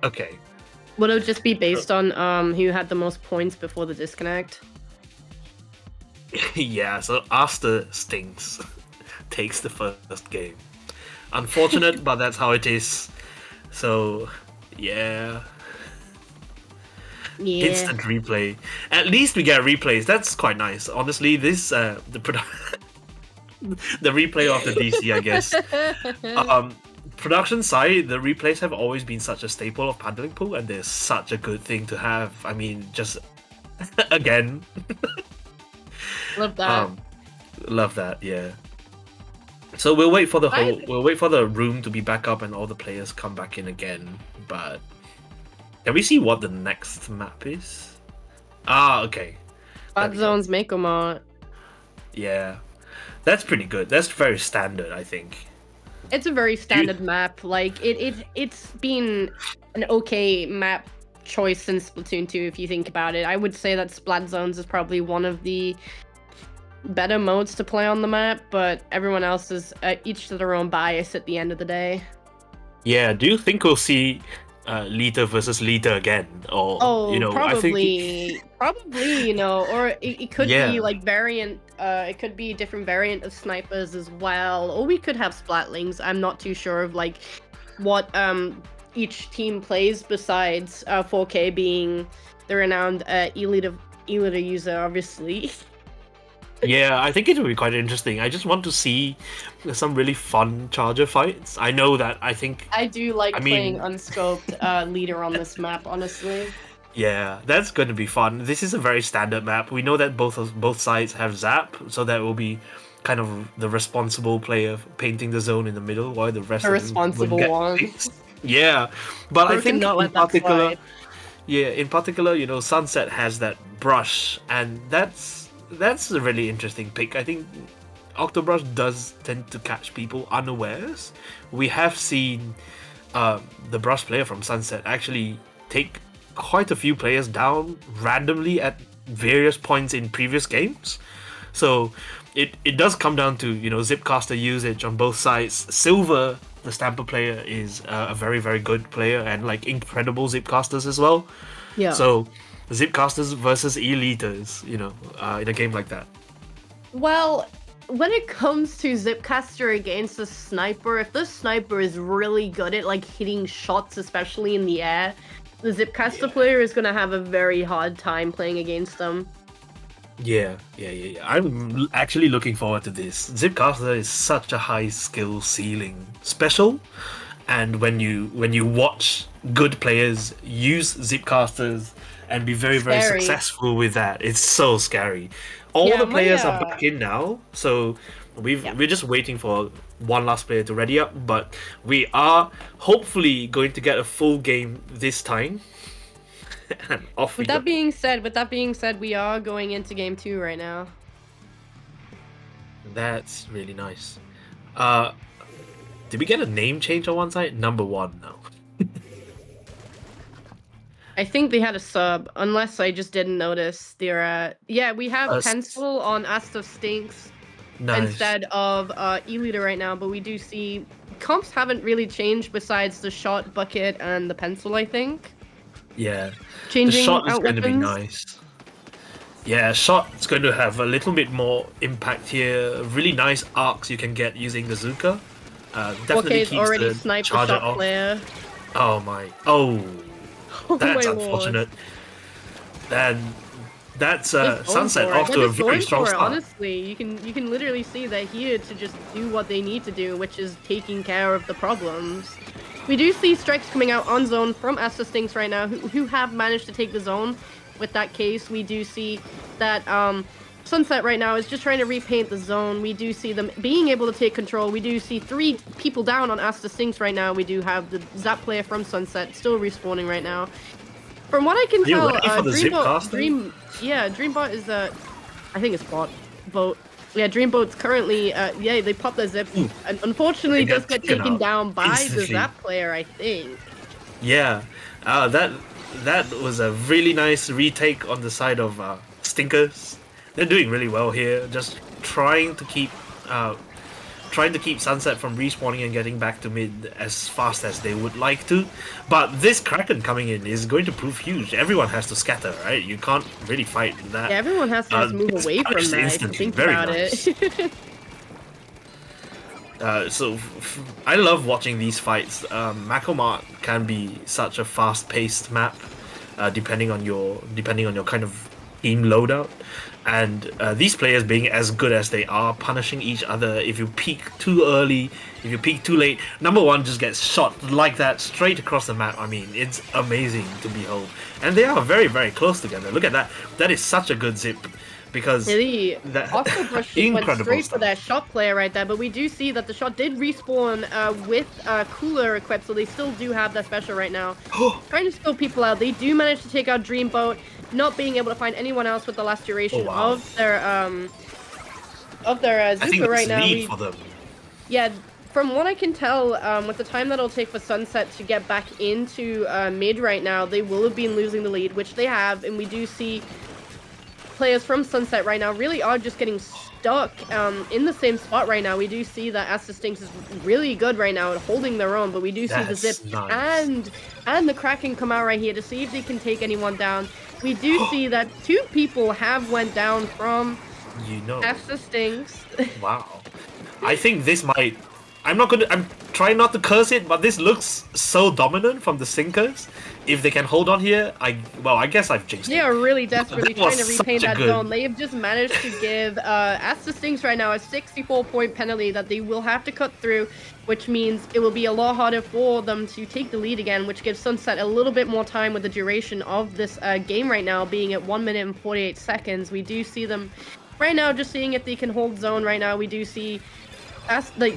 Okay. Would it just be based on who had the most points before the disconnect? Yeah, so Aster Stings takes the first game. Unfortunate, but that's how it is. So, yeah. Yeah. Instant replay. At least we get replays. That's quite nice. Honestly, this the replay of the DC, I guess. Production side, the replays have always been such a staple of Paddling Pool, and they're such a good thing to have. I mean, just again. Love that. Love that, yeah. So we'll wait for the room to be back up and all the players come back in again. But can we see what the next map is? Ah, okay. Bad Zones Mako Mart. Yeah, that's pretty good. That's very standard, I think. It's a very standard map. Like it's been an okay map choice since Splatoon 2. If you think about it, I would say that Splat Zones is probably one of the better modes to play on the map, but everyone else is each to their own bias at the end of the day. Yeah, do you think we'll see Lita versus Lita again? Or, you know, probably, you know, or it could Yeah. be like variant, it could be a different variant of snipers as well, or we could have Splatlings. I'm not too sure of like what each team plays besides 4K being the renowned Elita user, obviously. Yeah, I think it will be quite interesting. I just want to see some really fun charger fights. I know that I do like playing unscoped leader on this map, honestly. Yeah, that's going to be fun. This is a very standard map. We know that both sides have Zap, so that will be kind of the responsible player painting the zone in the middle, while the rest The of responsible them one. Yeah, but I Or think not let in that particular, slide. in particular, you know, Sunset has that brush, and that's a really interesting pick. I think Octobrush does tend to catch people unawares. We have seen the brush player from Sunset actually take quite a few players down randomly at various points in previous games. So it does come down to, you know, Zipcaster usage on both sides. Silver, the Stamper player, is a very, very good player, and like incredible Zipcasters as well. Yeah. So Zipcasters versus Elitas, you know, in a game like that. Well, when it comes to Zipcaster against a sniper, if the sniper is really good at like hitting shots, especially in the air, the Zipcaster player is gonna have a very hard time playing against them. Yeah. I'm actually looking forward to this. Zipcaster is such a high skill ceiling special, and when you watch good players use Zipcasters and be very, very Scary. successful with that, it's so scary. All Yeah, the players my, are back in now, so we're just waiting for one last player to ready up, but we are hopefully going to get a full game this time. And off we With go. that being said, we are going into game 2 right now. That's really nice. Uh, did we get a name change on one side? Number one now. I think they had a sub, unless I just didn't notice. Yeah, we have Uh, Pencil on Asta Stinks Nice. instead of E-Leader right now, but we do see comps haven't really changed besides the shot, bucket, and the pencil, I think. Yeah. Changing The shot is out going to be weapons. nice. Yeah, shot's going to have a little bit more impact here. Really nice arcs you can get using the Zuka. Definitely Bucket's keeps already the sniped the charger shot off. player. Oh my. Oh, Oh that's my unfortunate. And that's Just going Sunset for it. off They're to a just very going strong for it, start. honestly. You can literally see they're here to just do what they need to do, which is taking care of the problems. We do see strikes coming out on zone from Asta Stinks right now, who have managed to take the zone. With that case, we do see that Sunset right now is just trying to repaint the zone. We do see them being able to take control. We do see 3 people down on Asta Stinks right now. We do have the Zap player from Sunset still respawning right now. From what I can Are you tell, ready for the zip casting? Dreambot is I think it's boat. Yeah, Dreamboat's currently yeah, they pop their zip and unfortunately They does get get taken taken out down by instantly. the Zap player, I think. Yeah, that was a really nice retake on the side of Stinkers. They're doing really well here, just trying to keep Sunset from respawning and getting back to mid as fast as they would like to. But this Kraken coming in is going to prove huge. Everyone has to scatter, right? You can't really fight that. Yeah, everyone has to just move it's away from punished that if you instantly. think Very about nice. it. I love watching these fights. Macomart can be such a fast-paced map, depending on your kind of team loadout, and these players being as good as they are, punishing each other. If you peek too early, if you peek too late, number one just gets shot like that straight across the map. I mean, it's amazing to behold, and they are very, very close together. Look at that. That is such a good zip. Because Really, that Oscar Brush went incredible straight stuff. for that shot player right there, but we do see that the shot did respawn with cooler equipped, so they still do have that special right now. Trying to scope people out. They do manage to take out Dreamboat, not being able to find anyone else with the last duration wow. of their I think Zuka that's right now. lead for them. Yeah, from what I can tell, with the time that it'll take for Sunset to get back into mid right now, they will have been losing the lead, which they have, and we do see players from Sunset right now really are just getting stuck in the same spot right now. We do see that Asta Stinks is really good right now at holding their own, but we do see the That's zip nice. and the Kraken come out right here to see if they can take anyone down. We do see that 2 people have went down from Asta Stinks. Wow. I think this might. I'm trying not to curse it, but this looks so dominant from the Sinkers. If they can hold on here, I guess I've jinxed They it. are really desperately That was trying to repaint such a that good- zone. They have just managed to give Asta Stinks right now a 64-point penalty that they will have to cut through, which means it will be a lot harder for them to take the lead again, which gives Sunset a little bit more time with the duration of this game right now being at 1 minute and 48 seconds. We do see them right now just seeing if they can hold zone right now. We do see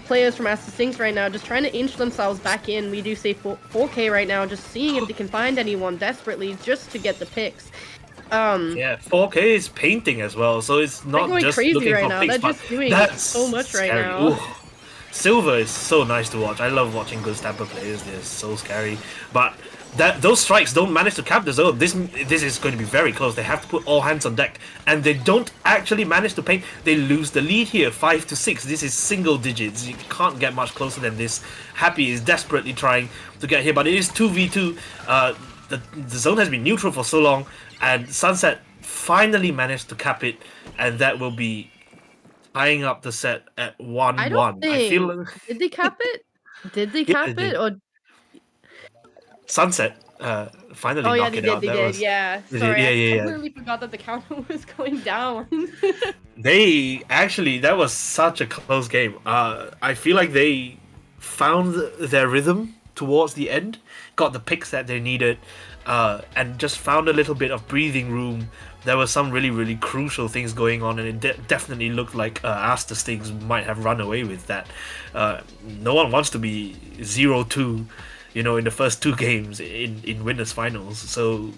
players from Asta Stinks right now just trying to inch themselves back in. We do see 4K right now just seeing if they can find anyone desperately just to get the picks. Yeah, 4K is painting as well, so it's not going just crazy looking right for now. picks, They're but just doing that's so much right scary. now. Ooh. Silver is so nice to watch. I love watching good Dapple players. They're so scary, but those strikes don't manage to cap the zone. This is going to be very close. They have to put all hands on deck, and they don't actually manage to paint. They lose the lead here, 5-6. This is single digits. You can't get much closer than this. Happy is desperately trying to get here, but it is 2v2. The zone has been neutral for so long, and Sunset finally managed to cap it, and that will be tying up the set at 1-1. I don't think. I feel Did they cap it? Did they Yeah, cap they it? did. Or Sunset finally oh yeah, knocked they it did. out. They That did. was Yeah. they did, Sorry, yeah. I completely forgot that the counter was going down. They actually, that was such a close game. I feel like they found their rhythm towards the end, got the picks that they needed, and just found a little bit of breathing room. There were some really, really crucial things going on, and it definitely looked like Asta Stings might have run away with that. No one wants to be 0-2, in the first 2 games in winners finals. So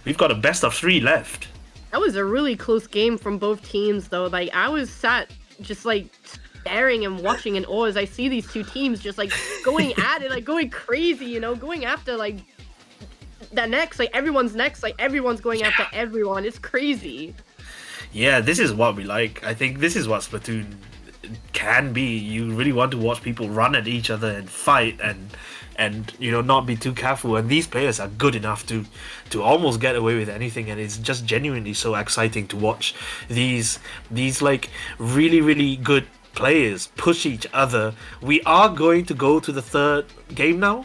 we've got a best of 3 left. That was a really close game from both teams, though. Like, I was sat just like staring and watching in awe as I see these two teams just like going at it, like going crazy, you know, going after like that next, like everyone's next, like everyone's going after everyone. It's crazy. Yeah, this is what we like. I think this is what Splatoon can be. You really want to watch people run at each other and fight and you know, not be too careful, and these players are good enough to almost get away with anything, and it's just genuinely so exciting to watch these like really good players push each other. We are going to go to the third game now.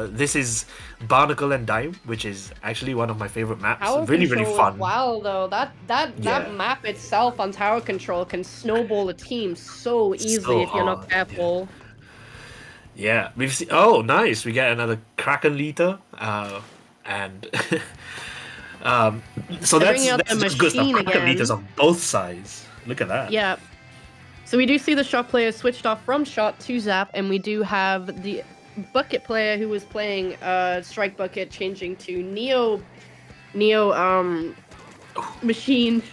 This is Barnacle and Dime, which is actually one of my favorite maps. Tower Really control fun. as well, though. That map itself on tower control can snowball a team so easily if you're not hard, careful. Yeah, we've seen. Oh, nice! We get another Kraken leader, and so They're bringing out that's the just good stuff. machine Kraken again. leaders on both sides. Look at that. Yeah. So we do see the shot player switched off from shot to zap, and we do have the bucket player who was playing strike bucket changing to neo machine.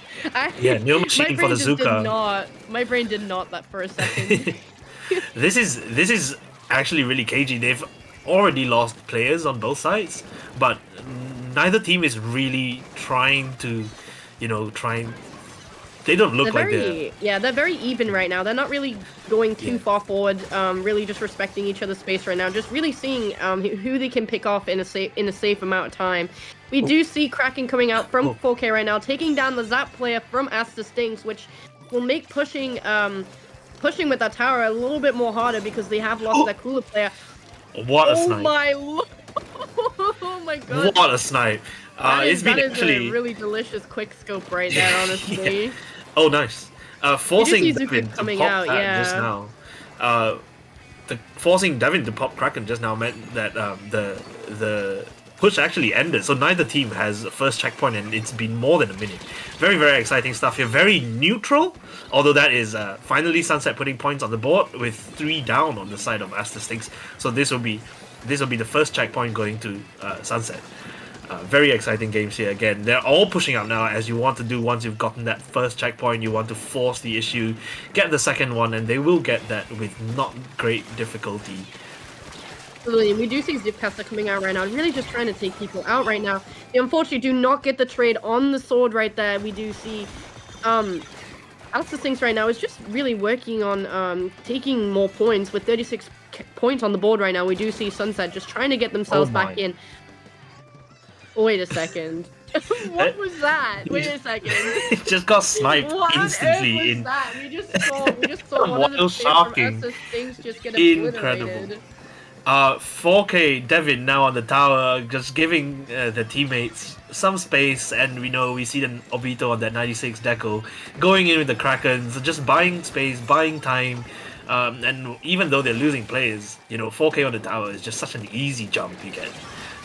Neo machine for the Zuka. My brain did not that for a second. This is actually really cagey. They've already lost players on both sides, but neither team is really trying to, you know, they don't look like they're very even right now. They're not really going too far forward. Really just respecting each other's space right now. Just really seeing who they can pick off in a safe amount of time. We do see Kraken coming out from 4K right now, taking down the Zap player from Asta Stinks, which will make pushing with that tower a little bit more harder because they have lost their cooler player. What a snipe! Oh my god! What a snipe! That It's been is actually a really delicious quick scope right there, honestly. Oh, nice. Forcing You just see Devin Zuka to coming pop out, that just now. Forcing Devin to pop Kraken just now meant that the push actually ended. So neither team has a first checkpoint, and it's been more than a minute. Very, very exciting stuff here. Very neutral, although that is finally Sunset putting points on the board with 3 down on the side of Asta Stinks. So this will be the first checkpoint going to Sunset. Very exciting games here again. They're all pushing up now, as you want to do once you've gotten that first checkpoint. You want to force the issue, get the second one, and they will get that with not great difficulty. Absolutely. We do see Zipcaster coming out right now, really just trying to take people out right now. They unfortunately do not get the trade on the sword right there. We do see Asta Stinks right now is just really working on taking more points with 36 points on the board right now. We do see Sunset just trying to get themselves back in. Wait a second. What was that? Wait a second. It just got sniped instantly. What was that? We just saw one of the players from Asta Stinks just get obliterated. 4K Devin now on the tower, just giving the teammates some space, and we see the Obito on that 96 deco going in with the Kraken, so just buying space, buying time, and even though they're losing players, 4K on the tower is just such an easy jump you get.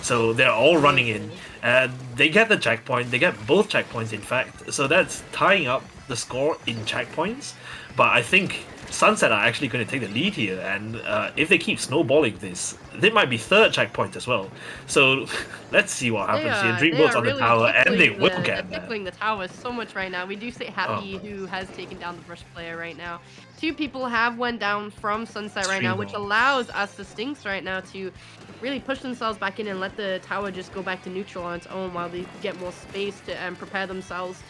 So they're all running in, and they get the checkpoint. They get both checkpoints, in fact. So that's tying up the score in checkpoints. But I think Sunset are actually going to take the lead here, and if they keep snowballing this, they might be third checkpoint as well. So let's see what happens here. Dreamboat's on the tower, and they will get that. They're tickling the tower so much right now. We do see Happy, who has taken down the Brush player right now. 2 people have went down from Sunset right now, which allows us, the Stinks right now, to really push themselves back in and let the tower just go back to neutral on its own while they get more space to prepare themselves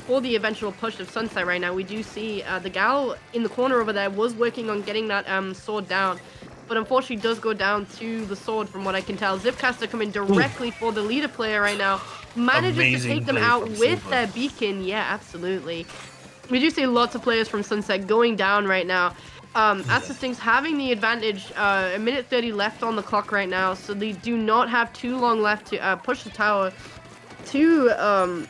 for the eventual push of Sunset right now. We do see the gal in the corner over there was working on getting that sword down, but unfortunately does go down to the sword from what I can tell. Zipcaster coming directly for the leader player right now. Manages to take them out with their beacon. Yeah, absolutely. We do see lots of players from Sunset going down right now. Asta Stinks having the advantage, a minute 30 left on the clock right now, so they do not have too long left to push the tower to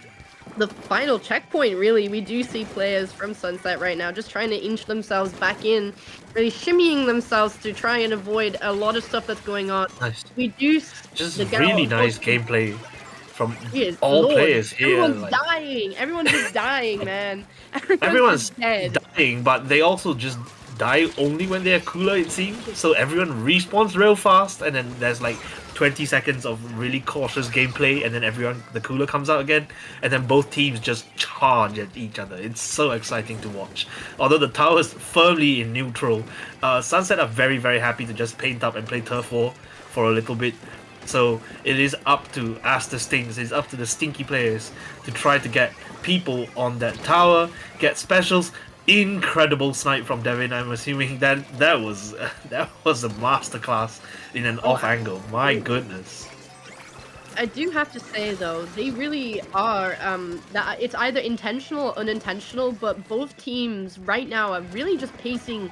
the final checkpoint, really. We do see players from Sunset right now just trying to inch themselves back in, really shimmying themselves to try and avoid a lot of stuff that's going on. Nice. We do just really nice gameplay from all Lord. players here. Everyone's dying. Everyone's just dying, man. Everyone's dead. dying, but they also just die only when they're cooler, it seems. So everyone respawns real fast, and then there's like 20 seconds of really cautious gameplay, and then the cooler comes out again, and then both teams just charge at each other. It's so exciting to watch. Although the tower is firmly in neutral, Sunset are very, very happy to just paint up and play turf war for a little bit. So it is up to Aster Stings, it's up to the stinky players to try to get people on that tower, get specials. Incredible snipe from Devin. I'm assuming that was a masterclass in an off angle. My goodness. I do have to say though, they really are. That it's either intentional or unintentional, but both teams right now are really just pacing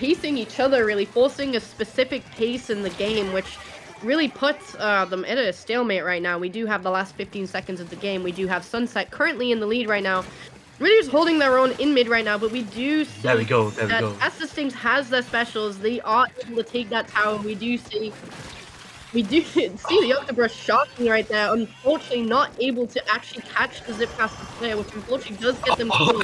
each other, really forcing a specific pace in the game, which really puts them at a stalemate right now. We do have the last 15 seconds of the game. We do have Sunset currently in the lead right now. Really just holding their own in mid right now, but we do see there we go. as the Stings has their specials, they are able to take that tower. We do see the Octobrush shocking right there. Unfortunately, not able to actually catch the Zipcaster player, which unfortunately does get them killed.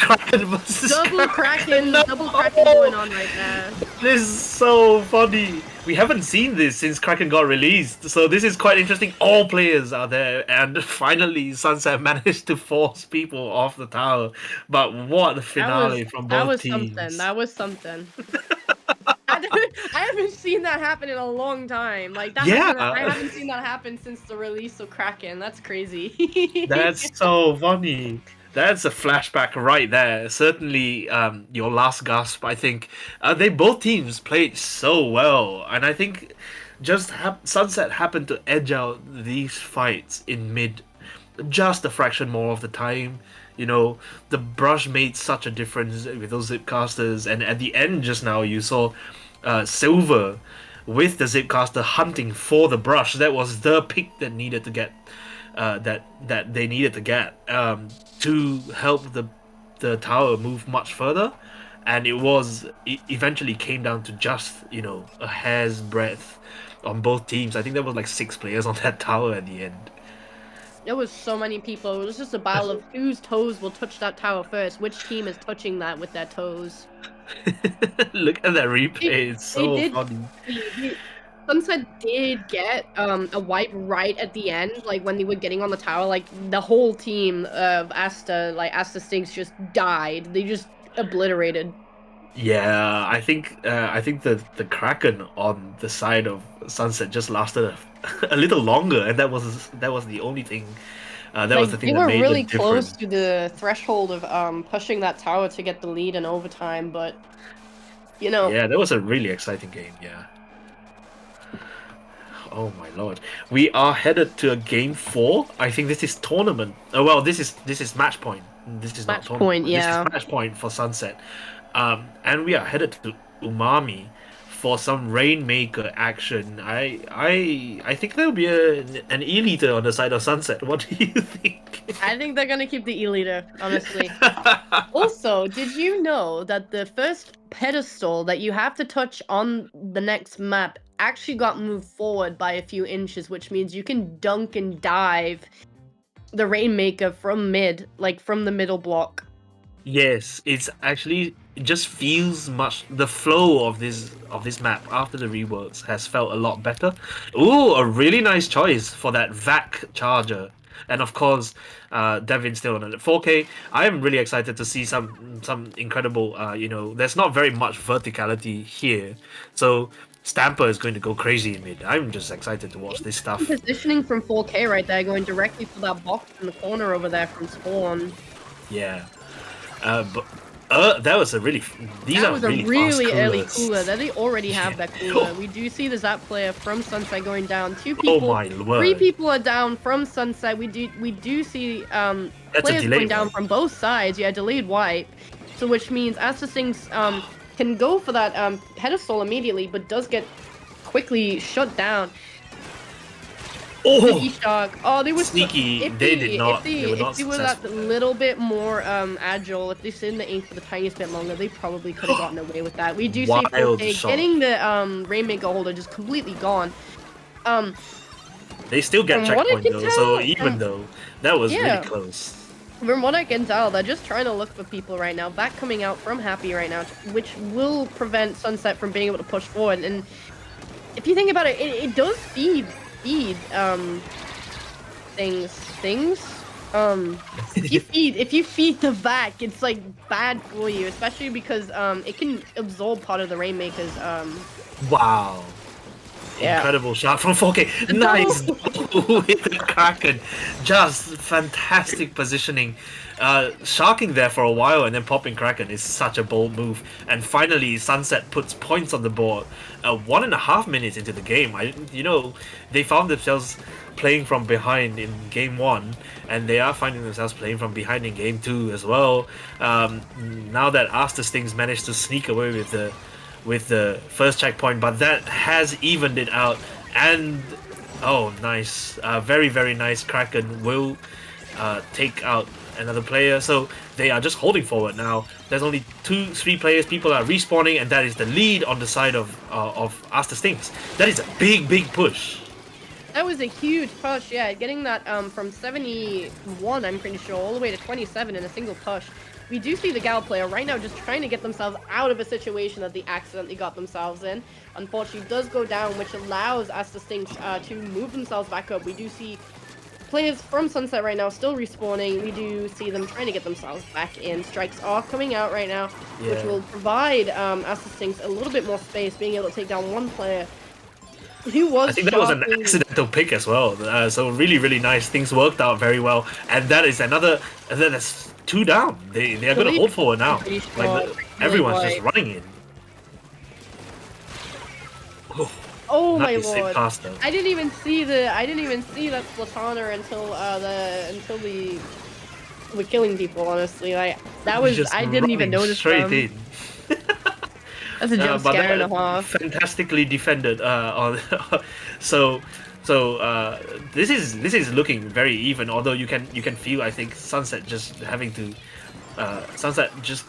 Double Kraken going on right there. This is so funny. We haven't seen this since Kraken got released, so this is quite interesting. All players are there, and finally Sunset managed to force people off the tower. But what a finale from both teams. That was something. I haven't seen that happen in a long time. Like that. Yeah. I haven't seen that happen since the release of Kraken. That's crazy. That's so funny. That's a flashback right there. Certainly, your last gasp. I think both teams played so well, and I think just Sunset happened to edge out these fights in mid just a fraction more of the time. You know, the brush made such a difference with those Zipcasters, and at the end just now you saw Silver with the Zipcaster hunting for the brush. That was the pick that needed to get that they needed to get to help the tower move much further, and it eventually came down to just, you know, a hair's breadth on both teams. I think there was like 6 players on that tower at the end. There was so many people. It was just a battle of whose toes will touch that tower first. Which team is touching that with their toes? Look at that replay. It's so funny. Sunset did get a wipe right at the end, like when they were getting on the tower. Like the whole team of Asta Stings just died. They just obliterated. Yeah, I think the Kraken on the side of Sunset just lasted a little longer, and that was the only thing. That was the thing that made it different. They were really close to the threshold of pushing that tower to get the lead in overtime, but you know. Yeah, that was a really exciting game. Yeah. Oh my lord, we are headed to a game 4. I think this is tournament. Oh well, this is match point. This is not tournament. Yeah. This is match point for Sunset. And we are headed to Umami for some Rainmaker action. I think there'll be an E-liter on the side of Sunset. What do you think? I think they're gonna keep the E-liter, honestly. Also, did you know that the first pedestal that you have to touch on the next map actually got moved forward by a few inches, which means you can dunk and dive the Rainmaker from mid, like from the middle block. Yes, it just feels much. The flow of this map after the reworks has felt a lot better. Ooh, a really nice choice for that VAC charger, and of course, Devin still on it. 4K. I am really excited to see some incredible. There's not very much verticality here, so Stamper is going to go crazy in mid. I'm just excited to watch this stuff. Positioning from 4K right there, going directly for that box in the corner over there from spawn. Yeah. But that was a really. That was a really early cooler. They already have that cooler. We do see the Zap player from Sunset going down. 2 people. Oh my word. 3 people are down from Sunset. We do see players going down from both sides. Yeah, delayed wipe. So which means Asta Stings can go for that pedestal immediately, but does get quickly shut down. Oh, shock. Oh, they were sneaky. If they were that little bit more agile, if they stayed in the ink for the tiniest bit longer, they probably could have gotten away with that. We do see 4K getting the Rainmaker holder just completely gone. They still get checkpoint though, so even though that was really close. From what I can tell, they're just trying to look for people right now. Back coming out from Happy right now, which will prevent Sunset from being able to push forward. And if you think about it, it does feed feed things. If you feed the back, it's like bad for you, especially because it can absorb part of the Rainmaker's Wow. Yeah. Incredible shot from 4K. Nice with the Kraken. Just fantastic positioning. Sharking there for a while and then popping Kraken is such a bold move. And finally, Sunset puts points on the board. 1.5 minutes into the game, they found themselves playing from behind in game 1, and they are finding themselves playing from behind in game 2 as well. Now that Aster Stings managed to sneak away with the first checkpoint, but that has evened it out. And oh, nice, very very nice. Kraken will take out another player, so they are just holding forward now. There's only 2-3 players. People are respawning, and that is the lead on the side of Aster Stings. That is a big push. That was a huge push, yeah. Getting that from 71, I'm pretty sure, all the way to 27 in a single push. We do see the Gal player right now just trying to get themselves out of a situation that they accidentally got themselves in. Unfortunately, does go down, which allows Aster Stings to move themselves back up. We do see players from Sunset right now still respawning. We do see them trying to get themselves back in. Strikes are coming out right now, which will provide Aster Stings a little bit more space, being able to take down one player. I think that was an accidental pick as well. So really nice. Things worked out very well, and that is another. And then that's 2 down. They are going to hold forward now. Everyone's just running in. Oh nice my lord! Caster. I didn't even see that Splatana until we were killing people. Honestly, I didn't even notice straight them. in. That's a jump scare and a half. Fantastically defended. So this is looking very even. Although you can feel, I think, Sunset just having to Sunset just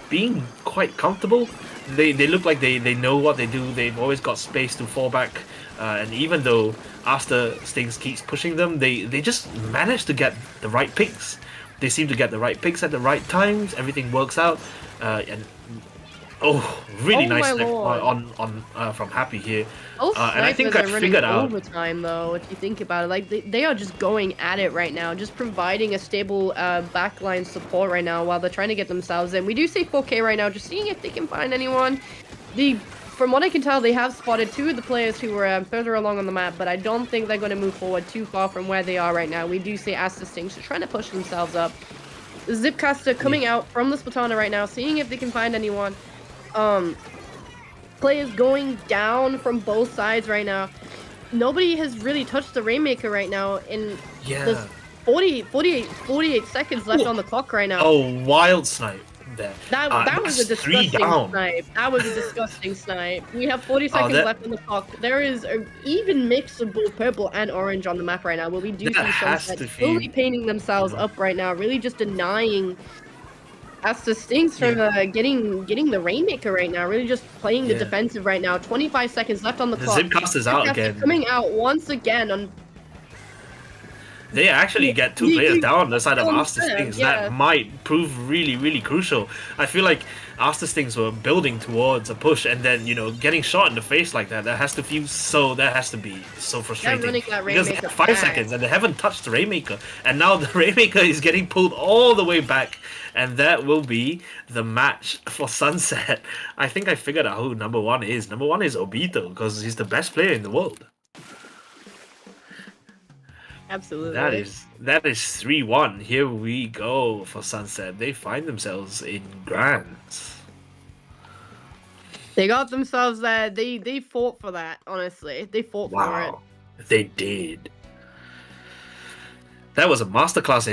being quite comfortable. They look like they know what they do. They've always got space to fall back. And even though Aster Stings keeps pushing them, they just manage to get the right picks. They seem to get the right picks at the right times. Everything works out. And really nice snipe on from Happy here. And I think I figured out overtime though. If you think about it, like they are just going at it right now, just providing a stable backline support right now while they're trying to get themselves in. We do see 4K right now, just seeing if they can find anyone. From what I can tell, they have spotted 2 of the players who were further along on the map, but I don't think they're going to move forward too far from where they are right now. We do see Aster Stings trying to push themselves up. Zipcaster coming out from the Splatana right now, seeing if they can find anyone. Players going down from both sides right now. Nobody has really touched the Rainmaker right now, and there's 48 seconds left on the clock right now. Oh, wild snipe there. That was a disgusting snipe. That was a disgusting snipe. We have 40 seconds left on the clock. There is an even mix of both purple and orange on the map right now, where we do see Sunset fully painting themselves up right now, really just denying Aster Stings from getting the Rainmaker right now, really just playing the defensive right now. 25 seconds left on the clock. Zipcaster's out again. Coming out once again. They actually get 2 players down on the side of Aster Stings. That might prove really crucial. I feel like Aster Stings were building towards a push, and then getting shot in the face like that has to be so frustrating. Because they have 5 seconds and they haven't touched the Rainmaker, and now the Rainmaker is getting pulled all the way back, and that will be the match for Sunset. I think I figured out who number 1 is. Number 1 is Obito, because he's the best player in the world. Absolutely. That is 3-1. Here we go for Sunset. They find themselves in Grands. They got themselves there. They fought for that, honestly. They fought for it. They did. That was a masterclass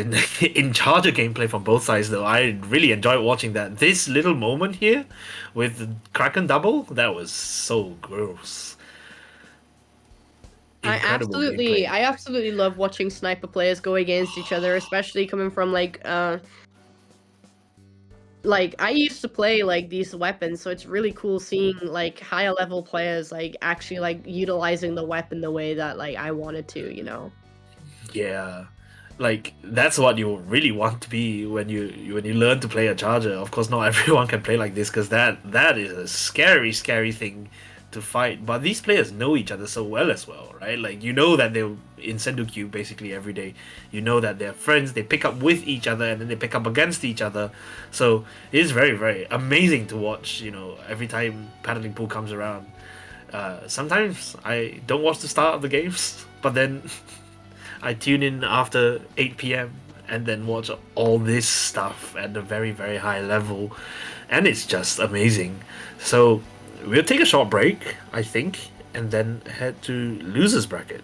in charger gameplay from both sides, though. I really enjoyed watching that. This little moment here with the Kraken double, that was so gross. I absolutely love watching sniper players go against each other, especially coming from like I used to play like these weapons, so it's really cool seeing like higher level players like actually like utilizing the weapon the way that like I wanted to, Yeah. Like that's what you really want to be when you learn to play a charger. Of course, not everyone can play like this, because that is a scary thing to fight, but these players know each other so well as well, right? Like, you know that they're in Sendokyu basically every day. You know that they're friends, they pick up with each other and then they pick up against each other. So it is very, very amazing to watch, you know, every time paddling pool comes around. Sometimes I don't watch the start of the games, but then I tune in after 8 p.m. and then watch all this stuff at a very, very high level. And it's just amazing. So we'll take a short break, I think, and then head to losers bracket.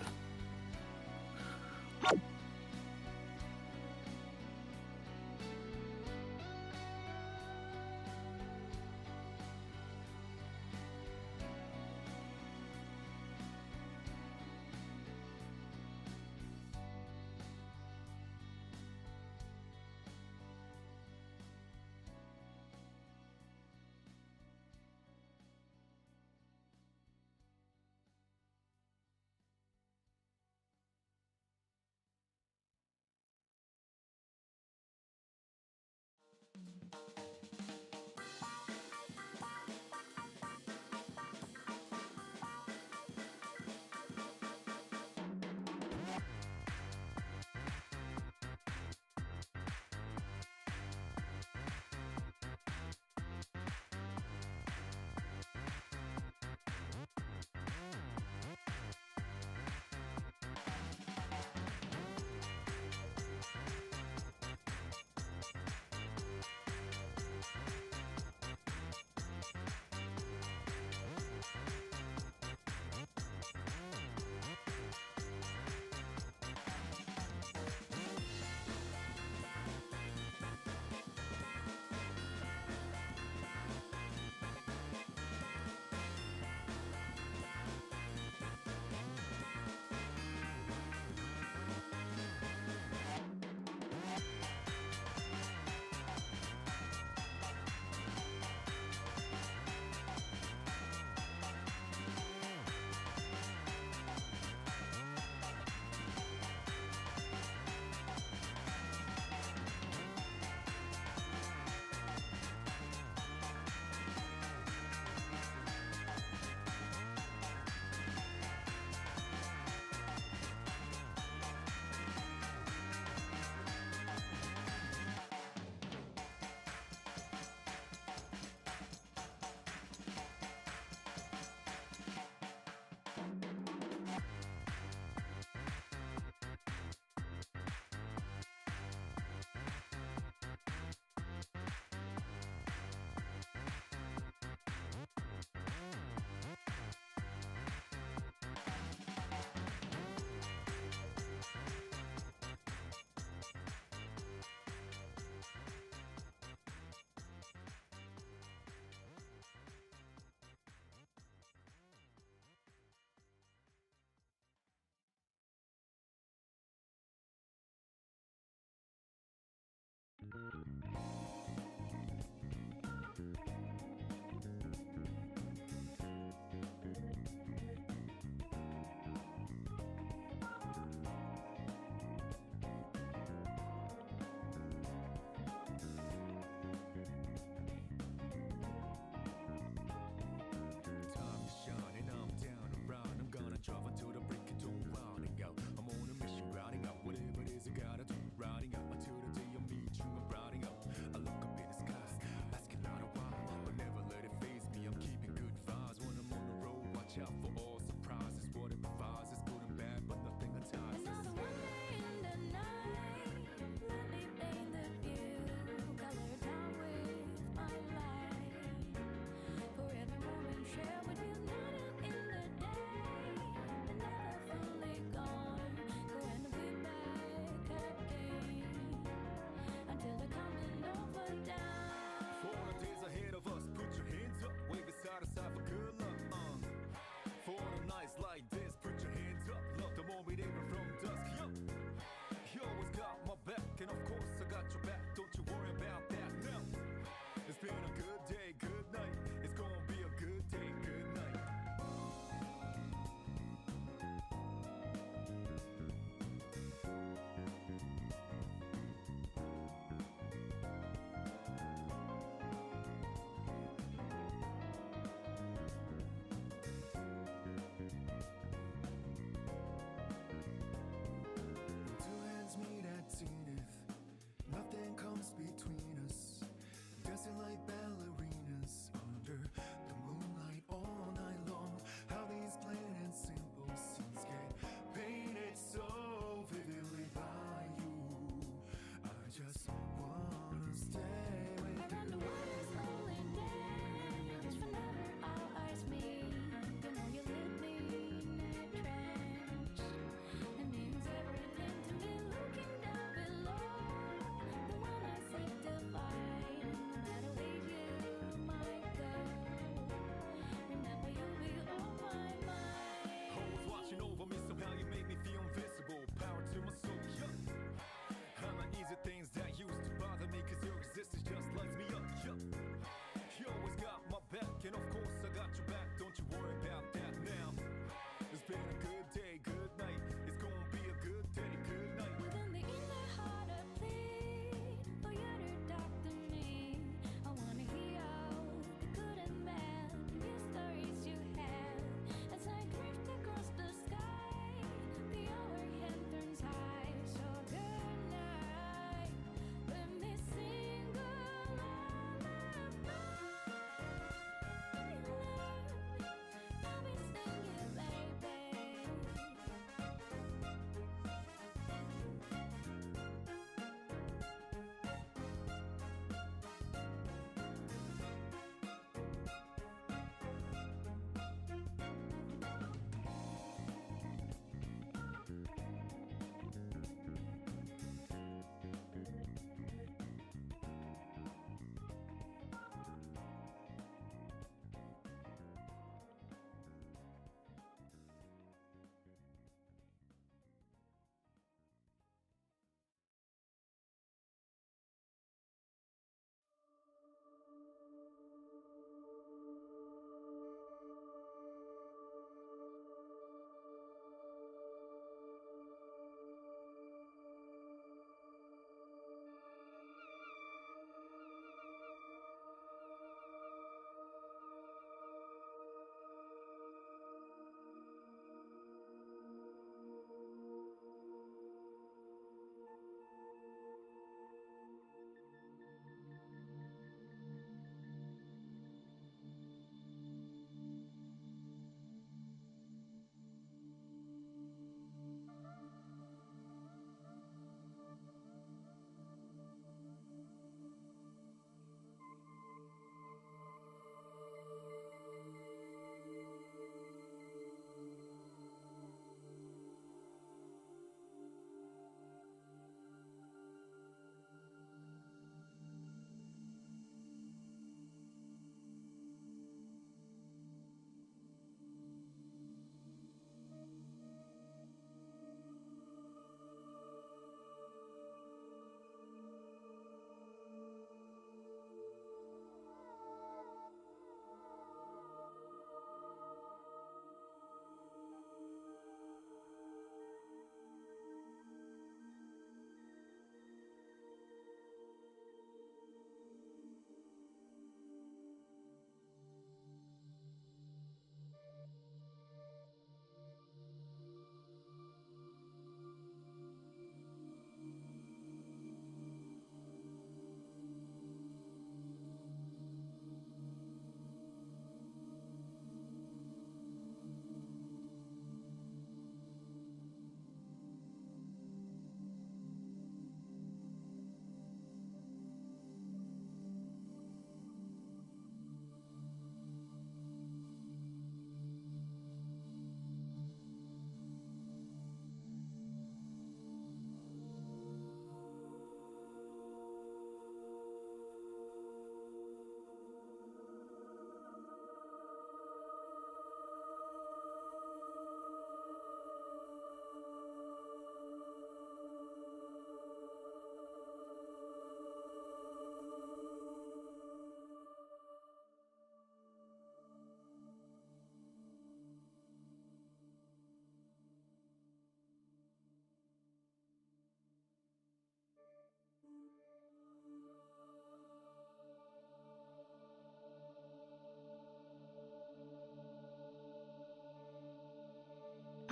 Whatever it is I gotta do, riding up until the day I meet you, I'm riding up. I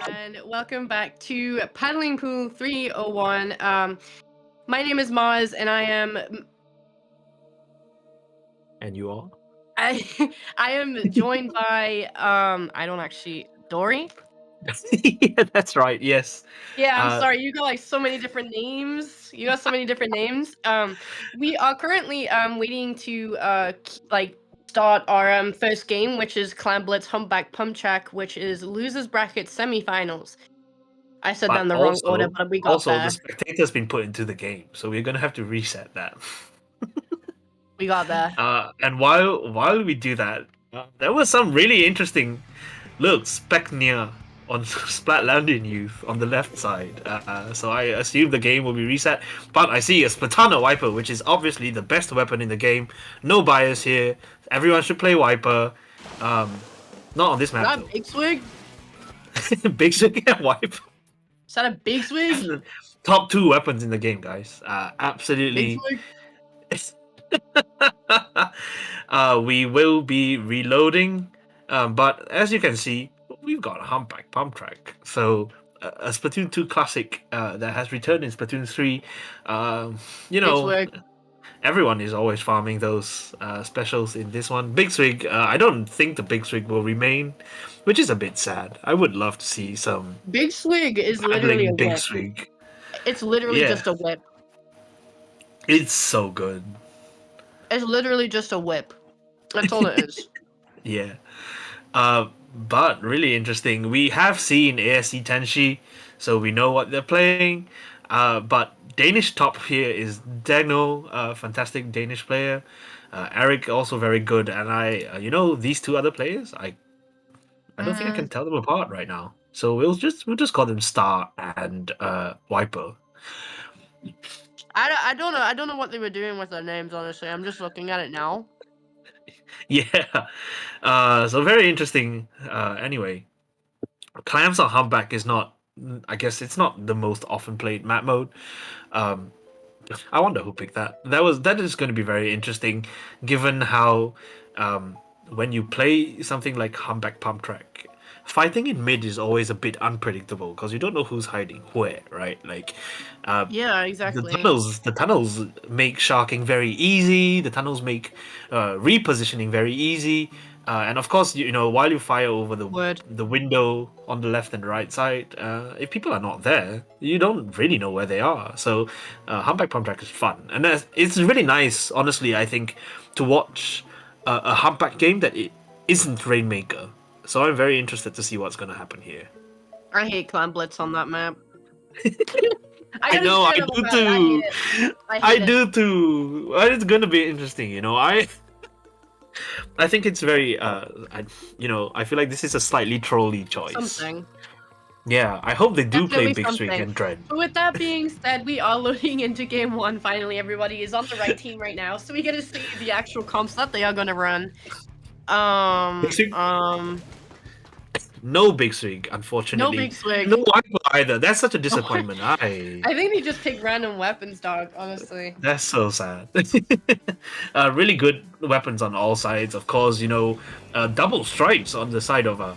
and welcome back to Paddling Pool 301. My name is Maz, and And you are? I am joined by I don't actually Dory. Yeah, that's right. Yes. Yeah, I'm Uh, sorry. You got like so many different names. You got so many different names. We are currently waiting to start our first game, which is Clan Blitz Humpback Pump Track, which is losers bracket semifinals. I said that but in the wrong order, but we got also the there. spectator's been put into the game, so we're gonna have to reset that. We got there. And while we do that, there was some really interesting look spec near on Splatlandian Youth on the left side. So I assume the game will be reset. But I see a Splatana Wiper, which is obviously the best weapon in the game. No bias here. Everyone should play Wiper. Not on this Is map that a though. big swig? Big Swig and Wiper. Is that a big swig? Top 2 weapons in the game, guys. Big Absolutely. swig? We will be reloading, but as you can see, we've got a Humpback Pump Track. So a Splatoon 2 classic that has returned in Splatoon 3. You know, Big swig. everyone is always farming those specials in this one. Big Swig, I don't think the Big Swig will remain, which is a bit sad. I would love to see some Big swig is literally a paddling Big whip. Swig. It's literally Yeah. just a whip. It's so good. It's literally just a whip. That's all it is. Yeah. But really interesting. We have seen ASC Tenshi, so we know what they're playing. But Danish top here is Dano, a fantastic Danish player. Eric also very good, and these 2 other players, I don't think I can tell them apart right now. So we'll just call them Star and Wiper. I don't know what they were doing with their names, honestly. I'm just looking at it now. Yeah. So very interesting. Anyway, Clams on Humpback is not. I guess it's not the most often played map mode. I wonder who picked that. That is going to be very interesting, given how when you play something like Humpback Pump Track, fighting in mid is always a bit unpredictable because you don't know who's hiding where, right? Like, Yeah, exactly. the tunnels make sharking very easy. The tunnels make repositioning very easy. And of course, while you fire over the window on the left and right side, if people are not there, you don't really know where they are. So, Humpback Pump Track is fun, and it's really nice. Honestly, I think to watch a Humpback game that it isn't Rainmaker. So I'm very interested to see what's going to happen here. I hate Clan Blitz on that map. I know, I do too. I do too. It's going to be interesting, I think it's very, I feel like this is a slightly trolly choice. Something. Yeah, I hope they do Definitely play Big Swing and Dread. But with that being said, we are loading into game 1. Finally, everybody is on the right team right now, so we get to see the actual comps that they are going to run. No Big Swing, unfortunately. No Big Swing. No Wiper either. That's such a disappointment. I think they just pick random weapons, dog. Honestly. That's so sad. Really good weapons on all sides. Of course, double stripes on the side of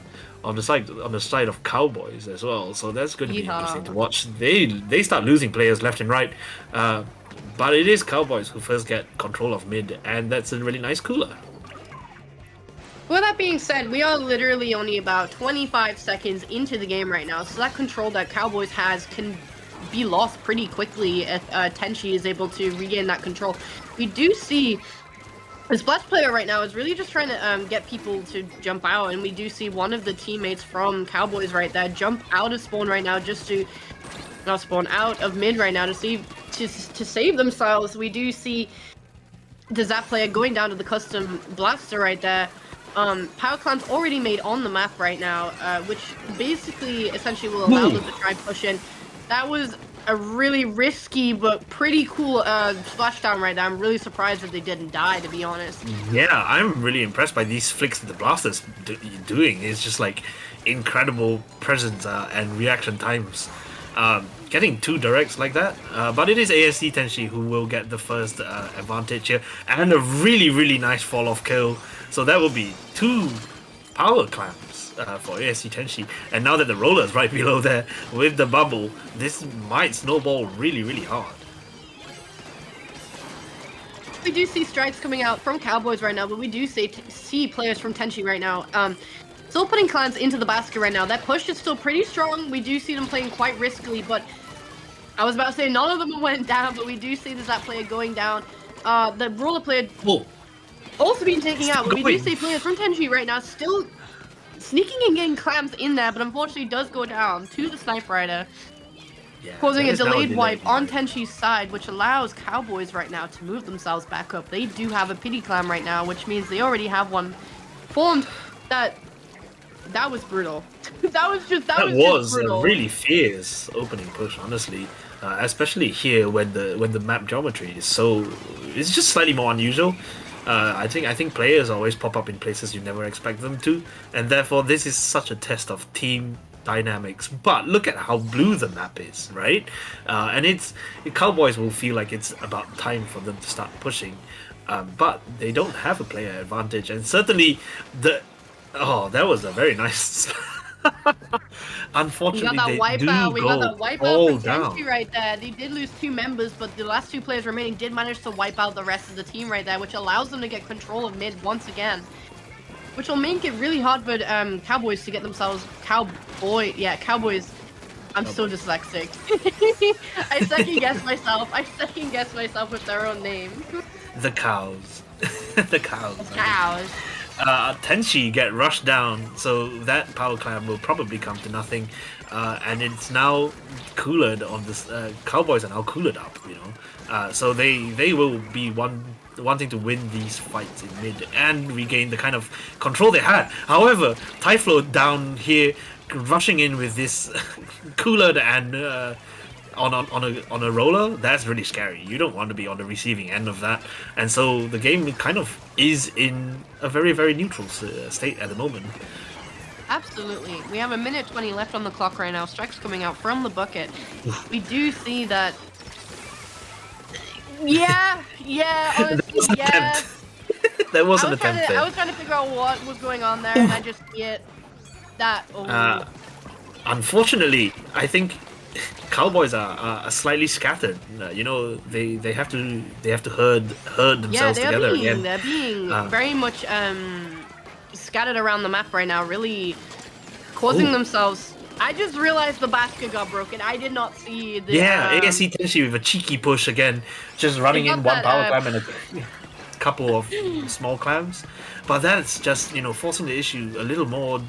Cowboys as well. So that's going to be interesting to watch. They start losing players left and right. But it is Cowboys who first get control of mid, and that's a really nice cooler. With that being said, we are literally only about 25 seconds into the game right now, so that control that Cowboys has can be lost pretty quickly if Tenshi is able to regain that control. We do see the Splash player right now is really just trying to get people to jump out, and we do see one of the teammates from Cowboys right there jump out of spawn right now just to not spawn out of mid right now to save themselves. We do see the Zap player going down to the custom blaster right there. Power Clan's already made on the map right now, which basically essentially will allow them to try push in. That was a really risky but pretty cool splashdown right there. I'm really surprised that they didn't die, to be honest. Yeah, I'm really impressed by these flicks that the Blaster's doing. It's just like incredible presence and reaction times. Getting 2 directs like that, but it is ASC Tenshi who will get the first advantage here, and a really, really nice fall-off kill. So that will be 2 power clams for ASC Tenshi. And now that the roller is right below there with the bubble, this might snowball really, really hard. We do see strikes coming out from Cowboys right now, but we do see players from Tenchi right now. Still putting clans into the basket right now. That push is still pretty strong. We do see them playing quite riskily, but I was about to say none of them went down, but we do see that player going down. The roller player also being taken out, but we do see players from Tenchi right now still sneaking and getting clams in there, but unfortunately does go down to the Sniper Rider. Yeah, Causing a delayed wipe on Tenshi's side, which allows Cowboys right now to move themselves back up. They do have a pity clam right now, which means they already have one formed. That was brutal. that was just brutal. A really fierce opening push, honestly. Especially here when the map geometry is it's just slightly more unusual. I think players always pop up in places you never expect them to, and therefore this is such a test of team dynamics. But look at how blue the map is, right? And Cowboys will feel like it's about time for them to start pushing, but they don't have a player advantage, and certainly that was a very nice. Unfortunately, we got that wipeout all from down. Tenchi right there. They did lose 2 members, but the last 2 players remaining did manage to wipe out the rest of the team right there, which allows them to get control of mid once again. Which will make it really hard for Cowboys to get themselves Cowboys. I'm so dyslexic. I second guess myself with their own name. The cows. The cows. Cows. Tenchi get rushed down, so that power clam will probably come to nothing, and it's now coolered on this. Cowboys are now coolered up, so they will be wanting to win these fights in mid and regain the kind of control they had. However, Typhlo down here rushing in with this coolered and on a roller, that's really scary. You don't want to be on the receiving end of that, and so the game kind of is in a very, very neutral state at the moment. Absolutely. We have 1:20 left on the clock right now. Strikes coming out from the bucket. We do see that. Honestly, yeah. There was an attempt there. I was trying to figure out what was going on there, and I just see it. Unfortunately, I think Cowboys are slightly scattered. They have to herd themselves together again. They're being very much scattered around the map right now, really causing themselves. I just realized the basket got broken. I did not see the. Yeah, ASC Tenshi with a cheeky push again, just running in one power clam and a couple of small clams. But that's just forcing the issue a little more,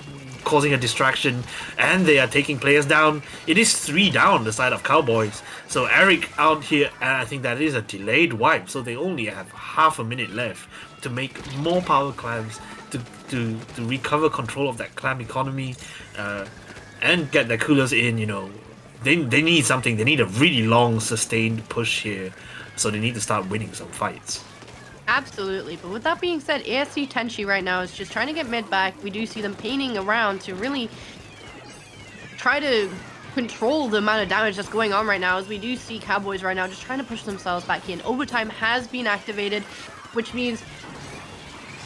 causing a distraction, and they are taking players down. It is 3 down the side of Cowboys. So Eric out here, and I think that is a delayed wipe. So they only have half a minute left to make more power clams to recover control of that clam economy, and get their coolers in. They need something. They need a really long sustained push here. So they need to start winning some fights. Absolutely, but with that being said, ASC Tenchi right now is just trying to get mid back. We do see them painting around to really try to control the amount of damage that's going on right now, as we do see Cowboys right now just trying to push themselves back in. Overtime has been activated, which means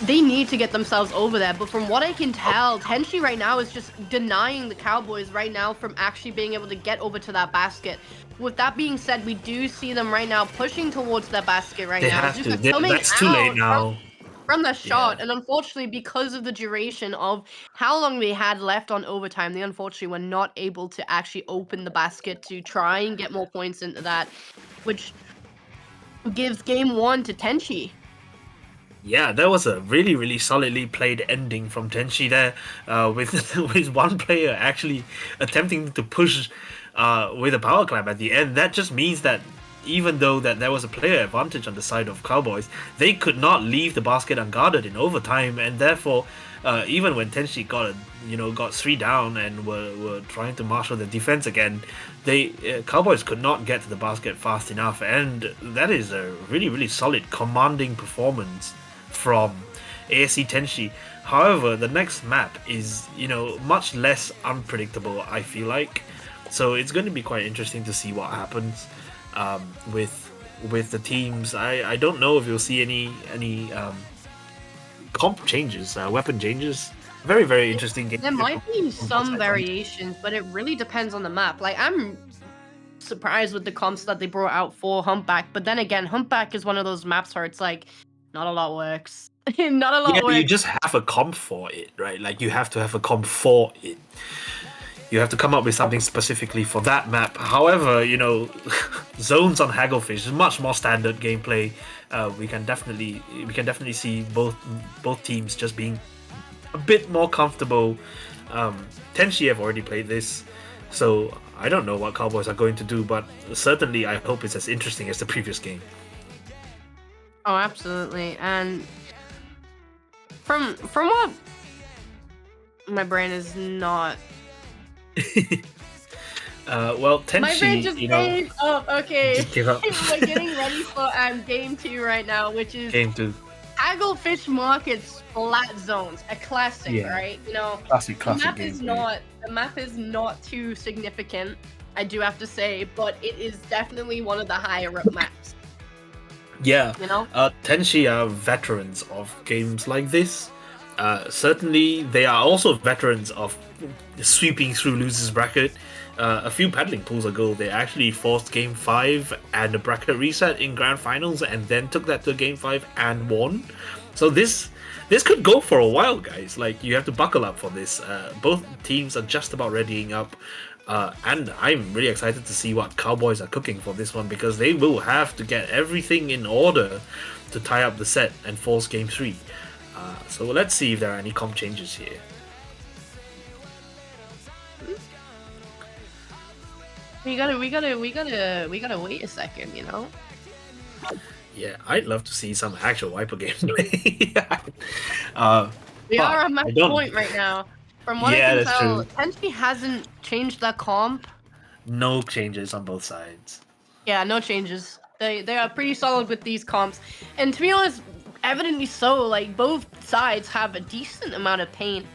they need to get themselves over there. But from what I can tell, Tenchi right now is just denying the Cowboys right now from actually being able to get over to that basket. With that being said, we do see them right now pushing towards that basket right now. They have to. That's too late now. From the shot, and unfortunately, because of the duration of how long they had left on overtime, they unfortunately were not able to actually open the basket to try and get more points into that, which gives game 1 to Tenchi. Yeah, that was a really, really solidly played ending from Tenchi there, with one player actually attempting to push with a power clam at the end. That just means that even though that there was a player advantage on the side of Cowboys, they could not leave the basket unguarded in overtime, and therefore, even when Tenchi got 3 down and were trying to marshal the defense again, Cowboys could not get to the basket fast enough, and that is a really, really solid commanding performance from ASC Tenchi. However, the next map is much less unpredictable, I feel like. So it's going to be quite interesting to see what happens with the teams. I don't know if you'll see any comp changes, weapon changes Very, very interesting game. There might be some variations, but it really depends on the map. Like, I'm surprised with the comps that they brought out for Humpback, but then again, Humpback is one of those maps where it's like, not a lot works. Not a lot Yeah, you works. just have a comp for it, right? Like, you have to have a comp for it. You have to come up with something specifically for that map. However, you know, zones on Hagglefish is much more standard gameplay. We can definitely see both teams just being a bit more comfortable. Tenshi have already played this, so I don't know what Cowboys are going to do, but certainly I hope it's as interesting as the previous game. Oh, absolutely. And from what my brain is not. Well, Tenshi, My brain just gave up. Okay, just give up. we're getting ready for game 2 right now, which is Game 2. Hagglefish Market's flat zones, a classic, Yeah. right? You know, Classic the map gameplay. the map is not too significant, I do have to say, but it is definitely one of the higher up maps. Yeah, You know, Tenshi are veterans of games like this. Certainly, they are also veterans of sweeping through losers bracket. A few paddling pools ago, they actually forced Game 5 and a bracket reset in grand finals, and then took that to Game 5 and won. So this could go for a while, guys. Like, you have to buckle up for this. Both teams are just about readying up. And I'm really excited to see what Cowboys are cooking for this one, because they will have to get everything in order to tie up the set and force Game 3. So let's see if there are any comp changes here. we gotta wait a second. You know, Yeah, I'd love to see some actual Wiper gameplay. we But are at match I don't- point right now. From what Yeah, I can that's tell, true. Tenshi hasn't changed their comp. No changes on both sides. Yeah, no changes. They are pretty solid with these comps, and to be honest, evidently so. Like, both sides have a decent amount of paint.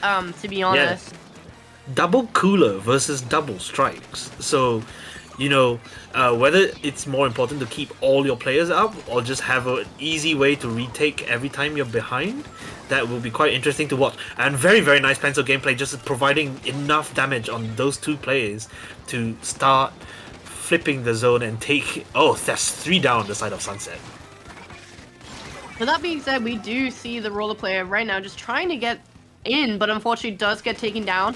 To be honest, Double cooler versus double strikes. So, you know, whether it's more important to keep all your players up or just have an easy way to retake every time you're behind, that will be quite interesting to watch. And very, very nice pencil gameplay, just providing enough damage on those two players to start flipping the zone and take... Oh, that's 3 down the side of Sunset. With that being said, we do see the roller player right now just trying to get in, but unfortunately does get taken down.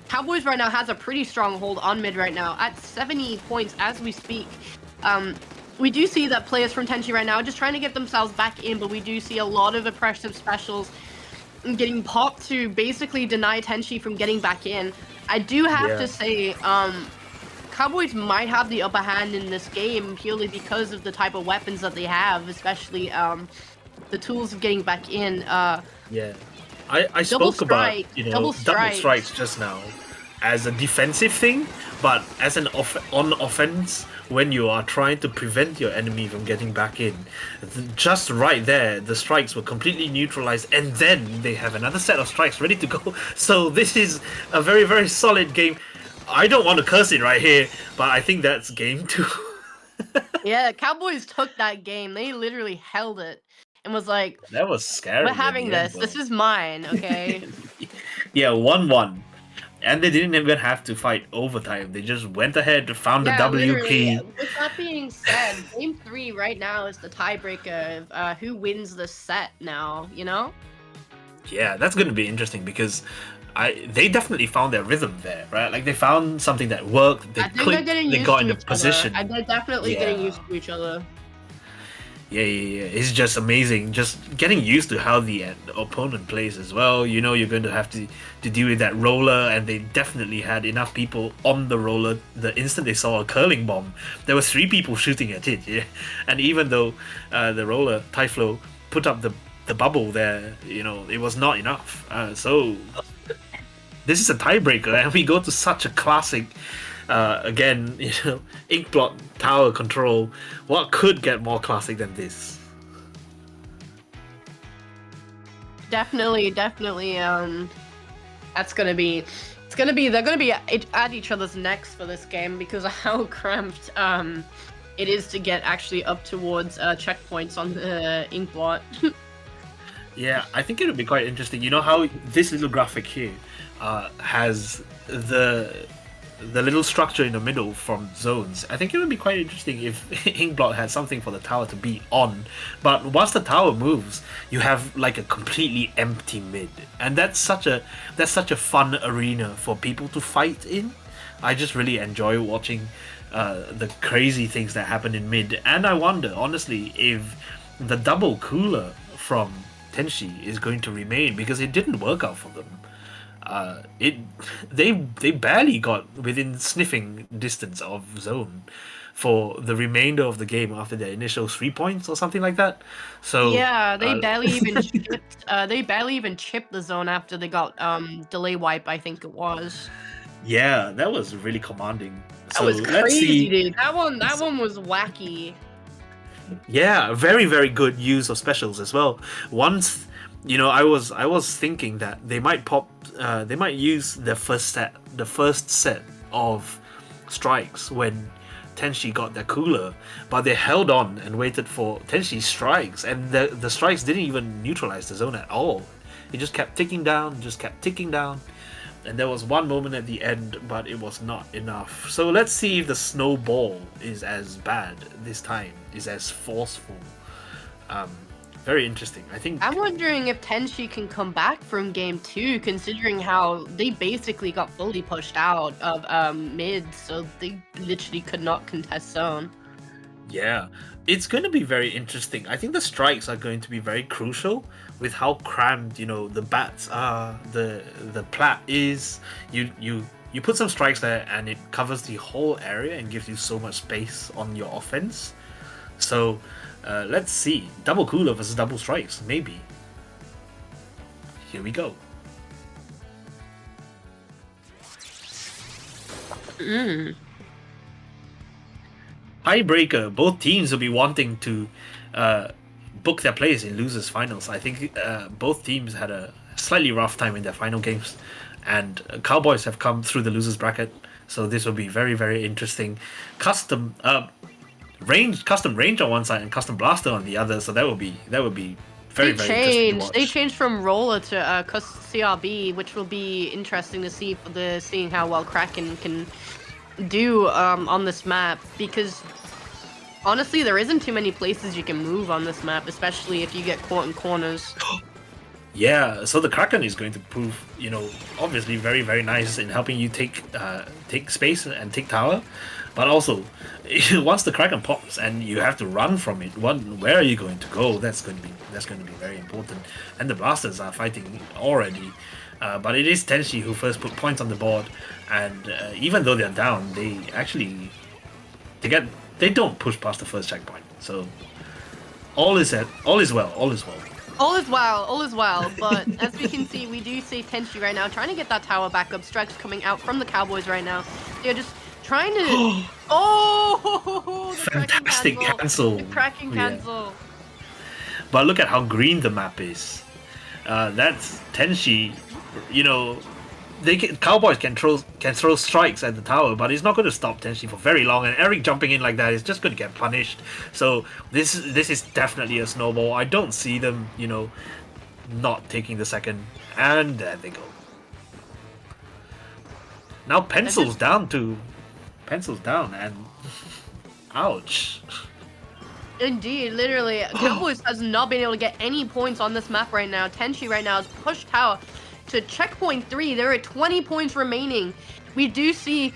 Cowboys right now has a pretty strong hold on mid right now at 70 points as we speak. We do see that players from Tenshi right now are just trying to get themselves back in, but we do see a lot of oppressive specials getting popped to basically deny Tenshi from getting back in. I do have to say, Cowboys might have the upper hand in this game purely because of the type of weapons that they have, especially the tools of getting back in. Yeah. I Double spoke about, strike, you know, double double strikes. strikes just now as a defensive thing, but as an on offense, when you are trying to prevent your enemy from getting back in, just right there, the strikes were completely neutralized, and then they have another set of strikes ready to go. So this is a very, very solid game. I don't want to curse it right here, but I think that's game 2. Yeah, Cowboys took that game. They literally held it and was like, That was scary. we're in having the end, this. though. This is mine, okay? Yeah, 1-1. And they didn't even have to fight overtime. They just went ahead, found the WP. literally. With that being said, game 3 right now is the tiebreaker of who wins the set now, you know? Yeah, that's going to be interesting because they definitely found their rhythm there, right? Like, they found something that worked. They I think they're clicked, getting they used got to in the each position. other. They're definitely getting Yeah. used to each other. Yeah. It's just amazing. Just getting used to how the opponent plays as well. You know, you're going to have to deal with that roller, and they definitely had enough people on the roller. The instant they saw a curling bomb, there were 3 people shooting at it. Yeah, and even though the roller Tyflow put up the bubble there, you know, it was not enough. So this is a tiebreaker, and we go to such a classic. Again, you know, Inkblot tower control. What could get more classic than this? Definitely. That's gonna be. They're gonna be at each other's necks for this game because of how cramped it is to get actually up towards checkpoints on the Inkblot. Yeah, I think it would be quite interesting. You know how this little graphic here has the little structure in the middle from zones. I think it would be quite interesting if Inkblot had something for the tower to be on. But once the tower moves, you have like a completely empty mid, and that's such a fun arena for people to fight in. I just really enjoy watching the crazy things that happen in mid, and I wonder honestly if the double cooler from Tenshi is going to remain, because it didn't work out for them. They barely got within sniffing distance of zone for the remainder of the game after their initial 3 points or something like that. So Yeah, they barely even chipped. They barely even chipped the zone after they got delay wipe. I think it was. yeah, that was really commanding. That was crazy, dude. That one was wacky. Yeah, very very good use of specials as well. Once, I was thinking that they might use the first set of strikes when Tenshi got their cooler, but they held on and waited for Tenshi's strikes, and the strikes didn't even neutralize the zone at all. It just kept ticking down, and there was one moment at the end, but it was not enough. So let's see if the snowball is as bad this time, is as forceful. Very interesting. I think I'm wondering if Tenshi can come back from game 2, considering how they basically got fully pushed out of mid, so they literally could not contest zone. Yeah, it's going to be very interesting. I think the strikes are going to be very crucial with how crammed, the bats are, the plat is. You put some strikes there and it covers the whole area and gives you so much space on your offense. So let's see. Double cooler versus double strikes, maybe. Here we go. Tiebreaker. Both teams will be wanting to book their place in losers finals. I think both teams had a slightly rough time in their final games, and Cowboys have come through the losers bracket, so this will be very very interesting. Custom range on one side and custom blaster on the other, so that would be very very interesting to watch. They changed from roller to CRB, which will be interesting to see for seeing how well Kraken can do on this map, because honestly there isn't too many places you can move on this map, especially if you get caught in corners. Yeah, so the Kraken is going to prove, obviously very very nice in helping you take space and take tower, but also once the Kraken pops and you have to run from it, where are you going to go? That's going to be very important. And the blasters are fighting already, but it is Tenshi who first put points on the board, and even though they're down, they don't push past the first checkpoint. So all is well. All is well, but as we can see, we do see Tenshi right now trying to get that tower back up. Strikes coming out from the Cowboys right now. They're just trying to... the fantastic cancel. The cracking cancel. Yeah. But look at how green the map is. That's Tenshi, Cowboys can throw strikes at the tower, but it's not going to stop Tenshi for very long. And Eric jumping in like that is just going to get punished. So this is definitely a snowball. I don't see them, not taking the second. And there they go. Now pencils down, and ouch. Indeed, literally, Cowboys has not been able to get any points on this map right now. Tenshi right now has pushed tower to checkpoint 3. There are 20 points remaining. We do see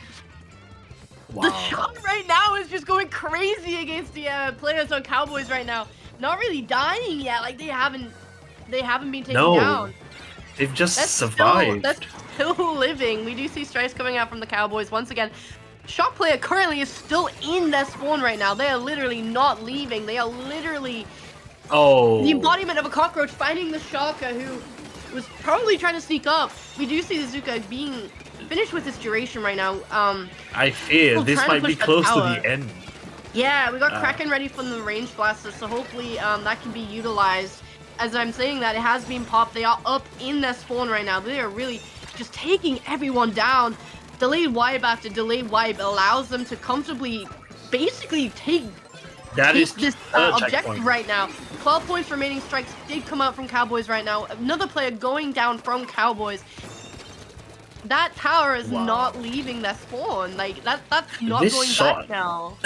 the shot right now is just going crazy against the players on Cowboys right now. Not really dying yet, like they haven't been taken down. They've just survived. That's still living. We do see strikes coming out from the Cowboys once again. Shot player currently is still in their spawn right now. They are literally not leaving. They are literally the embodiment of a cockroach finding the Shaka, who was probably trying to sneak up. We do see the Zuka being finished with his duration right now. I fear this might be close to the end. Yeah, we got Kraken ready from the range blaster, so hopefully that can be utilized. As I'm saying that, it has been popped. They are up in their spawn right now. They are really just taking everyone down. Delayed wipe after delayed wipe allows them to comfortably basically take That take is this third objective checkpoint. right now. 12 points remaining strikes did come out from Cowboys right now. Another player going down from Cowboys. That tower is Wow. not leaving that spawn. Like that's not This going shot- back now.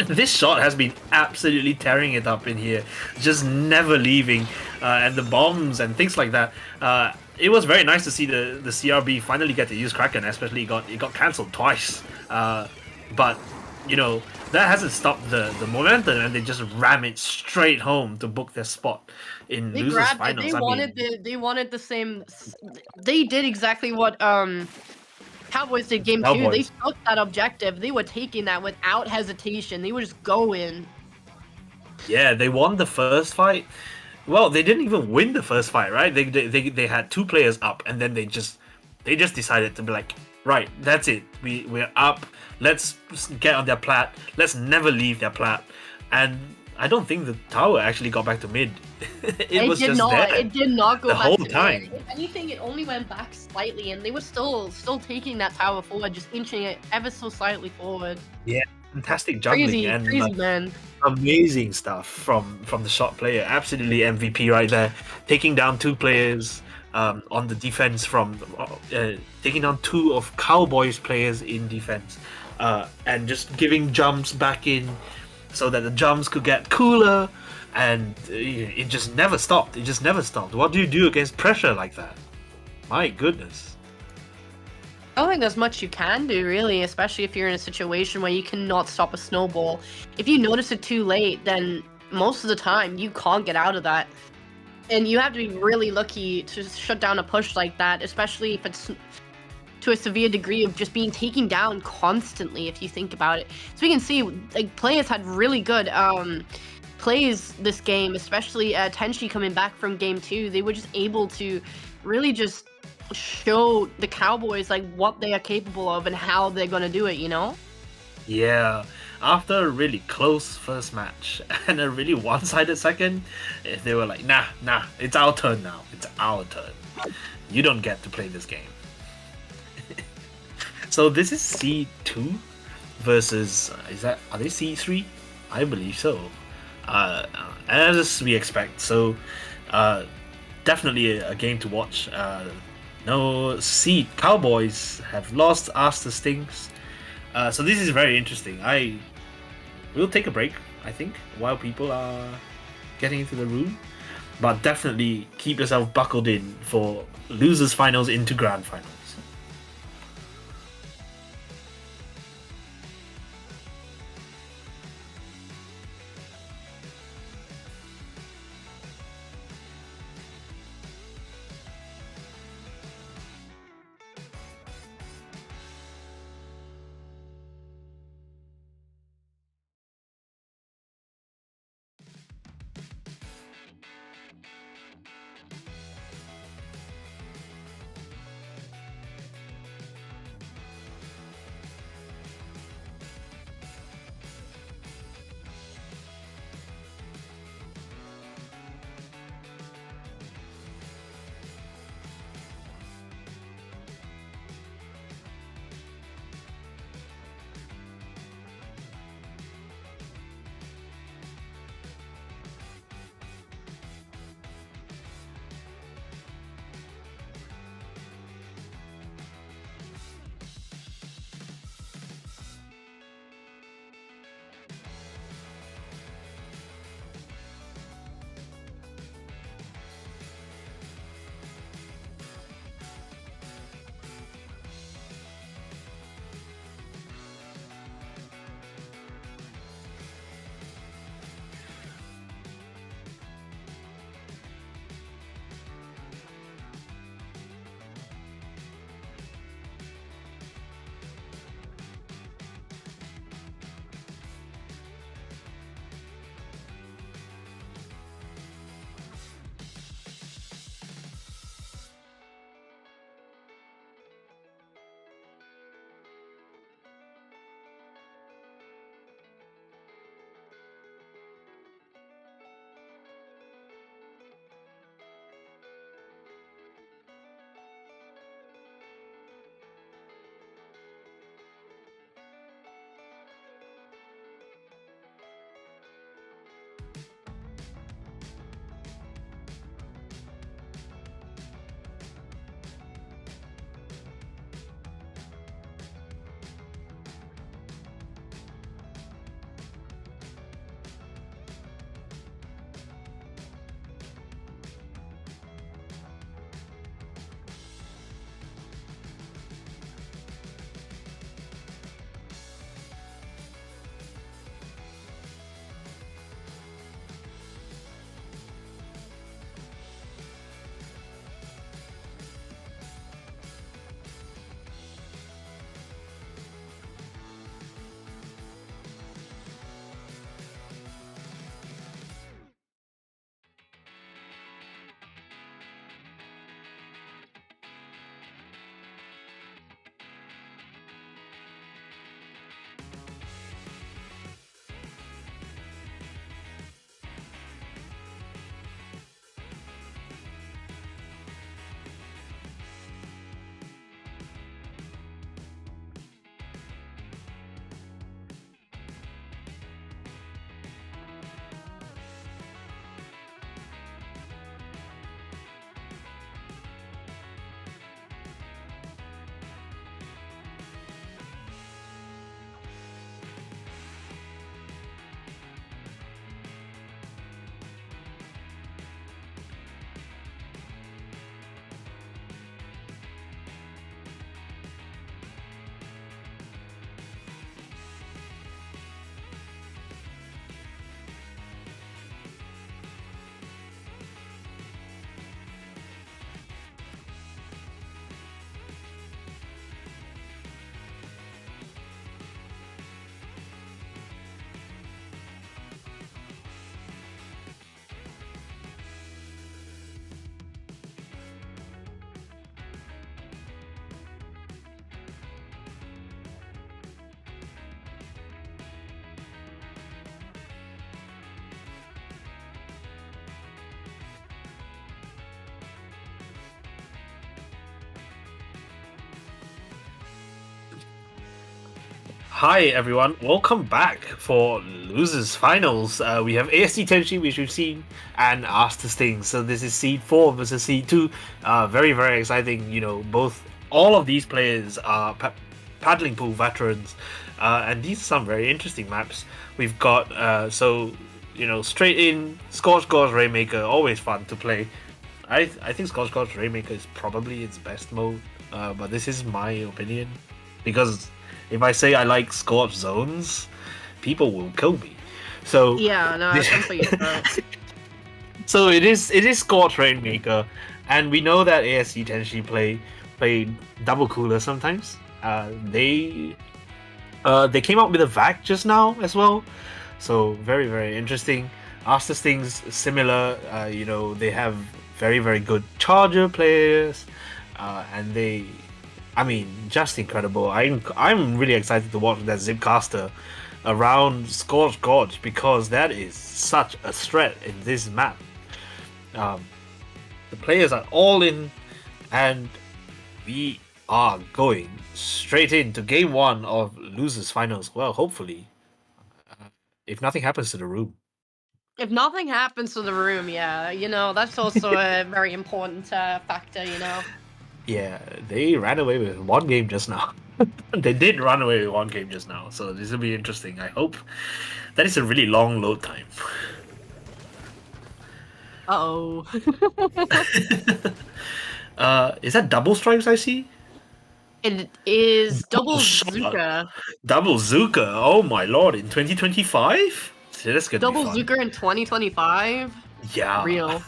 This shot has been absolutely tearing it up in here, just never leaving, and the bombs and things like that. It was very nice to see the CRB finally get to use Kraken, especially it got cancelled twice. But you know that hasn't stopped the momentum, and they just ram it straight home to book their spot in They losers grabbed finals. it. They wanted the same. They did exactly what Cowboys did game 2. They Cowboys. took that objective. They were taking that without hesitation. They were just going. Yeah, they won the first fight. Well, they didn't even win the first fight, right? They had 2 players up, and then they just decided to be like, right, that's it. We're up. Let's get on their plat. Let's never leave their plat. And I don't think the tower actually got back to mid. it was did just not. there. It did not go the back whole to mid. time. If anything, it only went back slightly, and they were still taking that tower forward, just inching it ever so slightly forward. Fantastic juggling Crazy, and crazy man. amazing stuff from the shot player. Absolutely MVP right there, taking down 2 players on the defense from taking down 2 of Cowboys players in defense, and just giving jumps back in so that the jumps could get cooler, and it just never stopped. It just never stopped. What do you do against pressure like that? My goodness. I don't think there's much you can do, really, especially if you're in a situation where you cannot stop a snowball. If you notice it too late, then most of the time you can't get out of that. And you have to be really lucky to shut down a push like that, especially if it's to a severe degree of just being taken down constantly, if you think about it. So we can see, like, players had really good plays this game, especially Tenshi coming back from game 2. They were just able to really just show the Cowboys like what they are capable of and how they're gonna do it, you know? Yeah, after a really close first match and a really one-sided second, they were like, nah, it's our turn now. It's our turn. You don't get to play this game. So this is C2 versus, are they C3? I believe so. As we expect. So definitely a game to watch. No, Cowboys have lost Aster Stings. So this is very interesting. I will take a break, I think, while people are getting into the room. But definitely keep yourself buckled in for losers finals into grand finals. Hi everyone, welcome back for losers finals. We have ASC Tenshi, which we've seen, and Aster Sting. So this is Seed 4 versus Seed 2. Very very exciting. You know, all of these players are paddling pool veterans, and these are some very interesting maps. We've got straight in Scorch Gorge Rainmaker, always fun to play. I think Scorch Gorge Rainmaker is probably its best mode, but this is my opinion because if I say I like Scorch Zones, people will kill me. So Yeah, no, that's something. so it is Scorch Rainmaker, and we know that ASC Tenshi play double cooler sometimes. They came out with a VAC just now as well, so very very interesting. Aster Sting's similar. They have very very good charger players, and just incredible. I'm really excited to watch that Zipcaster around Scorch Gorge because that is such a threat in this map. The players are all in, and we are going straight into game 1 of losers finals. Well, hopefully, if nothing happens to the room. If nothing happens to the room, yeah, that's also a very important factor, Yeah, they ran away with one game just now. They did run away with one game just now, so this will be interesting. I hope that is a really long load time. Uh-oh. Is that double strikes I see? It is double shot. Zuka. Double Zuka. Oh my lord! In 2025, that's gonna Double be fun. Zuka in 2025. Yeah. Real.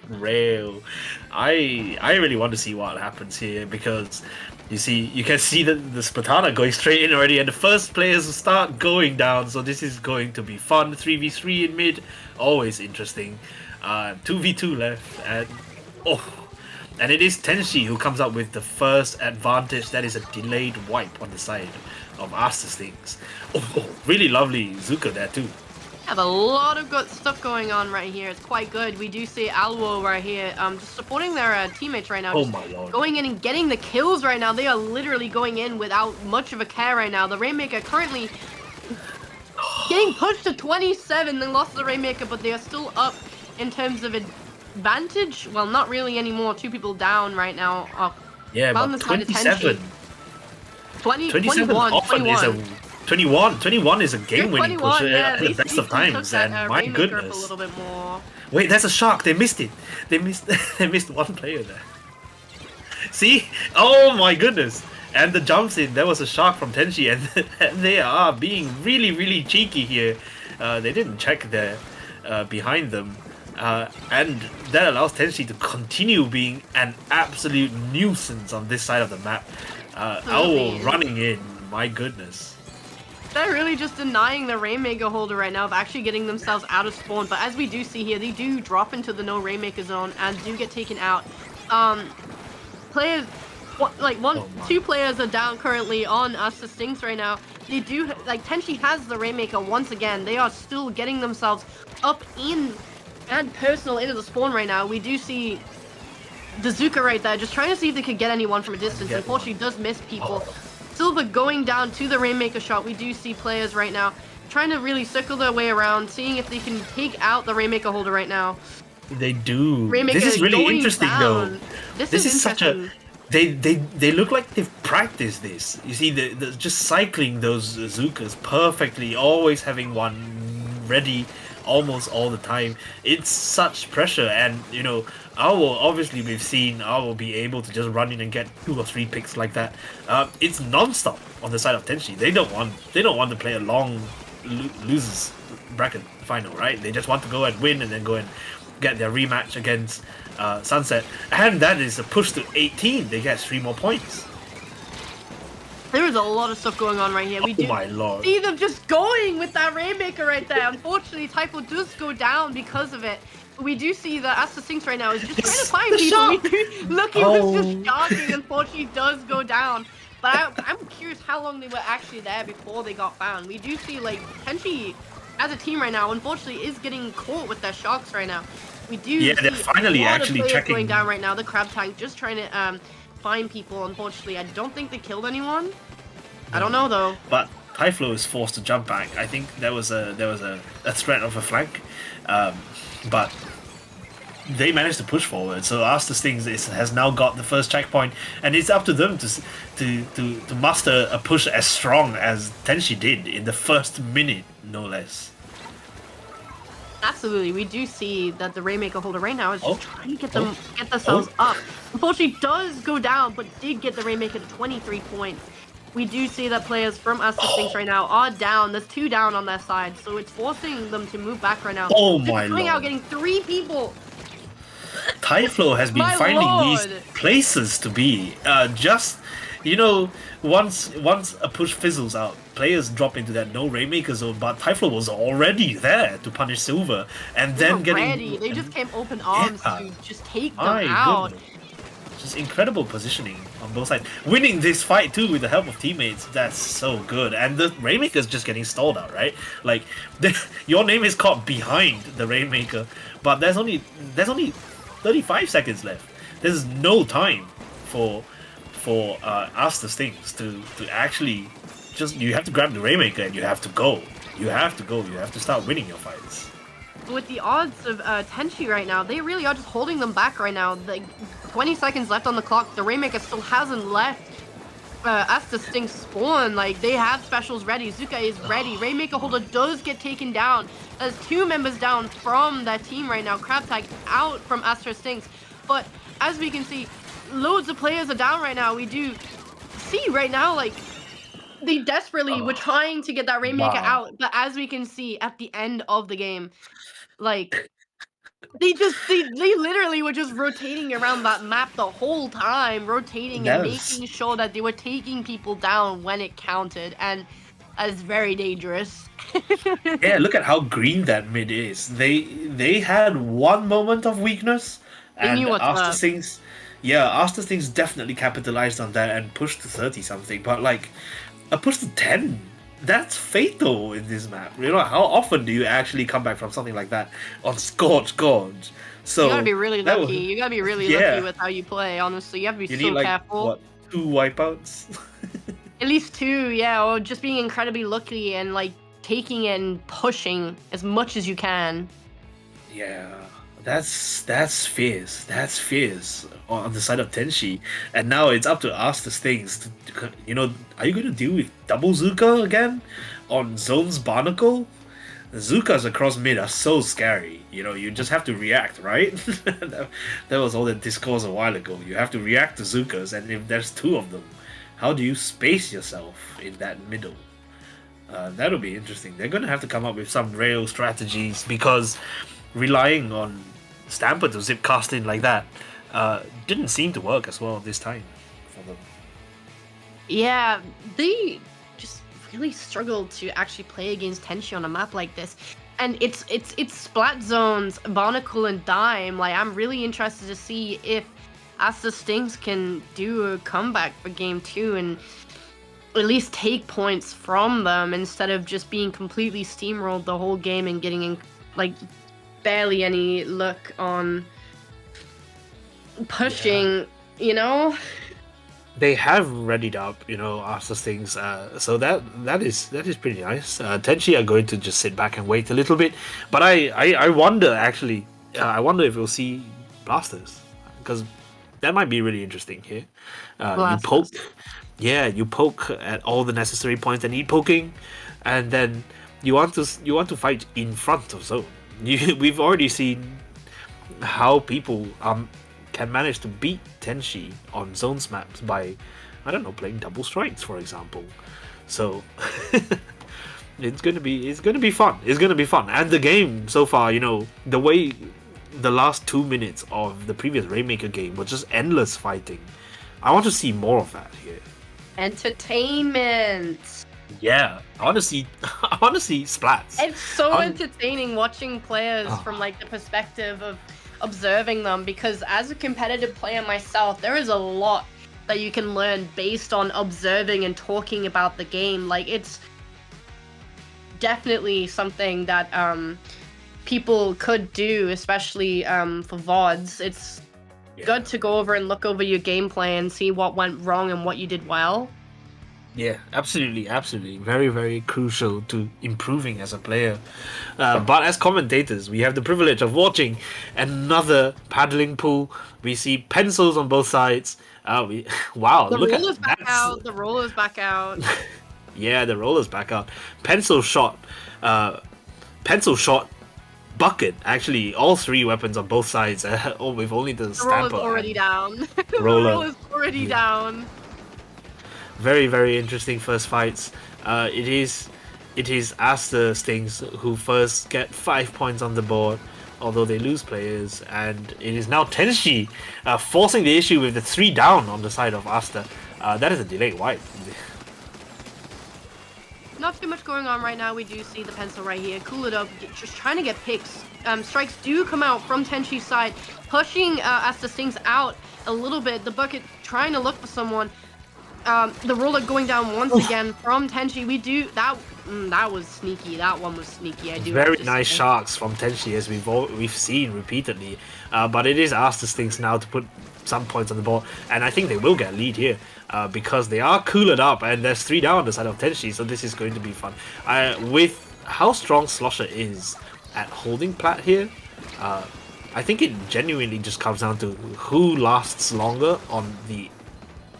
Real. I really want to see what happens here because you can see the Spatana going straight in already, and the first players will start going down. So this is going to be fun. 3v3 in mid, always interesting. 2v2 left, and it is Tenshi who comes up with the first advantage. That is a delayed wipe on the side of Aster Stings. Really lovely Zuka there too. Have a lot of good stuff going on right here. It's quite good. We do see Alwo right here, just supporting their teammates right now. Oh Just my lord. going in and getting the kills right now. They are literally going in without much of a care right now. The Rainmaker currently getting pushed to 27. They lost the Rainmaker, but they are still up in terms of advantage. Well, not really anymore. 2 people down right now. Yeah, on but the side of 27. 27 21 often 21. is a 21 is a game-winning 21, push yeah, at the best of times, and my Rainmaker up a goodness. little bit more. Wait, that's a shark. They missed it. They missed one player there. See? Oh my goodness. And the jumps in, there was a shark from Tenshi, and they are being really, really cheeky here. They didn't check their behind them. And that allows Tenshi to continue being an absolute nuisance on this side of the map. Owl running in, my goodness. They're really just denying the Rainmaker holder right now of actually getting themselves out of spawn. But as we do see here, they do drop into the no Rainmaker zone and do get taken out. Players, two players are down currently on Aster Stings right now. They do, Tenshi has the Rainmaker once again. They are still getting themselves up in and personal into the spawn right now. We do see the Zuka right there, just trying to see if they could get anyone from a distance. Unfortunately, does miss people. Silva going down to the Rainmaker shot. We do see players right now trying to really circle their way around, seeing if they can take out the Rainmaker holder right now. They do. Rainmaker this is really interesting down. though. This is interesting. such a they look like they've practiced this. You see, the just cycling those Zukas perfectly, always having one ready almost all the time. It's such pressure, and obviously we've seen Owl be able to just run in and get 2 or 3 picks like that. It's non-stop on the side of Tenshi. They don't want to play a long losers bracket final, right? They just want to go and win and then go and get their rematch against Sunset, and that is a push to 18. They get 3 more points. There is a lot of stuff going on right here. We do my lord. see them just going with that Rainmaker right there. Unfortunately, Typo does go down because of it. We do see that Aster Stings right now is just trying to find people. Look, he was just shocking. Unfortunately, does go down. But I'm curious how long they were actually there before they got found. We do see, Tenshi, as a team right now, unfortunately, is getting caught with their sharks right now. We do see they're finally a lot actually of players checking. going down right now. The Crab Tank just trying to find people. Unfortunately, I don't think they killed anyone. I don't know though. But Typhlo is forced to jump back. I think there was a threat of a flank, but they managed to push forward. So Aster Stings has now got the first checkpoint, and it's up to them to muster a push as strong as Tenshi did in the first minute, no less. Absolutely, we do see that the Rainmaker holder right now is just trying to get themselves Oh. up. Unfortunately, does go down, but did get the Rainmaker to 23 points. We do see that players from Aster Stings right now are down. There's 2 down on their side, so it's forcing them to move back right now. Oh They're my coming out lord. getting 3 people. Typhlo has been My finding lord. these places to be. Just, you know, once a push fizzles out, players drop into that no Rainmaker zone, but Typhlo was already there to punish Silver, and They then were getting... ready. They just came open arms Yeah. to just take them My out. goodness. Just incredible positioning on both sides. Winning this fight too with the help of teammates, that's so good. And the Rainmaker's just getting stalled out, right? Like, your name is caught behind the Rainmaker, but there's only 35 seconds left. There's no time for Aster Stings to actually just... You have to grab the Rainmaker and you have to go. You have to go. You have to start winning your fights. With the odds of Tenshi right now, they really are just holding them back right now. Like 20 seconds left on the clock. The Rainmaker still hasn't left Aster Stings spawn. Like, they have specials ready. Zuka is ready. Rainmaker holder does get taken down. There's 2 members down from that team right now. Crab Tag out from Aster Stings. But as we can see, loads of players are down right now. We do see right now, like, they desperately were trying to get that Rainmaker Wow. out. But as we can see at the end of the game, like, they literally were just rotating around that map the whole time, rotating and Yes. making sure that they were taking people down when it counted, and that is very dangerous. Yeah, look at how green that mid is. They had one moment of weakness, They and knew what's Aster up. Stings, yeah, Aster Stings definitely capitalized on that and pushed to 30 something. But like, a push to 10, that's fatal in this map. You know, how often do you actually come back from something like that on Scorch Gorge? So You gotta be really that was- lucky. You gotta be really Yeah. lucky with how you play, honestly. You have to be You so need like careful. what, 2 wipeouts? At least 2, yeah, or just being incredibly lucky and like taking it and pushing as much as you can. Yeah, that's fierce. That's fierce on the side of Tenshi. And now it's up to Aster Stings. You know, are you going to deal with double Zuka again on Zone's Barnacle? Zukas across mid are so scary. You know, you just have to react, right? that was all the discourse a while ago. You have to react to Zukas, and if there's 2 of them, how do you space yourself in that middle? That'll be interesting. They're going to have to come up with some rail strategies, because relying on Stamper to zip cast in like that didn't seem to work as well this time for them. Yeah, they just really struggled to actually play against Tenshi on a map like this. And it's splat zones, Barnacle and Dime. Like, I'm really interested to see if Aster Stings can do a comeback for game 2 and at least take points from them instead of just being completely steamrolled the whole game and getting in, like, barely any luck on pushing, you know? They have readied up, you know, Aster Stings, so that is pretty nice. Tenchi are going to just sit back and wait a little bit, but I wonder actually, I wonder if we'll see blasters, because that might be really interesting here. Blasters. You poke at all the necessary points that need poking, and then you want to fight in front of zone. We've already seen how people can manage to beat Tenshi on zones maps by, I don't know, playing double strikes, for example. So it's gonna be fun. It's gonna be fun. And the game so far, you know, the way the last 2 minutes of the previous Rainmaker game was just endless fighting. I want to see more of that here. Entertainment. Yeah, I want to see splats. It's so I'm- entertaining watching players from like the perspective of observing them, because as a competitive player myself, there is a lot that you can learn based on observing and talking about the game. Like, it's definitely something that people could do, especially for VODs. It's good to go over and look over your gameplay and see what went wrong and what you did well. Yeah, absolutely, absolutely. Very, very crucial to improving as a player. But as commentators, we have the privilege of watching another paddling pool. We see pencils on both sides. Wow, The look at roller's back that's out. The roller's back out. yeah, the roller's back out. Pencil shot, uh, pencil shot, bucket. Actually, all three weapons on both sides. With only the The roller's stamper already and down. The roller. roller's already down. Very, very interesting first fights. It is Aster Stings who first get 5 points on the board, although they lose players, and it is now Tenshi forcing the issue with the 3 down on the side of Aster. That is a delayed wipe. Not too much going on right now. We do see the pencil right here. Cool it up. Just trying to get picks. Strikes do come out from Tenshi's side, pushing Asta Stings out a little bit. The bucket trying to look for someone. The roller going down once again from Tenshi. We do that. That was sneaky. That one was sneaky. I do. Very have to nice say. sharks from Tenshi, as we've seen repeatedly. But it is Aster Stings now to put some points on the board, and I think they will get a lead here because they are cooled up, and there's 3 down on the side of Tenshi, so this is going to be fun. With how strong Slosher is at holding plat here, I think it genuinely just comes down to who lasts longer on the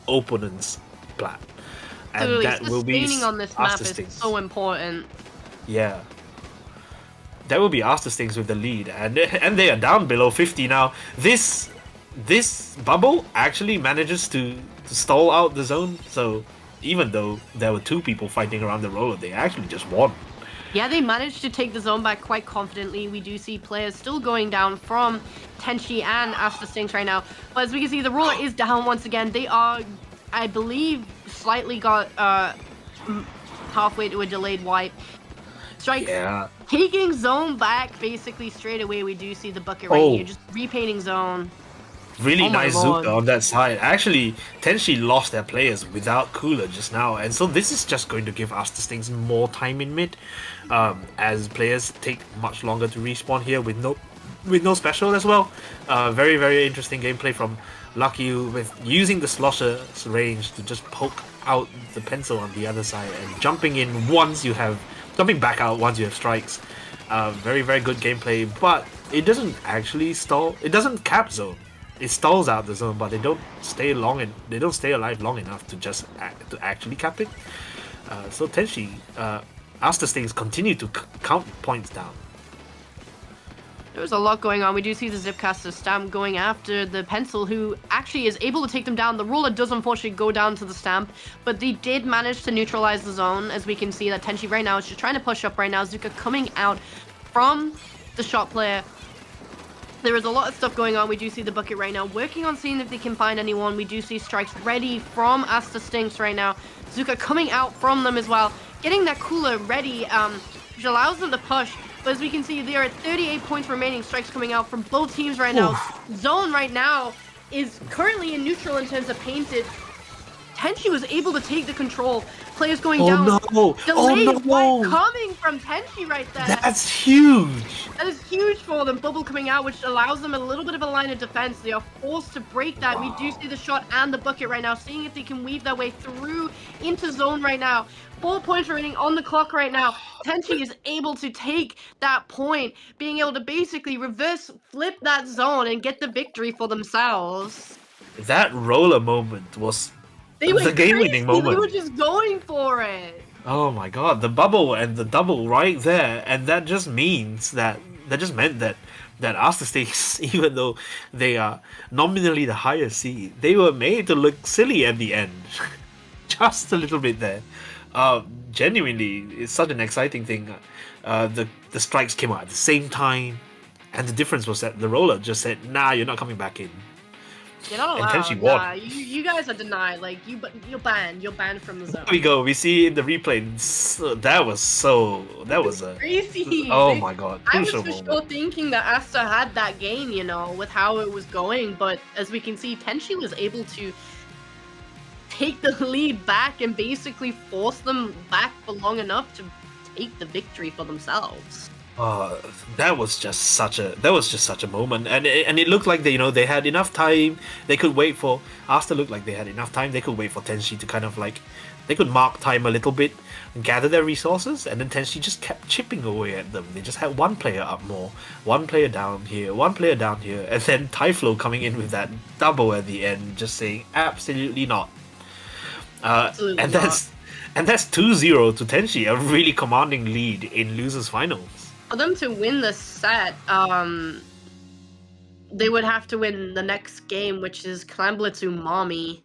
opponent's plat. And Absolutely. that will be Sustaining on this map Aster is Stings. so important. Yeah. That will be Aster Stings with the lead, and they are down below 50 now. This bubble actually manages to stall out the zone, so even though there were 2 people fighting around the roller, they actually just won. Yeah, they managed to take the zone back quite confidently. We do see players still going down from Tenshi and Asta Stings right now. But as we can see, the roller is down once again. They are, I believe, slightly got halfway to a delayed wipe. Strike Yeah. taking zone back basically straight away. We do see the bucket right here, just repainting zone. Really Oh my nice lord. Zuka on that side. Actually, Tenshi lost their players without Cooler just now, and so this is just going to give Aster Stings more time in mid, as players take much longer to respawn here with no special as well. Very, very interesting gameplay from Lucky with using the Slosher's range to just poke out the pencil on the other side and jumping back out once you have strikes. Very, very good gameplay, but it doesn't actually stall. It doesn't cap zone. It stalls out the zone, but they don't stay alive long enough to just actually cap it. So Tenshi, Aster Stings continue to count points down. There's a lot going on. We do see the Zipcaster Stamp going after the Pencil, who actually is able to take them down. The Roller does unfortunately go down to the Stamp, but they did manage to neutralize the zone. As we can see that Tenshi right now is just trying to push up right now. Zuka coming out from the shot player. There is a lot of stuff going on. We do see the bucket right now working on seeing if they can find anyone. We do see strikes ready from Asta Stinks right now. Zuka coming out from them as well, getting that cooler ready, which allows them to push. But as we can see, there are 38 points remaining. Strikes coming out from both teams right now. Zone right now is currently in neutral in terms of painted. Tenshi was able to take the control. Players going down. No! Delayed wipe coming from Tenshi right there. That's huge! That is huge for them. Bubble coming out, which allows them a little bit of a line of defense. They are forced to break that. We do see the shot and the bucket right now, seeing if they can weave their way through into zone right now. 4 points remaining on the clock right now. Tenshi is able to take that point, being able to basically reverse flip that zone and get the victory for themselves. That roller moment was They were the game-winning crazy. They moment. were just going for it. Oh my god, the bubble and the double right there, and that just meant that Aster Stakes, even though they are nominally the higher seed, they were made to look silly at the end. Just a little bit there. Genuinely, it's such an exciting thing. The strikes came out at the same time, and the difference was that the roller just said, "Nah, you're not coming back in." You're not And allowed. Tenshi won. Nah, you guys are denied. Like you're banned. You're banned from the zone. There we go. We see in the replay. That was a Crazy. oh my god, I was crucial for moment. sure thinking that Asta had that game, you know, with how it was going. But as we can see, Tenshi was able to take the lead back and basically force them back for long enough to take the victory for themselves. That was just such a moment, and it looked like they had enough time. They could wait for Asta. Looked like they had enough time. They could wait for Tenshi to kind of like They could mark time a little bit, gather their resources, and then Tenshi just kept chipping away at them. They just had one player up more, one player down here, one player down here, and then Typhlo coming in with that double at the end, just saying absolutely not. Absolutely and not. that's 2-0 to Tenshi, a really commanding lead in losers finals. For them to win the set, they would have to win the next game, which is Clan Blitz Umami.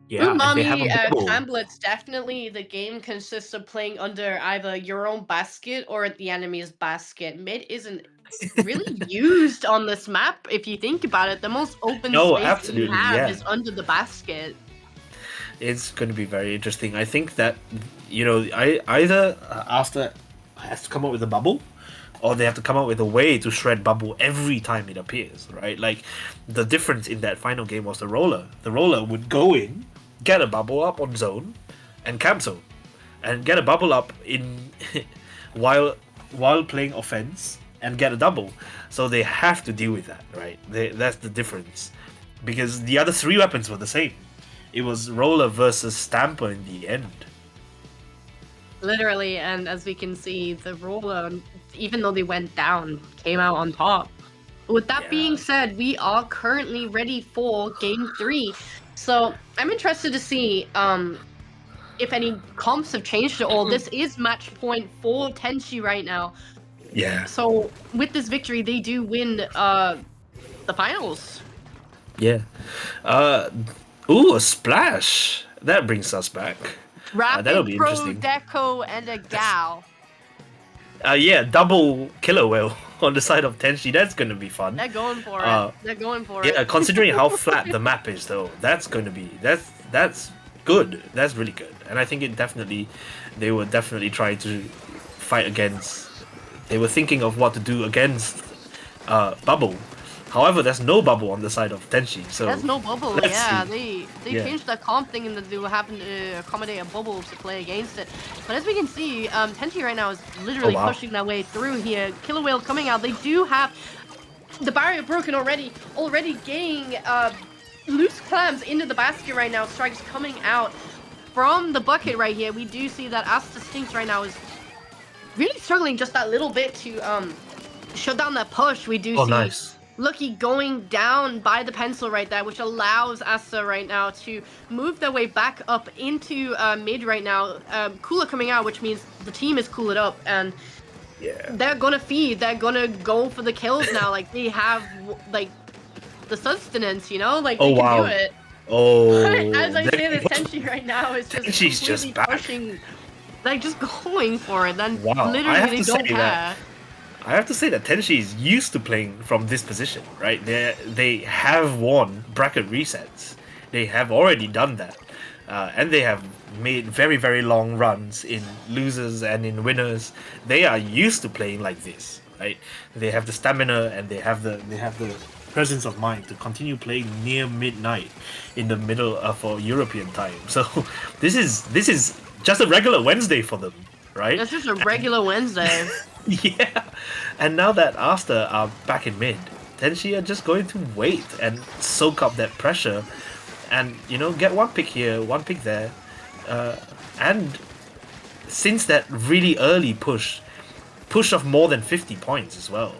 Yeah, and they have Umami, a bubble. Clan Blitz, definitely the game consists of playing under either your own basket or at the enemy's basket. Mid isn't really used on this map, if you think about it. The most open No, space that you absolutely, have yeah. is under the basket. It's going to be very interesting. I think that, I either Asta has to come up with a bubble, or they have to come up with a way to shred bubble every time it appears, right? Like, the difference in that final game was the roller. The roller would go in, get a bubble up on zone, and camp zone, and get a bubble up in while playing offense, and get a double. So they have to deal with that, right? That's the difference, because the other three weapons were the same. It was roller versus stamper in the end. Literally, and as we can see, the roller, even though they went down, came out on top. With that Yeah. being said, we are currently ready for Game 3. So, I'm interested to see if any comps have changed at all. This is match point for Tenshi right now. Yeah. So, with this victory, they do win the finals. Yeah. Ooh, a splash. That brings us back. Rapid that'll be Pro interesting. Deco and a Gal. Yeah, double killer whale on the side of Tenshi. That's gonna be fun. They're going for Uh, it. They're going for it. Yeah, considering how flat the map is, though, that's good. That's really good, and I think they were definitely trying to fight against. They were thinking of what to do against bubble. However, there's no bubble on the side of Tenshi, so There's no bubble, let's yeah. see. They Yeah. changed the comp thing and they were having to accommodate a bubble to play against it. But as we can see, Tenchi right now is literally Oh, wow. pushing their way through here. Killer Whale coming out. They do have the barrier broken already getting loose clams into the basket right now. Strikes coming out from the bucket right here. We do see that Asta Stinks right now is really struggling just that little bit to shut down that push. We do Oh, see nice. Lucky going down by the pencil right there, which allows Asta right now to move their way back up into mid right now. Cooler coming out, which means the team is cooled up, and Yeah. they're gonna feed. They're gonna go for the kills now. Like, they have, like, the sustenance, you know? Like, they Oh, can wow. do it. Oh. As I say this, Tenchi right now is just Tenchi's completely just back. pushing, like, just going for it. Then Wow, I literally have they to don't say care. that- I have to say that Tenshi is used to playing from this position, right? They have won bracket resets. They have already done that. And they have made very, very long runs in losers and in winners. They are used to playing like this, right? They have the stamina and they have the presence of mind to continue playing near midnight in the middle of European time. So this is just a regular Wednesday for them, right? It's just a regular Wednesday. Yeah, and now that Asta are back in mid, Tenshi are just going to wait and soak up that pressure, and get one pick here, one pick there, and since that really early push of more than 50 points as well,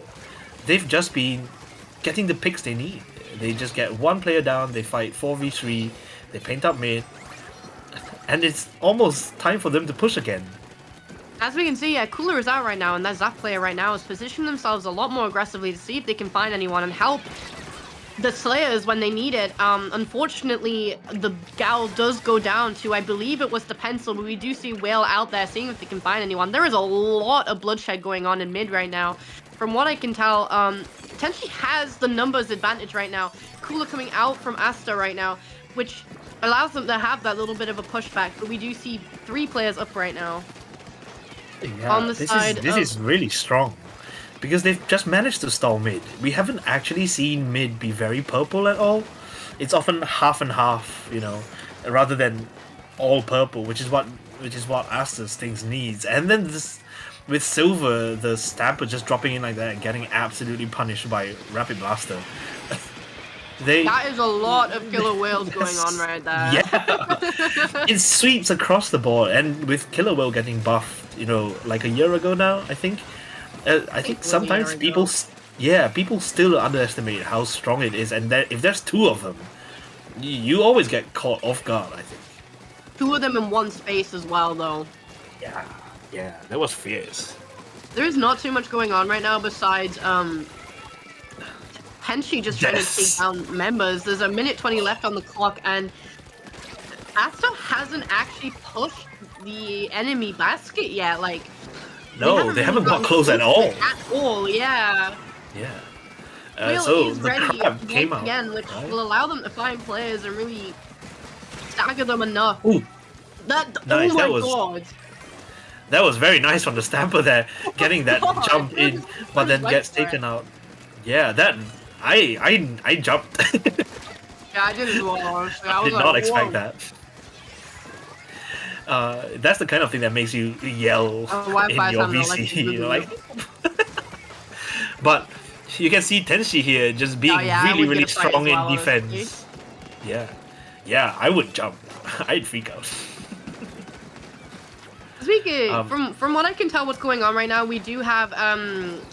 they've just been getting the picks they need. They just get one player down, they fight 4v3, they paint up mid, and it's almost time for them to push again. As we can see, Cooler is out right now, and that Zap player right now is positioning themselves a lot more aggressively to see if they can find anyone and help the Slayers when they need it. Unfortunately, the Gal does go down to, I believe it was the pencil, but we do see Whale out there seeing if they can find anyone. There is a lot of bloodshed going on in mid right now. From what I can tell, Tenchi has the numbers advantage right now. Cooler coming out from Asta right now, which allows them to have that little bit of a pushback, but we do see 3 players up right now. Yeah, On the side this of- is really strong because they've just managed to stall mid. We haven't actually seen mid be very purple at all. It's often half and half, rather than all purple, which is what Asta's things needs. And then this with Silver, the Stamper just dropping in like that and getting absolutely punished by Rapid Blaster. That is a lot of killer whales going on right there. Yeah, it sweeps across the board, and with Killer Whale getting buffed, you know, like a year ago now, I think. I think it was a sometimes year people, ago. people still underestimate how strong it is, and that if there's two of them, you always get caught off guard. I think. 2 of them in one space as well, though. Yeah, that was fierce. There's not too much going on right now besides Henshi just trying to Yes. take down members. There's a minute 20 left on the clock, and Asta hasn't actually pushed the enemy basket yet. Like, No, they haven't got close at all. At all, yeah. Yeah. Whale So is the ready crab came once out. again, which right? will allow them to find players and really stagger them enough. Ooh, That Nice, oh my that was- god! that was very nice from the Stamper there, getting that God, jump I in, but then went gets for it. taken out. Yeah, that I jumped. Yeah, I did as well. Honestly, I was Did like, not expect whoa. that. That's the kind of thing that makes you yell Wi-Fi in your sound VC. electric You know, like. boogaloo. But you can see Tenshi here just being Oh, yeah, I really, would really get a fight strong as in well, defense. honestly. Yeah, I would jump. I'd freak out. Speaking from what I can tell, what's going on right now, we do have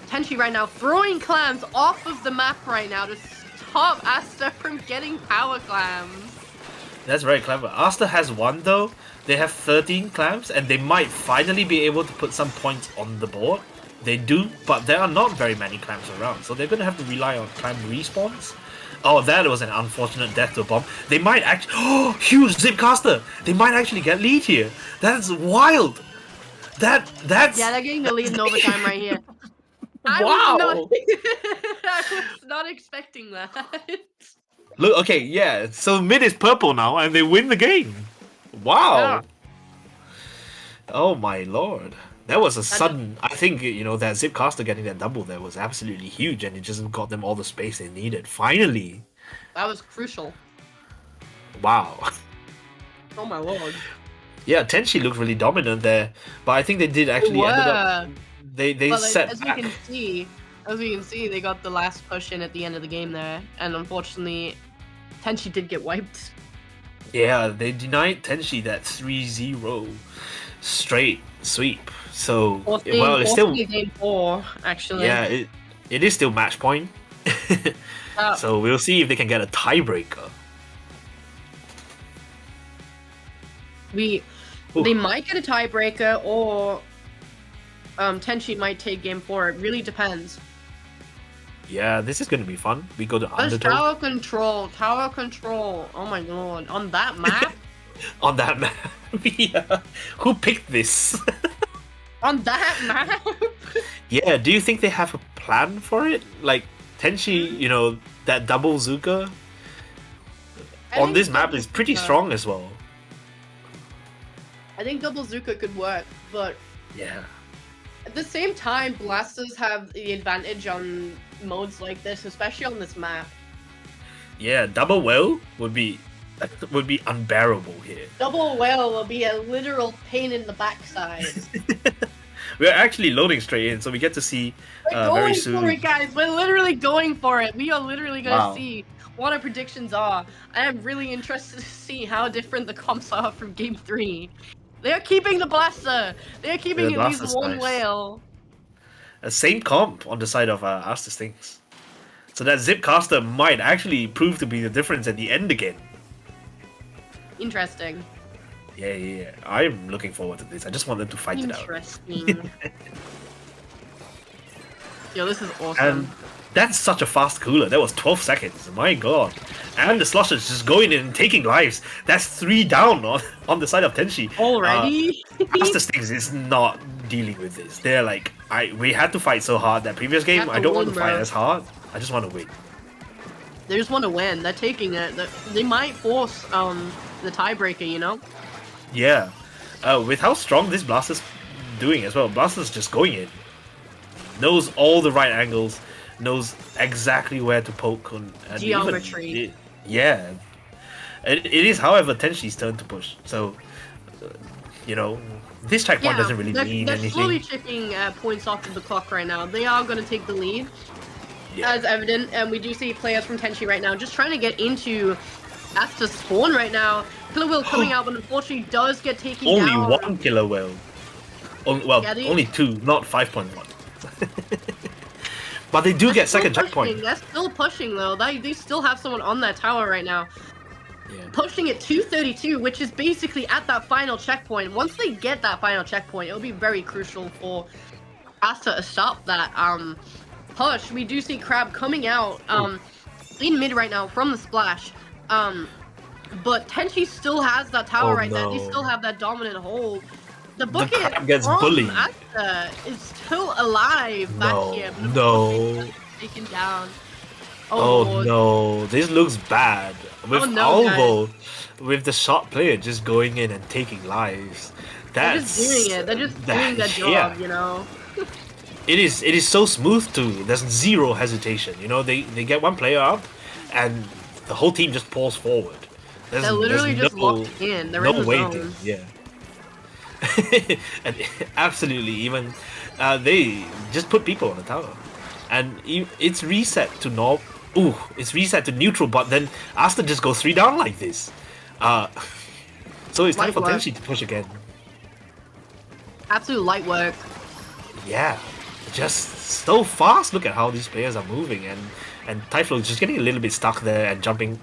Tenshi right now throwing clams off of the map right now to stop Asta from getting power clams. That's very clever. Asta has one though. They have 13 clams, and they might finally be able to put some points on the board. They do, but there are not very many clams around, so they're gonna have to rely on clam respawns. Oh, that was an unfortunate death to a bomb. They might actually. Oh, huge Zipcaster! They might actually get lead here. That's wild. That's. Yeah, they're getting the lead in overtime right here. Wow. I was not expecting that. Look, okay, yeah. So mid is purple now, and they win the game. Wow. Yeah. Oh my lord. That was a sudden. I think you know that Zipcaster getting that double there was absolutely huge, and it just got them all the space they needed. Finally. That was crucial. Wow. Oh my lord. Yeah, Tenshi looked really dominant there, but I think they did actually ended up. They But set as back. we can see, they got the last push in at the end of the game there, and unfortunately, Tenshi did get wiped. Yeah, they denied Tenshi that 3-0 straight sweep. So well, it's still game 4 actually. yeah, it is still match point. So we'll see if they can get a tiebreaker. They might get a tiebreaker, or Tenshi might take game 4. It really depends. Yeah, this is gonna be fun. We go to There's Undertow tower control. Oh my god, on that map, on that map. Yeah, who picked this? on that map. Yeah, do you think they have a plan for it? Like Tenshi, you know, that double Zuka on this map is pretty strong as well. I think double Zuka could work, but Yeah. at the same time, blasters have the advantage on modes like this, especially on this map. Yeah, double well would be unbearable here. Double whale will be a literal pain in the backside. We're actually loading straight in, so we get to see We're very going soon. for it, guys. We're literally going for it. We are literally going to Wow. see what our predictions are. I am really interested to see how different the comps are from Game 3. They are keeping the blaster. They are keeping The at least blaster's one nice. whale. Same comp on the side of Astus Things. So that Zipcaster might actually prove to be the difference at the end again. Interesting. Yeah. I'm looking forward to this. I just want them to fight it out. Interesting. Yo, this is awesome. And that's such a fast cooler. That was 12 seconds. My god. And the Slushers just going in and taking lives. That's 3 down on the side of Tenshi. Already? Astus Things is not dealing with this. They're like, we had to fight so hard that previous game. Have to I don't want win, to fight bro. as hard. I just want to win. They just want to win. They're taking it. They might force the tiebreaker, you know? Yeah. With how strong this Blaster's doing as well. Blaster's just going in. Knows all the right angles. Knows exactly where to poke. And Geometry. Yeah. It is, however, Tenshi's turn to push. So, you know, this checkpoint doesn't really mean they're anything. slowly chipping points off of the clock right now. They are going to take the lead. as evident, and we do see players from Tenchi right now just trying to get into Asta's spawn right now. Killer Whale coming out, but unfortunately does get taken Only down. one killer whale. Yeah, only 2, not 5.1. But they do get second checkpoint. They're still pushing though. They still have someone on that tower right now. Yeah. Pushing it 232, which is basically at that final checkpoint. Once they get that final checkpoint, it'll be very crucial for Asta to stop that push. We do see Crab coming out in mid right now from the splash. But Tenchi still has that tower right there. They still have that dominant hold. The bucket Crab gets bullied. Asta is still alive back here. But No. taken down. Oh no, this looks bad. With Alvo, with the shot player just going in and taking lives. They're just doing it. They're just doing their job, you know. It is so smooth too. There's zero hesitation. You know, they get one player up, and the whole team just pulls forward. They're literally just locked in. They're in the waiting. zone. Yeah. And absolutely, even they just put people on the tower, and it's reset to normal. Ooh, it's reset to neutral, but then Asta just goes 3 down like this. So it's time for Tenchi to push again. Absolute light work. Yeah, just so fast. Look at how these players are moving, and Typhlo is just getting a little bit stuck there and jumping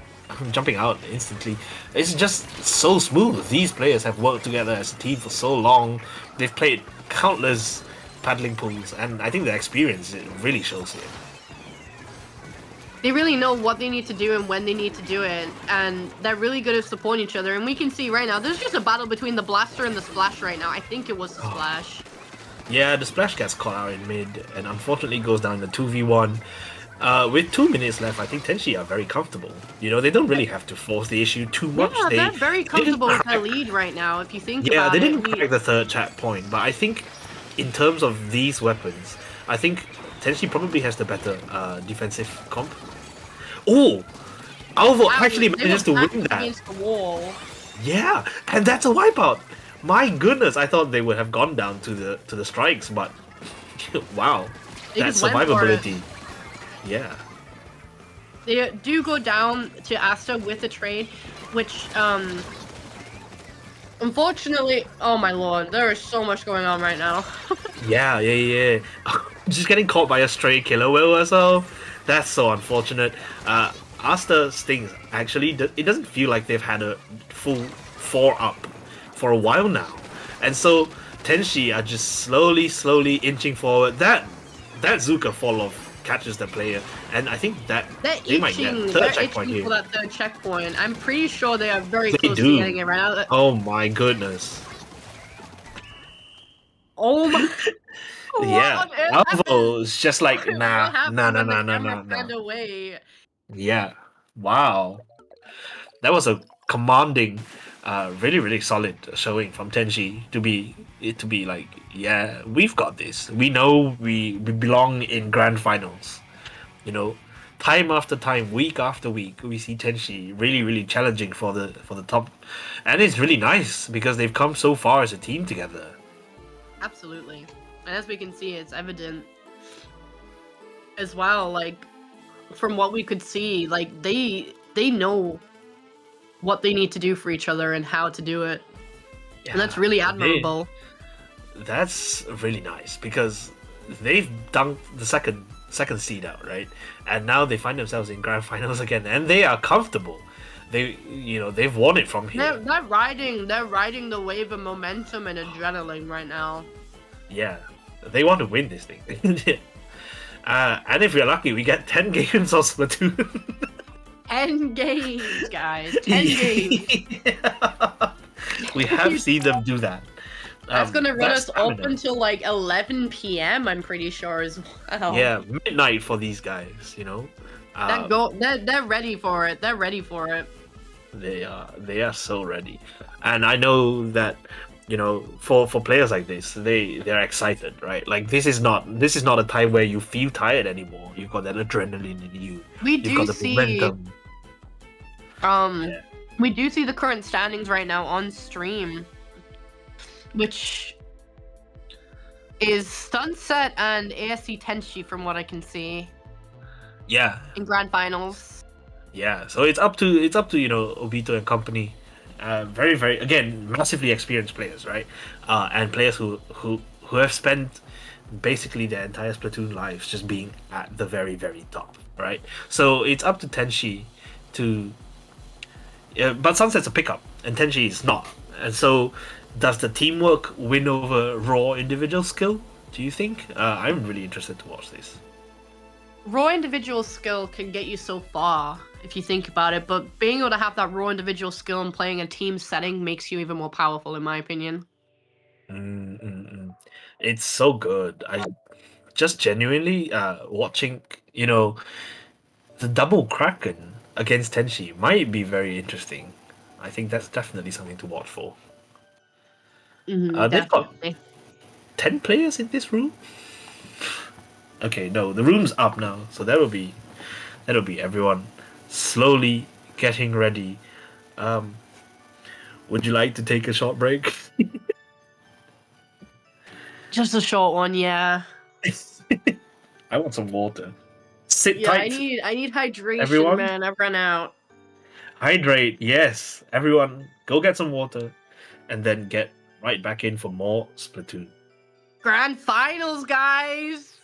out instantly. It's just so smooth. These players have worked together as a team for so long. They've played countless paddling pools, and I think the experience really shows here. They really know what they need to do and when they need to do it, and they're really good at supporting each other. And we can see right now, there's just a battle between the Blaster and the Splash right now. I think it was the Splash. Yeah, the Splash gets caught out in mid, and unfortunately goes down in the 2v1. With 2 minutes left, I think Tenchi are very comfortable. You know, they don't really have to force the issue too much. Yeah, they're very comfortable with their lead right now, if you think about it. Yeah, they didn't crack the 3rd checkpoint, but I think in terms of these weapons, I think Tenchi probably has the better defensive comp. Oh! Alvo actually manages to win that. Against the wall. Yeah, and that's a wipeout. My goodness, I thought they would have gone down to the strikes, but wow, that's survivability. Yeah. They do go down to Asta with the trade, which unfortunately, oh my lord, there is so much going on right now. Yeah. Just getting caught by a stray killer whale as well. That's so unfortunate. Asta stings, actually, it doesn't feel like they've had a full 4-up for a while now. And so Tenchi are just slowly inching forward. That Zuka fall-off catches the player, and I think that they might get third checkpoint here. For that 3rd checkpoint. I'm pretty sure they are very close to getting it right now. Oh my goodness. Oh my... Yeah, Alvo is just like, nah. Away. Yeah, wow. That was a commanding, really solid showing from Tenchi to be like, yeah, we've got this. We know we belong in grand finals. You know, time after time, week after week, we see Tenchi really challenging for the top, and it's really nice because they've come so far as a team together. Absolutely. And as we can see, it's evident as well, like, from what we could see, like, they know what they need to do for each other and how to do it. Yeah, and that's really admirable. That's really nice, because they've dunked the second seed out, right? And now they find themselves in grand finals again, and they are comfortable. They've won it from here. They're riding the wave of momentum and adrenaline right now. Yeah. They want to win this thing. And if we're lucky, we get 10 games of Splatoon. 10 games, guys. 10 games. Yeah. We have seen them do that. That's gonna run us up until like 11 p.m. I'm pretty sure as well. Yeah, midnight for these guys, you know. They're ready for it. They're ready for it. They are so ready, and I know that, you know, for players like this, they're excited, right? Like this is not a time where you feel tired anymore. You've got that adrenaline in you. You've got the momentum. We do see the current standings right now on stream, which is Sunset and ASC Tenchi from what I can see. Yeah, in grand finals. yeah. So it's up to Obito and company. Very very again massively experienced players, right? And players who have spent basically their entire Splatoon lives just being at the very very top, right? So it's up to Tenshi to. But Sunset's a pickup, and Tenshi is not. And so, does the teamwork win over raw individual skill? Do you think? I'm really interested to watch this. Raw individual skill can get you so far if you think about it, but being able to have that raw individual skill and playing a team setting makes you even more powerful, in my opinion. Mm-mm-mm. It's so good. I just genuinely watching, the double Kraken against Tenshi might be very interesting. I think that's definitely something to watch for. They've got Definitely. 10 players in this room. Okay, no, the room's up now, so that'll be everyone slowly getting ready. Um, would you like to take a short break? Just a short one, yeah. I want some water. Sit Yeah, tight, I need hydration, everyone. man. I've run out. Hydrate, yes. Everyone, go get some water, and then get right back in for more Splatoon. Grand finals, guys!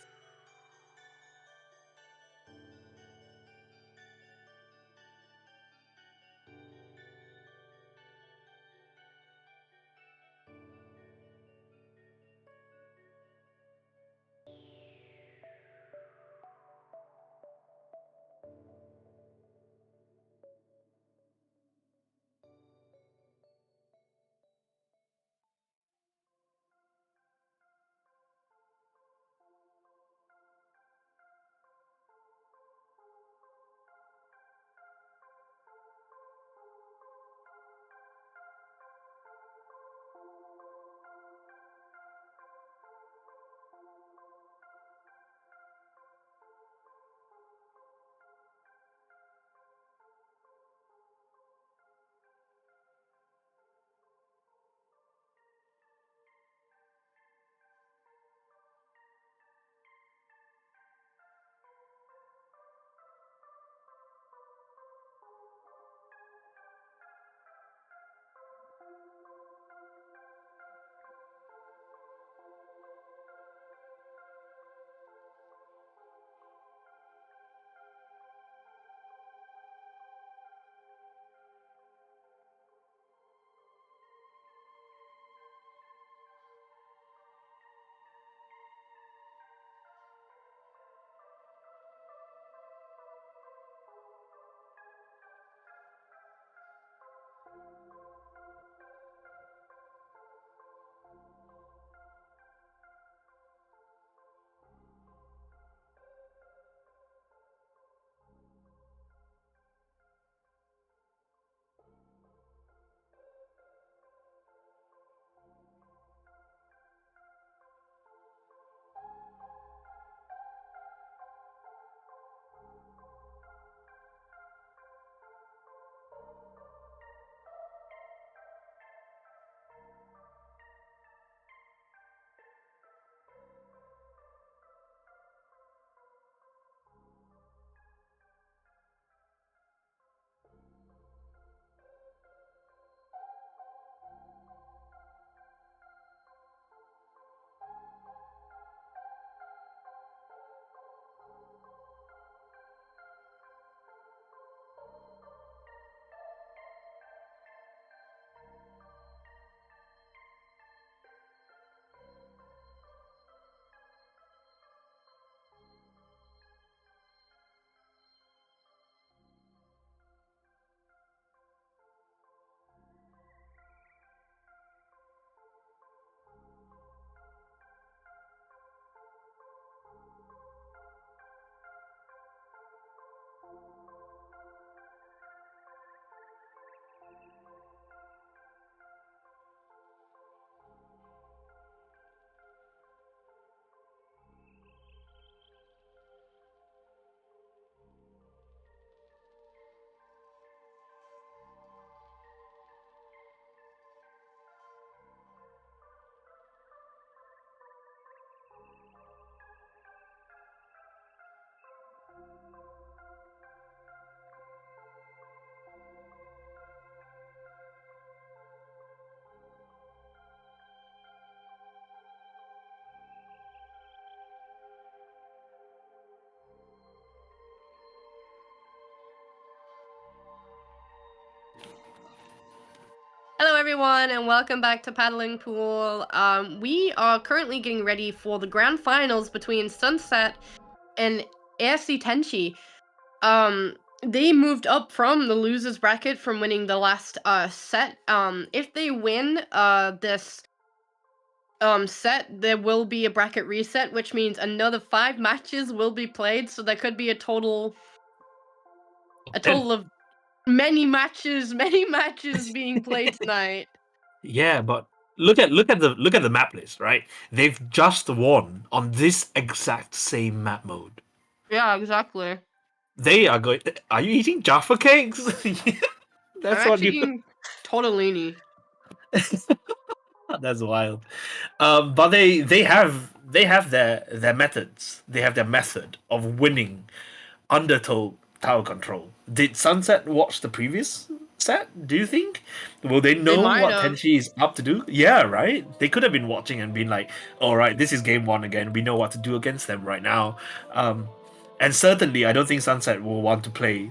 everyone, and welcome back to Paddling Pool. We are currently getting ready for the grand finals between Sunset and AFC Tenchi. They moved up from the losers bracket from winning the last set. If they win this set, there will be a bracket reset, which means another 5 matches will be played. So there could be a total of many matches being played tonight. Yeah, but look at the map list, right? They've just won on this exact same map mode. Yeah, exactly. They are going. Are you eating Jaffa cakes? That's I'm what actually you. eating tortellini. That's wild. But they have their methods. They have their method of winning under tower control. Did Sunset watch the previous set? Do you think? Will they know might what have. Tenchi is up to do? Yeah, right. They could have been watching and been like, "All right, this is game 1 again. We know what to do against them right now." And certainly, I don't think Sunset will want to play,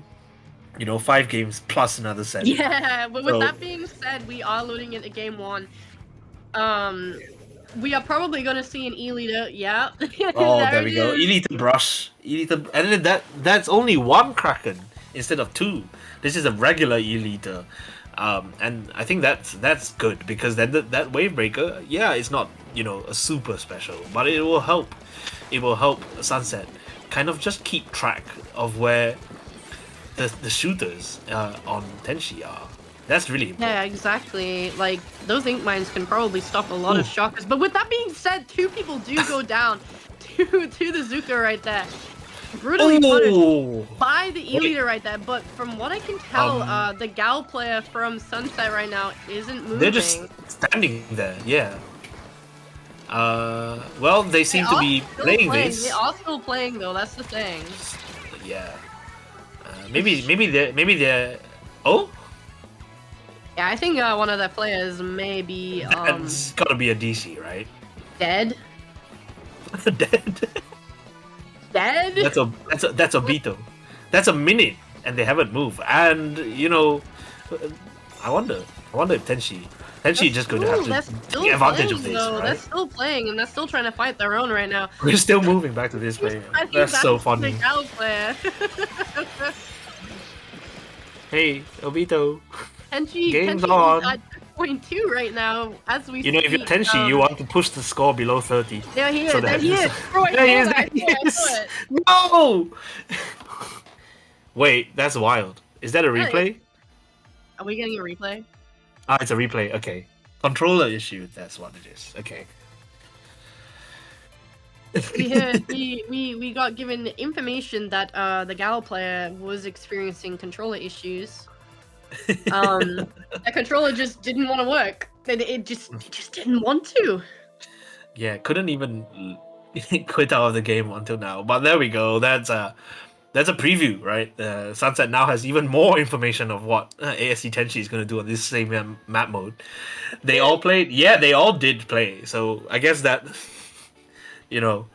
5 games plus another set. Yeah, but with So- that being said, we are loading into game 1. We are probably gonna see an E-leader. Yeah. Oh, there we it go. is. Elite brush. Elite, and then that's only one Kraken instead of 2. This is a regular Elite. And I think that's good because then that wave breaker, yeah, it's not a super special, but it will help. It will help Sunset kind of just keep track of where the shooters on Tenchi are. That's really important. Yeah, exactly. Like those ink mines can probably stop a lot of shockers. But with that being said, 2 people do go down to the Zuka right there. Brutally punished by the E-leader right there. But from what I can tell, the Gal player from Sunset right now isn't moving. They're just standing there. Yeah. Well, they seem to be playing this. They are still playing though. That's the thing. Yeah. Maybe they're. Oh. Yeah, I think one of the players may be That's gotta be a DC, right? dead. Dead. Dead? That's a Obito. That's a minute, and they haven't moved. And I wonder if Tenchi just going to have to take advantage of this, right? They're still playing, and they're still trying to fight their own right now. We're still moving back to this player. I think That's so funny. The Gal player. Hey, Obito. Tenchi on. at 0.2 right now, as we If you're Tenchi, you want to push the score below 30. Yeah, he is. So There he is. Bro, There he is. I saw it. No! Wait, that's wild. Is that a replay? Are we getting a replay? Ah, it's a replay. Okay. Controller issue. That's what it is. Okay. We got given information that the Gal player was experiencing controller issues. That controller just didn't want to work. It just didn't want to. Yeah, couldn't even quit out of the game until now. But there we go. That's a preview, right? Sunset now has even more information of what ASC Tenchi is going to do on this same map mode. They all played. Yeah, they all did play. So I guess that we'll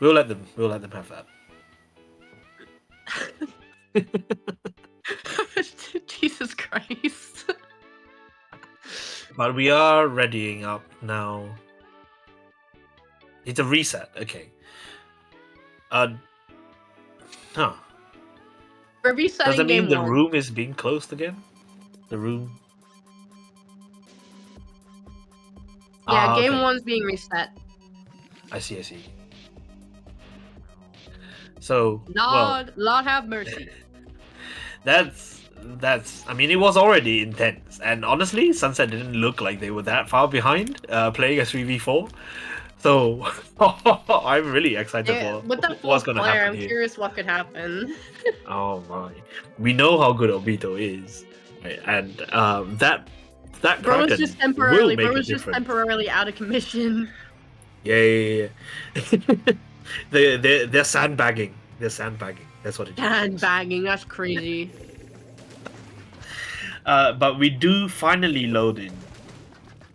let them have that. Jesus Christ. But we are readying up now. It's a reset. Okay. Huh. We're resetting Does that mean game the 1. room is being closed again? The room. Yeah, game okay. 1's being reset. I see. So, Lord have mercy. that's. I mean, it was already intense, and honestly, Sunset didn't look like they were that far behind playing a 3v4. So, I'm really excited for with that what's fourth going to player, happen I'm here. curious what could happen. Oh my! We know how good Obito is, right? And that Bro was Kraken just will temporarily. make Bro a was just difference. temporarily out of commission. Yeah. They're sandbagging. That's what it is. Sandbagging. That's crazy. But we do finally load in,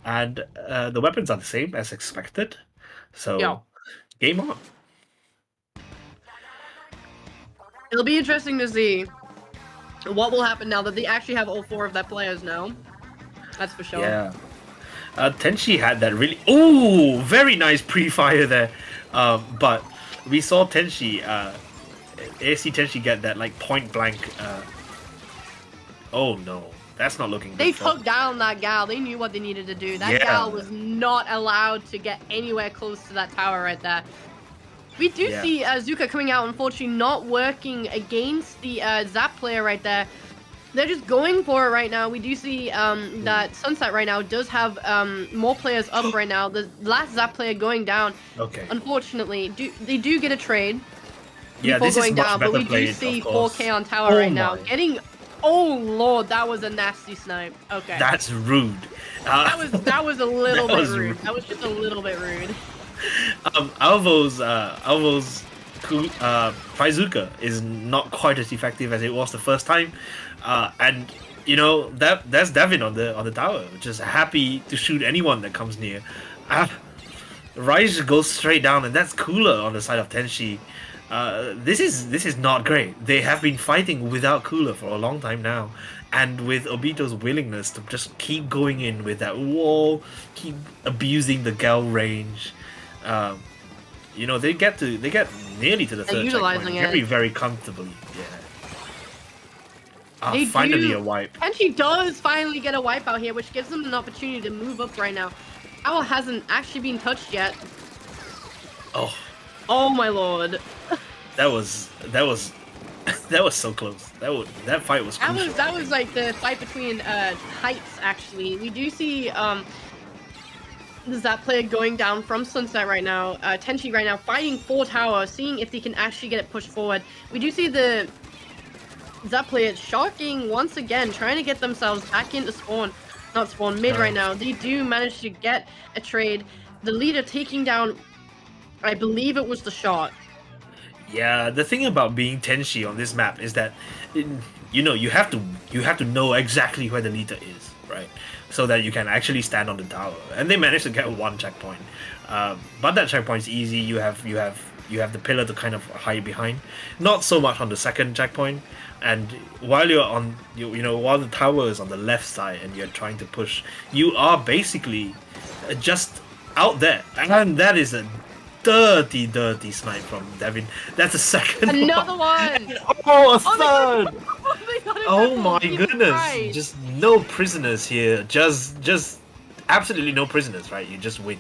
and the weapons are the same as expected. So, Yeah. game on. It'll be interesting to see what will happen now that they actually have all 4 of their players now. That's for sure. Yeah. Tenchi had that really... Ooh, very nice pre-fire there. But we saw Tenchi, ASC Tenchi get that like point blank... Oh no, that's not looking good. They took down that gal. They knew what they needed to do. That gal was not allowed to get anywhere close to that tower right there. We do see Zuka coming out, unfortunately not working against the Zap player right there. They're just going for it right now. We do see that Sunset right now does have more players up right now. The last Zap player going down. Okay. Unfortunately, they do get a trade Yeah, before this going is much down, but better we played, do see of course. 4K on tower right now. Getting... Oh lord, that was a nasty snipe. Okay. That's rude. That was a little bit rude. That was just a little bit rude. Alvo's Faizuka is not quite as effective as it was the first time, and you know that's Devin on the tower, just happy to shoot anyone that comes near. Rise goes straight down, and that's Cooler on the side of Tenchi. This is not great. They have been fighting without Cooler for a long time now, and with Obito's willingness to just keep going in with that wall, keep abusing the Gal range, you know, they get nearly to the third checkpoint very comfortably. Yeah. Finally a wipe. And she does finally get a wipe out here, which gives them an opportunity to move up right now. Owl hasn't actually been touched yet. Oh my lord. That was so close. That fight was crucial. That was like the fight between heights actually. We do see the Zap player going down from Sunset right now. Tenchi right now fighting for tower, seeing if they can actually get it pushed forward. We do see the Zap player shocking once again, trying to get themselves back into spawn. Not spawn, mid right now. They do manage to get a trade. The leader taking down, I believe it was the shot. Yeah, the thing about being Tenchi on this map is that, you know, you have to know exactly where the leader is, right? So that you can actually stand on the tower. And they managed to get one checkpoint, but that checkpoint's easy. You have the pillar to kind of hide behind. Not so much on the second checkpoint. And while you're on, you know, while the tower is on the left side and you're trying to push, you are basically just out there, and that is a dirty snipe from Devin. That's a second. Another one. Oh, a third. Oh my goodness! Just no prisoners here. Just absolutely no prisoners, right? You just win.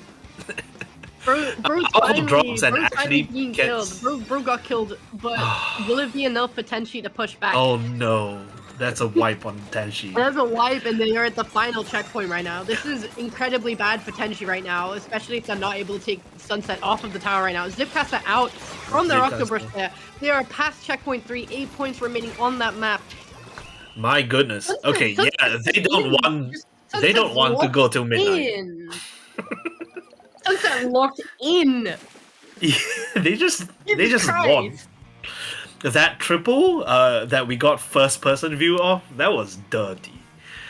Bro's finally being killed. Bro got killed, but will it be enough for Tenchi to push back? Oh no, that's a wipe on Tenchi. There's a wipe, and they are at the final checkpoint right now. This is incredibly bad for Tenchi right now, especially if they're not able to take Sunset off of the tower right now. Zipcaster out from their Octoburst there. They are past checkpoint 3, 8 points remaining on that map. My goodness. Okay, yeah, they don't want to go till midnight. Sunset locked in. Yeah, they just won. That triple that we got first person view of, that was dirty.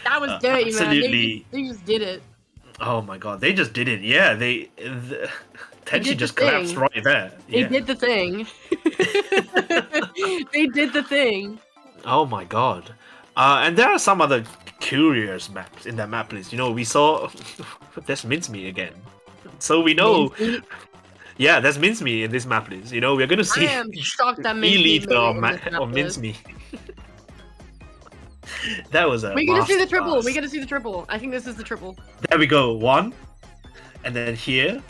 That was dirty, absolutely. Man. They just did it. Oh my god, they just did it. Yeah, Tenchi just collapsed right there. They did the thing. They did the thing. Oh my god. And there are some other curious maps in that map list. You know, we saw there's Mincemeat again. So we know, yeah, there's Mincemeat in this map list. You know, we're gonna see. I am shocked that Elite or Mincemeat. That was a. We're gonna see the triple. We're gonna see the triple. I think this is the triple. There we go. 1, and then here,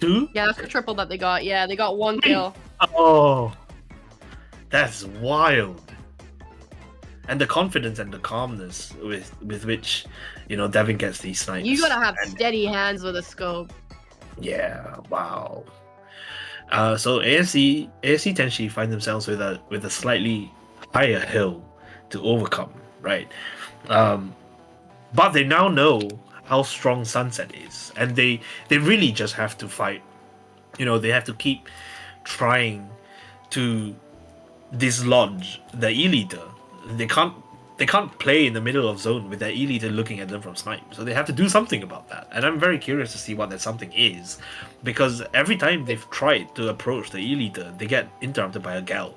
2. Yeah, that's the triple that they got. Yeah, they got 1 kill. Oh, that's wild. And the confidence and the calmness with which, you know, Devin gets these snipes. You gotta have steady hands with a scope. Yeah, wow. So ASC Tenchi find themselves with a slightly higher hill to overcome, right? But they now know how strong Sunset is, and they really just have to fight. You know, they have to keep trying to dislodge the E-leader. They can't play in the middle of zone with their E-leader looking at them from snipe. So they have to do something about that. And I'm very curious to see what that something is, because every time they've tried to approach the E-leader, they get interrupted by a gal.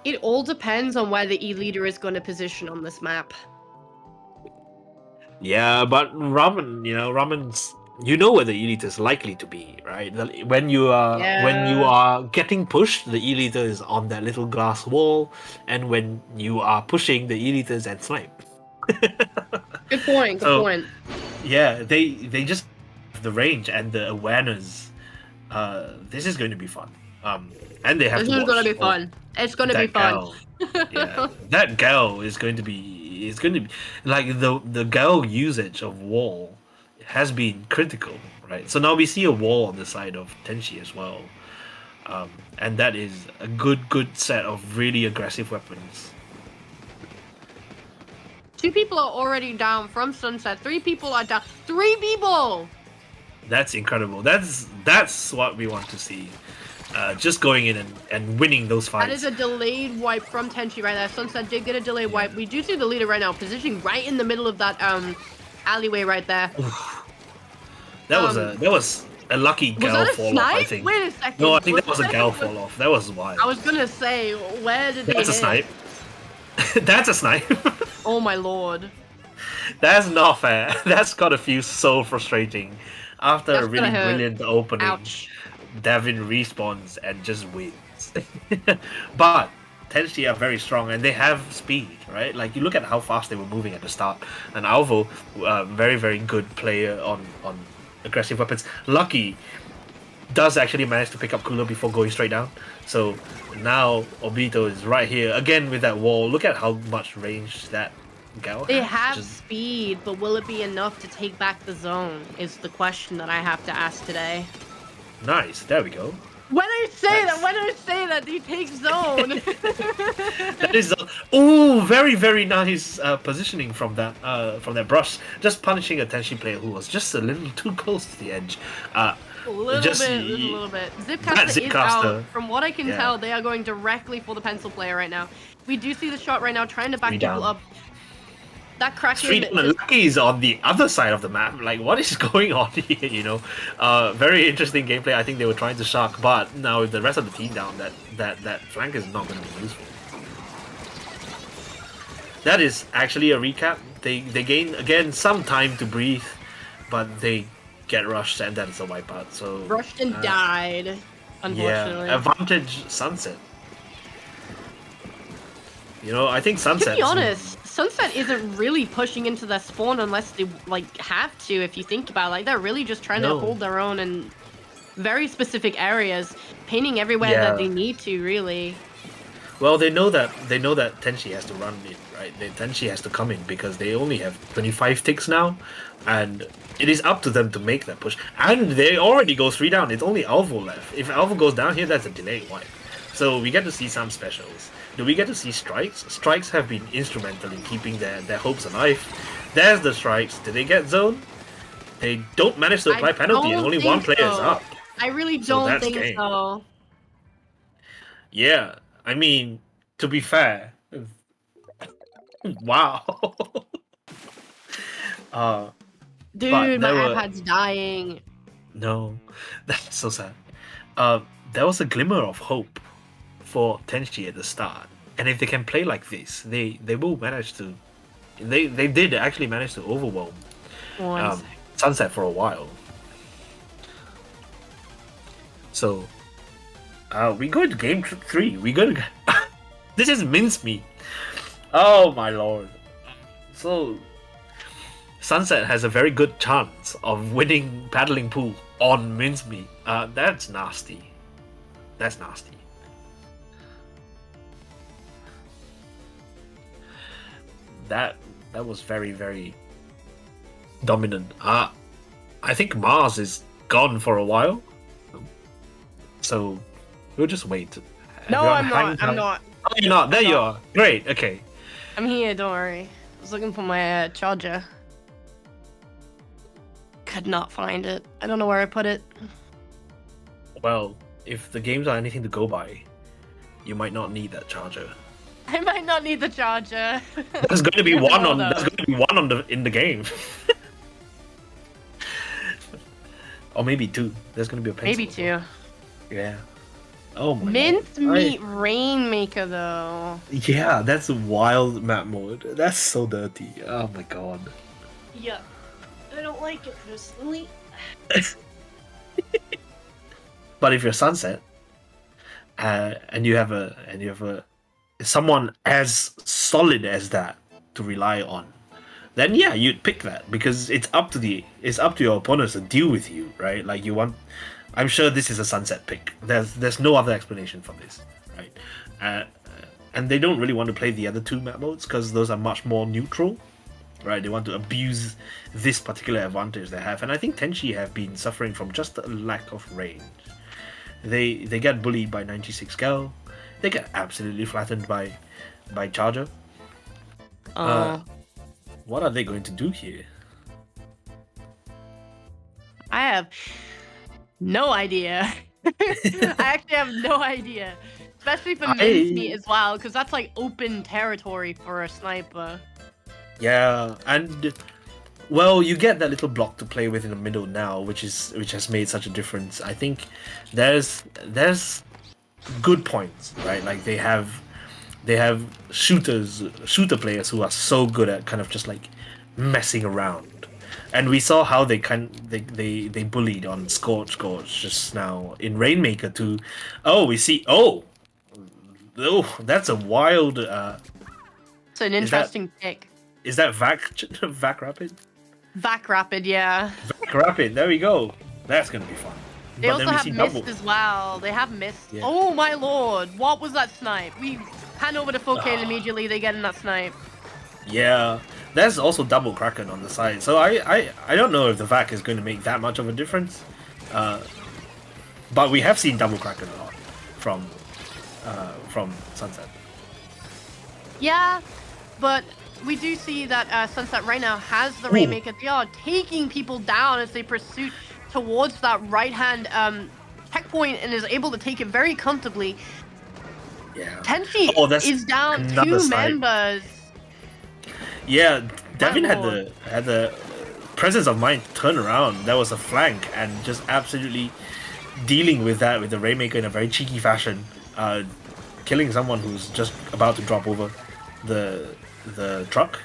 It all depends on where the E-leader is going to position on this map. Yeah, but ramen's you know where the elite is likely to be, right? When you are getting pushed, the elite is on that little glass wall, and when you are pushing, the elite is at snipe. Good point. Good So point. yeah, they just have the range and the awareness. This is going to be fun. And they have This to is watch. gonna be fun. It's gonna be That fun. gal. Yeah, that gal is going to be. It's going to be like the gal usage of wall has been critical, right? So now we see a wall on the side of Tenchi as well, and that is a good set of really aggressive weapons. 2 people are already down from Sunset. 3 people are down. 3 people. That's incredible. That's what we want to see. Just going in and winning those fights. That is a delayed wipe from Tenchi right there. Sunset did get a delayed wipe. We do see the leader right now positioning right in the middle of that alleyway right there. That was a lucky Was gal that a fall snipe? off, I think. Wait a second. No, I think that was a that- gal fall off. That was wild. I was gonna say, where did they That's a hit? snipe. That's a snipe. Oh my lord. That's not fair. That's gotta feel so frustrating. After That's a really gonna hurt. brilliant opening, Ouch. Devin respawns and just wins. But Tenchi are very strong and they have speed, right? Like you look at how fast they were moving at the start. And Alvo, very very good player on aggressive weapons. Lucky does actually manage to pick up Cooler before going straight down. So now Obito is right here again with that wall. Look at how much range that gal They has. have Just- speed, but will it be enough to take back the zone? Is the question that I have to ask today. nice. There we go. When I say that, he takes zone. That is very very nice positioning from that brush. Just punishing a Tenchi player who was just a little too close to the edge. A little Just bit, y- just a little bit. that Zipcaster is Zipcaster, out. From what I can yeah. tell, they are going directly for the pencil player right now. We do see the shot right now, trying to back 3 people down. up. That Kraken. Street and Lucky is on the other side of the map. Like, what is going on here? Very interesting gameplay. I think they were trying to shark, but now with the rest of the team down, that flank is not going to be useful. That is actually a recap. They gain again some time to breathe, but they get rushed, and that is a wipeout. So Rushed and died, unfortunately. yeah, advantage Sunset. I think Sunset. To be honest, Sunset isn't really pushing into their spawn unless they have to. If you think about it, they're really just trying No. to hold their own in very specific areas, painting everywhere Yeah. that they need to. Really, Well, they know that Tenchi has to run in, right? Tenchi has to come in because they only have 25 ticks now, and it is up to them to make that push. And they already go 3 down. It's only Alvo left. If Alvo goes down here, that's a delayed wipe. So we get to see some specials. Do we get to see strikes? Strikes have been instrumental in keeping their hopes alive. There's the strikes. Did they get zone? They don't manage to apply I penalty, and don't only think one player is so. up. I really So don't that's think game. so. Yeah, I mean, to be fair, wow. Dude, But my there were- iPad's dying. No, that's so sad. There was a glimmer of hope for Tenchi at the start, and if they can play like this, they will manage to. They did actually manage to overwhelm One sec. Sunset for a while. So, we go into game 3. We go to. This is mincemeat. Oh my lord. So, Sunset has a very good chance of winning paddling pool on mincemeat. That's nasty. That's nasty. That was very very dominant. I think Mars is gone for a while, so we'll just wait. No, Everyone I'm hang not. I'm tight. not. Oh, you're not. There you are. Great. Okay. I'm here. Don't worry. I was looking for my charger. Could not find it. I don't know where I put it. Well, if the games are anything to go by, you might not need that charger. I might not need the charger. There's going to be one on. Hold on. There's going to be one on in the game. Or maybe 2. There's going to be a pencil. Maybe 2. Yeah. Oh my. Mincemeat Rainmaker though. Yeah, that's a wild map mode. That's so dirty. Oh my god. Yeah. I don't like it personally. But if you're Sunset, and you have a someone as solid as that to rely on, then yeah, you'd pick that because it's up to your opponents to deal with you, right? Like you want. I'm sure this is a Sunset pick. There's no other explanation for this, right? And they don't really want to play the other two map modes because those are much more neutral, right? They want to abuse this particular advantage they have, and I think Tenchi have been suffering from just a lack of range. They get bullied by 96 Gal. They get absolutely flattened by Charger. What are they going to do here? I have no idea. I actually have no idea. Especially for mincemeat as well, because that's like open territory for a sniper. Yeah, and well, you get that little block to play with in the middle now, which has made such a difference. I think there's good points, right? Like they have shooter players who are so good at kind of just like messing around, and we saw how they bullied on Scorch Gorge just now in Rainmaker too. That's a wild. It's an interesting pick. Is that Vac Rapid? Vac Rapid, yeah. Vac Rapid, there we go. That's gonna be fun. They also have Mist as well. They have Mist. Yeah. Oh my lord, what was that snipe? We hand over to 4K and immediately they get in that snipe. Yeah, there's also double Kraken on the side. So I don't know if the Vac is going to make that much of a difference. But we have seen double Kraken a lot from Sunset. Yeah, but we do see that Sunset right now has the Rainmaker. They are taking people down as they pursue towards that right-hand checkpoint and is able to take it very comfortably. Yeah. Tenchi is down 2 members. Yeah, Devin had the presence of mind to turn around. There was a flank and just absolutely dealing with that with the Rainmaker in a very cheeky fashion, killing someone who's just about to drop over the truck.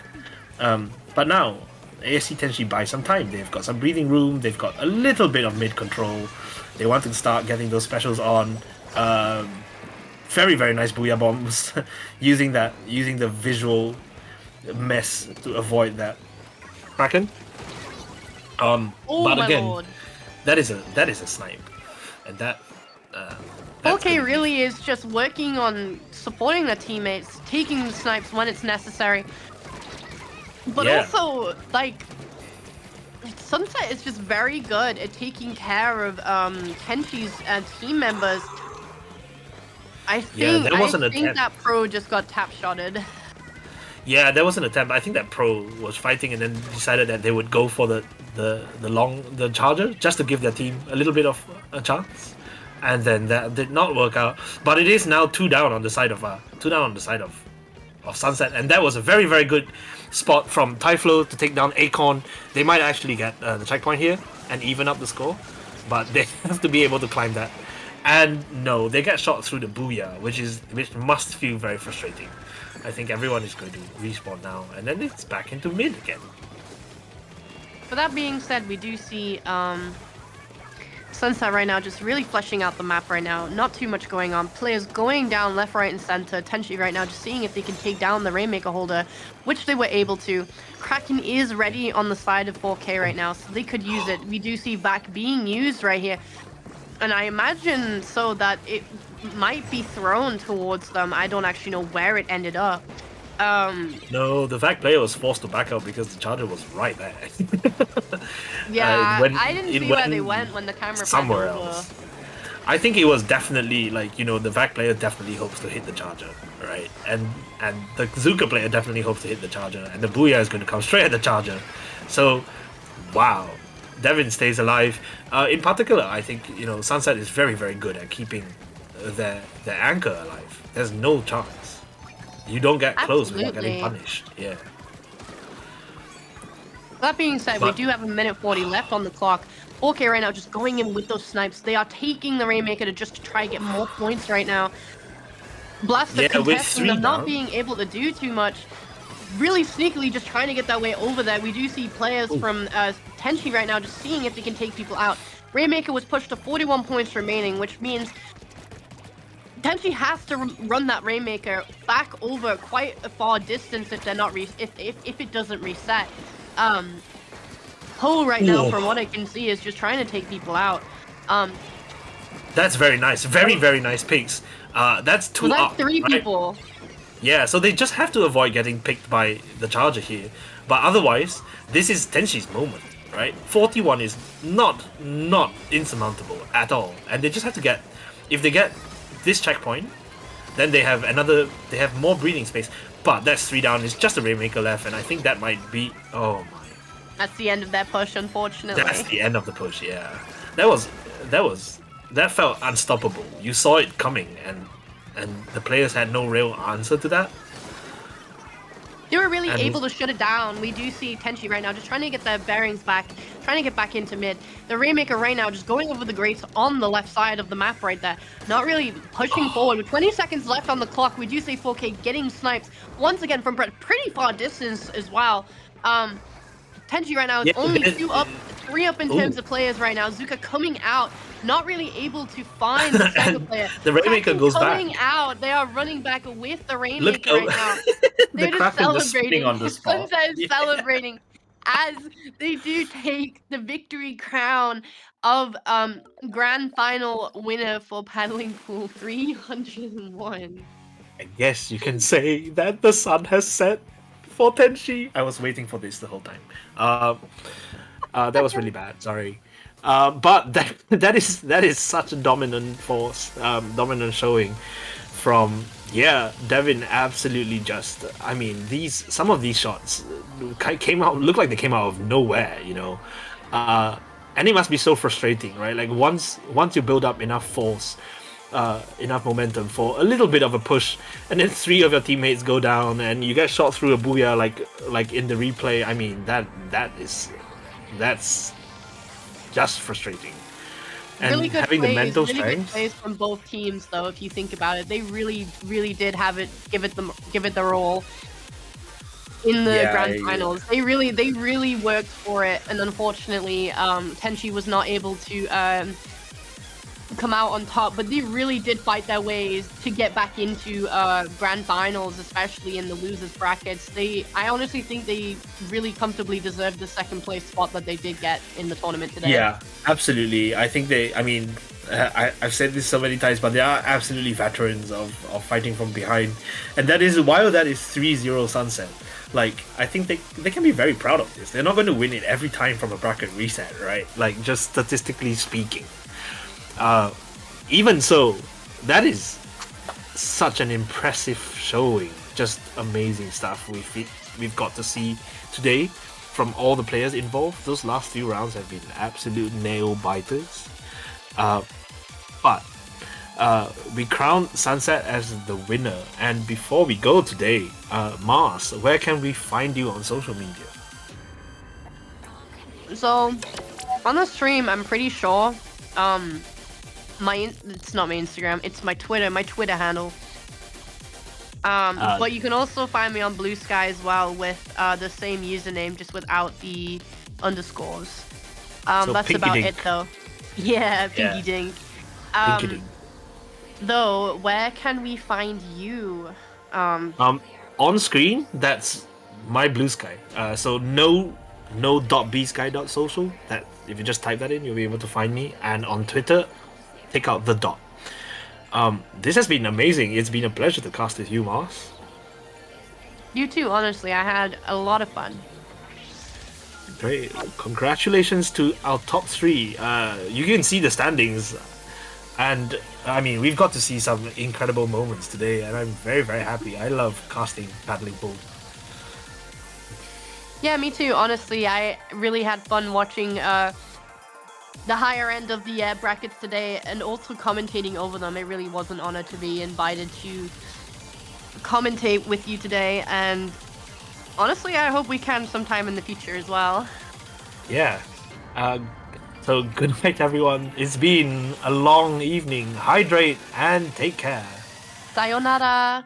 But now ASC Tenchi buys some time. They've got some breathing room. They've got a little bit of mid control. They want to start getting those specials on. Very, very nice booyah bombs. using the visual mess to avoid that Kraken. But again, Lord. that is a snipe, and that. 4K really is just working on supporting their teammates, taking the snipes when it's necessary. But also, like, Sunset is just very good at taking care of Tenchi's team members. I think that pro just got tap-shotted. Yeah, there was an attempt. I think that pro was fighting and then decided that they would go for the charger just to give their team a little bit of a chance. And then that did not work out. But it is now 2 down on the side of Sunset, and that was a very, very good spot from Typhlo to take down Acorn. They might actually get the checkpoint here and even up the score, but they have to be able to climb that. And no, they get shot through the booyah, which must feel very frustrating. I think everyone is going to respawn now, and then it's back into mid again. But that being said, we do see Sunset right now just really fleshing out the map right now. Not too much going on. Players going down left, right, and center. Tenchi right now just seeing if they can take down the Rainmaker holder, which they were able to. Kraken is ready on the side of 4K right now, so they could use it. We do see Vac being used right here. And I imagine so that it might be thrown towards them. I don't actually know where it ended up. No, the Vac player was forced to back out because the charger was right there. Yeah, I didn't see where they went when the camera somewhere else. I think it was definitely like, the Vac player definitely hopes to hit the charger, right? And the Zuka player definitely hopes to hit the charger, and the Booyah is going to come straight at the charger. So, wow, Devin stays alive. In particular, I think Sunset is very, very good at keeping their anchor alive. There's no chance. You don't get close without getting punished. Yeah. That being said, we do have a minute 40 left on the clock. 4K right now just going in with those snipes. They are taking the Rainmaker to just try and get more points right now. Blaster contesting them, not being able to do too much. really sneakily just trying to get that way over there. We do see players from Tenchi right now just seeing if they can take people out. Rainmaker was pushed to 41 points remaining, which means Tenchi has to run that Rainmaker back over quite a far distance if they're not if it doesn't reset. Ho right now, from what I can see, is just trying to take people out. That's very nice. Very, very nice picks. That's two that's up, three right? people. Yeah, so they just have to avoid getting picked by the Charger here. But otherwise, this is Tenshi's moment, right? 41 is not insurmountable at all. And they just have to get... If they get this checkpoint, then they have more breathing space. But that's 3 down. It's just a Rainmaker left, and I think that might be... Oh my... That's the end of their push, unfortunately. That's the end of the push, yeah. That felt unstoppable. You saw it coming, and the players had no real answer to that. They were really able to shut it down. We do see Tenchi right now just trying to get their bearings back, trying to get back into mid. The Rainmaker right now just going over the grates on the left side of the map right there. Not really pushing forward. With 20 seconds left on the clock, we do see 4K getting sniped once again from pretty far distance as well. Tenchi right now is only 2 up, 3 up in terms of players right now. Zuka coming out, not really able to find the second player. The Rainmaker goes coming back. out, they are running back with the Rainmaker right now. They're the just Kraken just celebrating. spinning on the spot. Sunset is celebrating as they do take the victory crown of grand final winner for Paddling Pool 301. I guess you can say that the sun has set for Tenchi. I was waiting for this the whole time. That was really bad. Sorry. But that is such a dominant force, dominant showing from Devin. Absolutely, just I mean some of these shots look like they came out of nowhere, you know, and it must be so frustrating, right? Like once you build up enough force, enough momentum for a little bit of a push, and then 3 of your teammates go down, and you get shot through a booyah like in the replay. I mean that's just frustrating. And really good having plays, the mental really strength. good plays from both teams, though. If you think about it, they really did have it, give it the role in the grand finals. They really worked for it, and unfortunately, Tenchi was not able to come out on top, but they really did fight their ways to get back into grand finals, especially in the losers brackets. I honestly think they really comfortably deserved the second place spot that they did get in the tournament today. Yeah, absolutely. I think I've said this so many times, but they are absolutely veterans of fighting from behind, and that is while that is 3-0 Sunset. Like, I think they can be very proud of this. They're not going to win it every time from a bracket reset, right? Like, just statistically speaking. Even so, that is such an impressive showing. Just amazing stuff we've got to see today from all the players involved. Those last few rounds have been absolute nail biters. But we crowned Sunset as the winner. And before we go today, Mars, where can we find you on social media? So, on the stream, I'm pretty sure, it's not my Instagram, it's my Twitter handle. But you can also find me on Blue Sky as well with the same username, just without the underscores. So that's Pinky about Dink. it though. Yeah, Pinky Dink. Pinky Dink. Though, where can we find you? On screen, that's my Blue Sky. So no .bsky.social. That if you just type that in, you'll be able to find me. And on Twitter, take out the dot. This has been amazing. It's been a pleasure to cast with you, Mars. You too, honestly. I had a lot of fun. Great. Congratulations to our top 3. You can see the standings. And, I mean, we've got to see some incredible moments today. And I'm very, very happy. I love casting Paddling Pool. Yeah, me too. Honestly, I really had fun watching the higher end of the brackets today, and also commentating over them. It really was an honor to be invited to commentate with you today, and honestly, I hope we can sometime in the future as well. Yeah. So good night, everyone. It's been a long evening. Hydrate and take care. Sayonara!